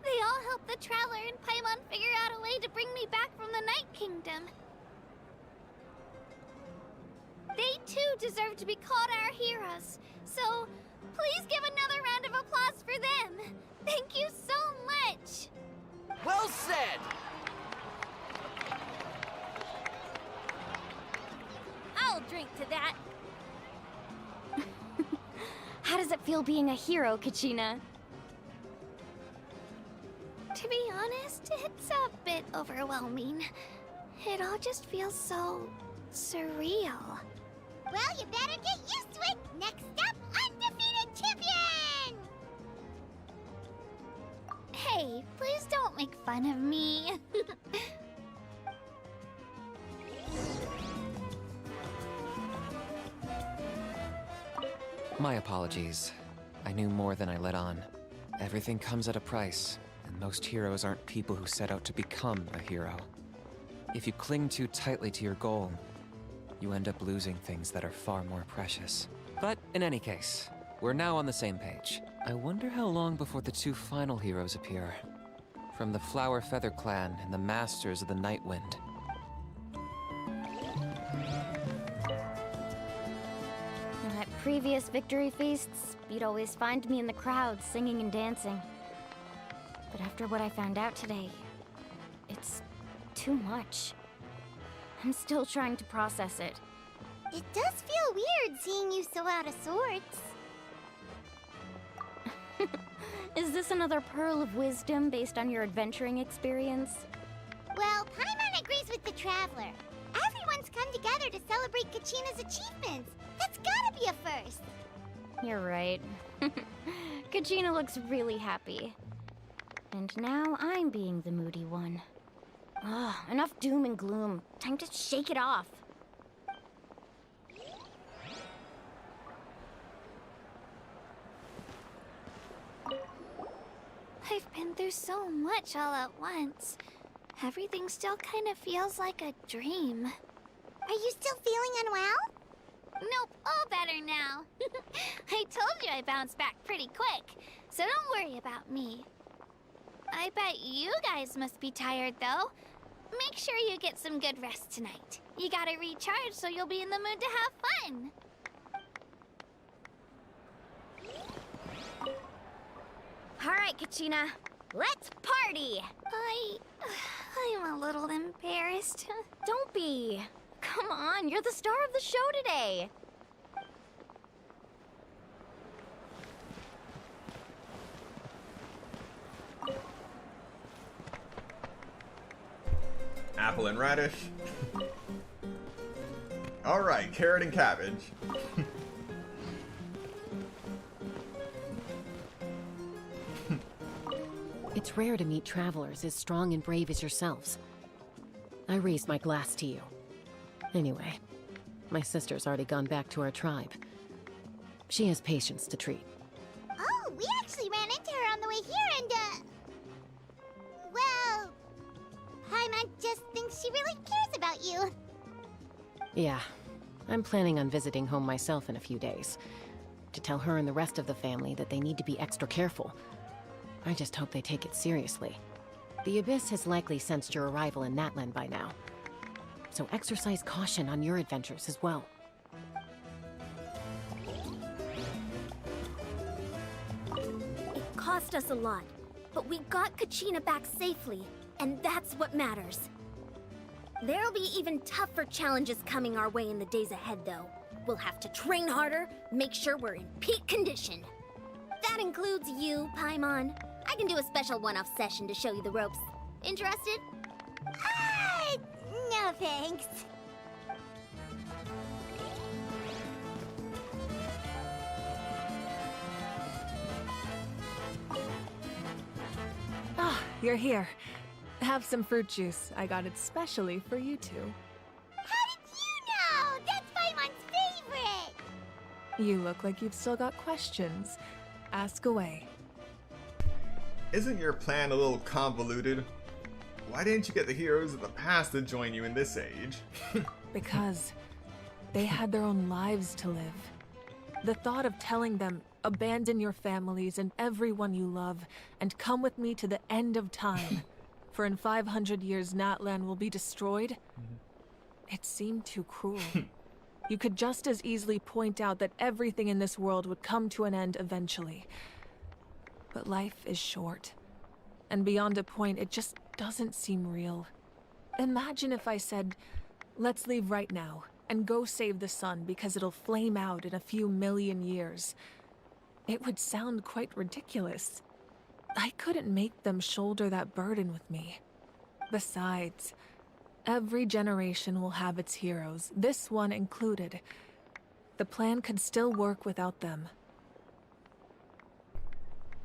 They all helped the Traveler and Paimon figure out a way to bring me back from the Night Kingdom. They too deserve to be called our heroes, so please give another round of applause for them. Thank you so much. Well said! I'll drink to that. How does it feel being a hero, Kachina? To be honest, it's a bit overwhelming. It all just feels so surreal. Well, you better get used to it. Next up, undefeated champion! Hey, please don't make fun of me. My apologies. I knew more than I let on. Everything comes at a price, and most heroes aren't people who set out to become a hero. If you cling too tightly to your goal, you end up losing things that are far more precious. But in any case, we're now on the same page. I wonder how long before the two final heroes appear. From the Flower Feather Clan and the Masters of the Night Wind. previous victory feasts, you'd always find me in the crowd singing and dancing. But after what I found out today, it's too much. I'm still trying to process it. It does feel weird seeing you so out of sorts. Is this another pearl of wisdom based on your adventuring experience? Well, Paimon agrees with the Traveler. Everyone's come together to celebrate Kachina's achievements. That's gotta be a first. You're right. Kachina looks really happy. And now I'm being the moody one. Enough doom and gloom. Time to shake it off. I've been through so much all at once. Everything still kind of feels like a dream. Are you still feeling unwell? Nope, all better now. I told you I bounced back pretty quick, so don't worry about me. I bet you guys must be tired, though. Make sure you get some good rest tonight. You gotta recharge so you'll be in the mood to have fun. All right, Kachina, let's party! I'm a little embarrassed. Don't be. Come on, you're the star of the show today. Apple and radish. Alright, carrot and cabbage. It's rare to meet travelers as strong and brave as yourselves. I raised my glass to you. Anyway, my sister's already gone back to our tribe. She has patients to treat. Oh, we actually ran into her on the way here and, well, Paimon just thinks she really cares about you. Yeah, I'm planning on visiting home myself in a few days. To tell her and the rest of the family that they need to be extra careful. I just hope they take it seriously. The Abyss has likely sensed your arrival in Natlan by now. So exercise caution on your adventures as well. It cost us a lot, but we got Kachina back safely, and that's what matters. There'll be even tougher challenges coming our way in the days ahead, though. We'll have to train harder, make sure we're in peak condition. That includes you, Paimon. I can do a special one-off session to show you the ropes. Interested? No thanks. You're here. Have some fruit juice. I got it specially for you two. How did you know? That's Paimon's favorite! You look like you've still got questions. Ask away. Isn't your plan a little convoluted? Why didn't you get the heroes of the past to join you in this age? Because they had their own lives to live. The thought of telling them, abandon your families and everyone you love, and come with me to the end of time, for in 500 years Natlan will be destroyed, it seemed too cruel. You could just as easily point out that everything in this world would come to an end eventually. But life is short. And beyond a point, it just doesn't seem real. Imagine if I said, let's leave right now, and go save the sun because it'll flame out in a few million years. It would sound quite ridiculous. I couldn't make them shoulder that burden with me. Besides, every generation will have its heroes, this one included. The plan could still work without them.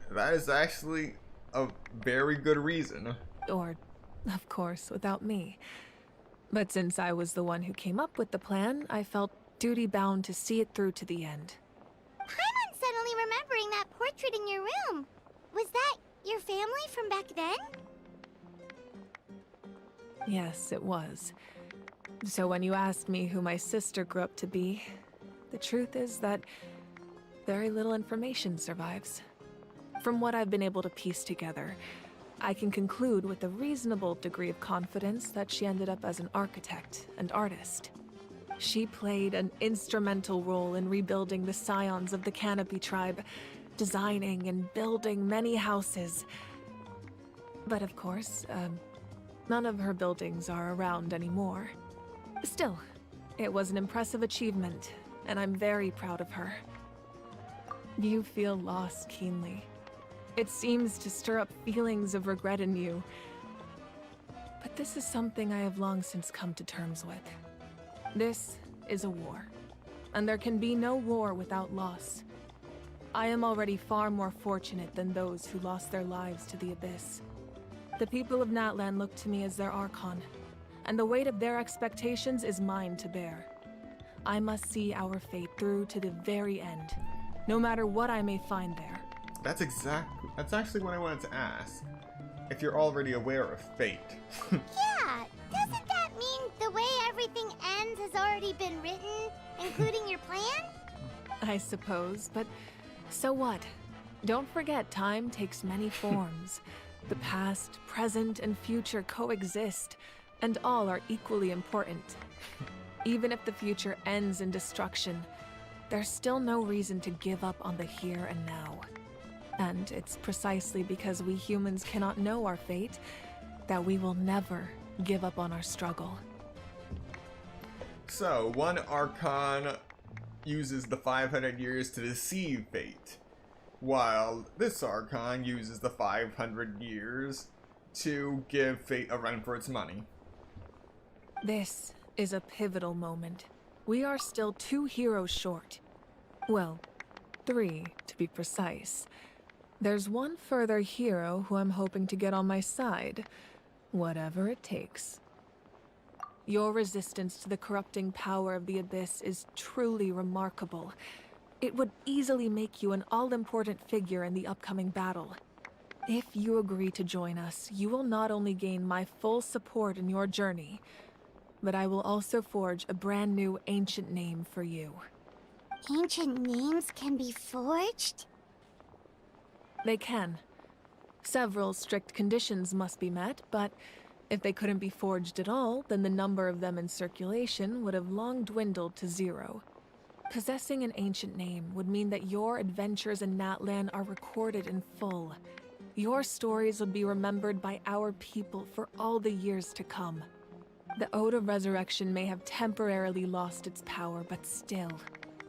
That is actually a very good reason. Or, of course, without me. But since I was the one who came up with the plan, I felt duty-bound to see it through to the end. Paimon's suddenly remembering that portrait in your room. Was that your family from back then? Yes, it was. So when you asked me who my sister grew up to be, the truth is that very little information survives. From what I've been able to piece together, I can conclude with a reasonable degree of confidence that she ended up as an architect and artist. She played an instrumental role in rebuilding the scions of the Canopy tribe, designing and building many houses. But of course, none of her buildings are around anymore. Still, it was an impressive achievement, and I'm very proud of her. You feel loss keenly. It seems to stir up feelings of regret in you. But this is something I have long since come to terms with. This is a war, and there can be no war without loss. I am already far more fortunate than those who lost their lives to the Abyss. The people of Natlan look to me as their Archon, and the weight of their expectations is mine to bear. I must see our fate through to the very end, no matter what I may find there. That's actually what I wanted to ask. If you're already aware of fate. Yeah, doesn't that mean the way everything ends has already been written, including your plan? I suppose, but so what? Don't forget, time takes many forms. The past, present, and future coexist, and all are equally important. Even if the future ends in destruction, there's still no reason to give up on the here and now. And it's precisely because we humans cannot know our fate that we will never give up on our struggle. So, one Archon uses the 500 years to deceive fate, while this Archon uses the 500 years to give fate a run for its money. This is a pivotal moment. We are still 2 heroes short. Well, 3 to be precise. There's one further hero who I'm hoping to get on my side, whatever it takes. Your resistance to the corrupting power of the Abyss is truly remarkable. It would easily make you an all-important figure in the upcoming battle. If you agree to join us, you will not only gain my full support in your journey, but I will also forge a brand new ancient name for you. Ancient names can be forged? They can. Several strict conditions must be met, but if they couldn't be forged at all, then the number of them in circulation would have long dwindled to 0. Possessing an ancient name would mean that your adventures in Natlan are recorded in full. Your stories would be remembered by our people for all the years to come. The Ode of Resurrection may have temporarily lost its power, but still,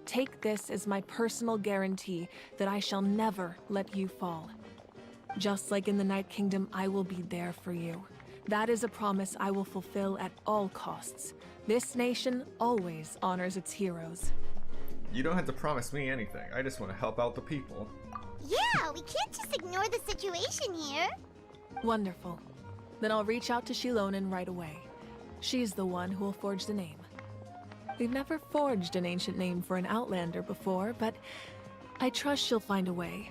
take this as my personal guarantee that I shall never let you fall. Just like in the Night Kingdom, I will be there for you. That is a promise I will fulfill at all costs. This nation always honors its heroes. You don't have to promise me anything. I just want to help out the people. Yeah, we can't just ignore the situation here. Wonderful. Then I'll reach out to Shilonen right away. She's the one who will forge the name. We've never forged an ancient name for an Outlander before, but I trust she'll find a way.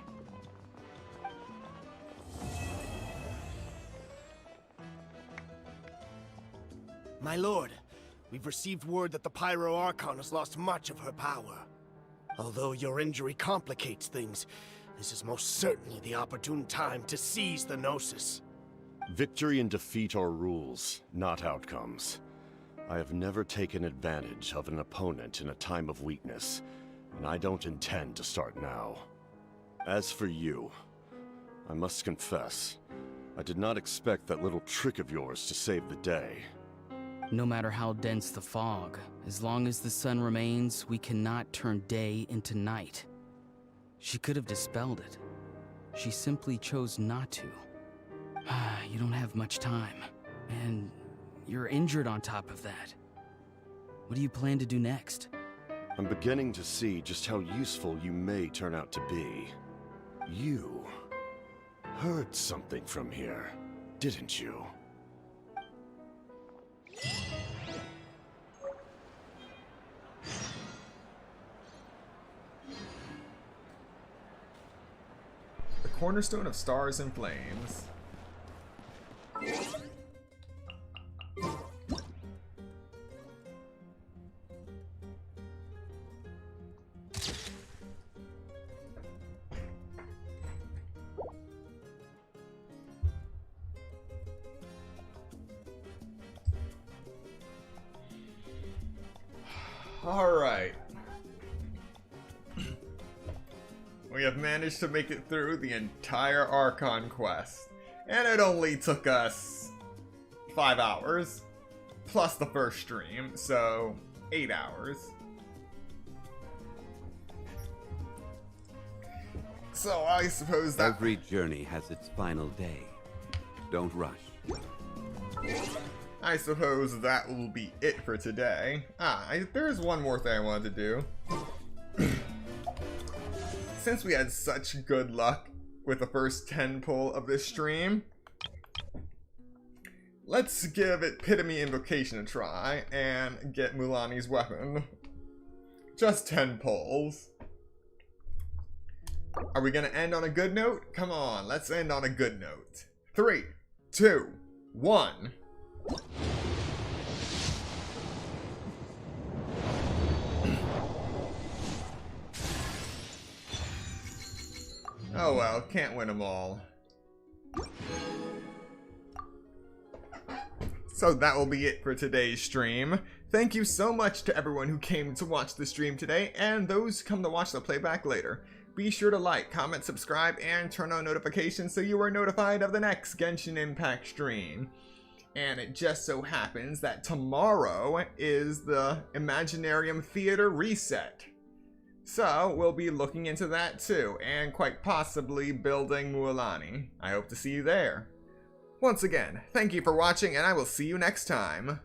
My lord, we've received word that the Pyro Archon has lost much of her power. Although your injury complicates things, this is most certainly the opportune time to seize the Gnosis. Victory and defeat are rules, not outcomes. I have never taken advantage of an opponent in a time of weakness, and I don't intend to start now. As for you, I must confess, I did not expect that little trick of yours to save the day. No matter how dense the fog, as long as the sun remains, we cannot turn day into night. She could have dispelled it. She simply chose not to. You don't have much time, and you're injured on top of that. What do you plan to do next? I'm beginning to see just how useful you may turn out to be. You heard something from here, didn't you? The cornerstone of stars and flames. Alright. We have managed to make it through the entire Archon quest. And it only took us 5 hours. Plus the first stream, so 8 hours. So I suppose that... Every journey has its final day. Don't rush. I suppose that will be it for today. There's one more thing I wanted to do. Since we had such good luck with the first 10 pull of this stream, let's give Epitome Invocation a try and get Mulaney's weapon. Just 10 pulls. Are we gonna end on a good note? Come on, let's end on a good note. 3, 2, 1. Oh well, can't win them all. So that will be it for today's stream. Thank you so much to everyone who came to watch the stream today, and those who come to watch the playback later. Be sure to like, comment, subscribe, and turn on notifications so you are notified of the next Genshin Impact stream. And it just so happens that tomorrow is the Imaginarium Theater Reset. So we'll be looking into that too, and quite possibly building Mualani. I hope to see you there. Once again, thank you for watching, and I will see you next time.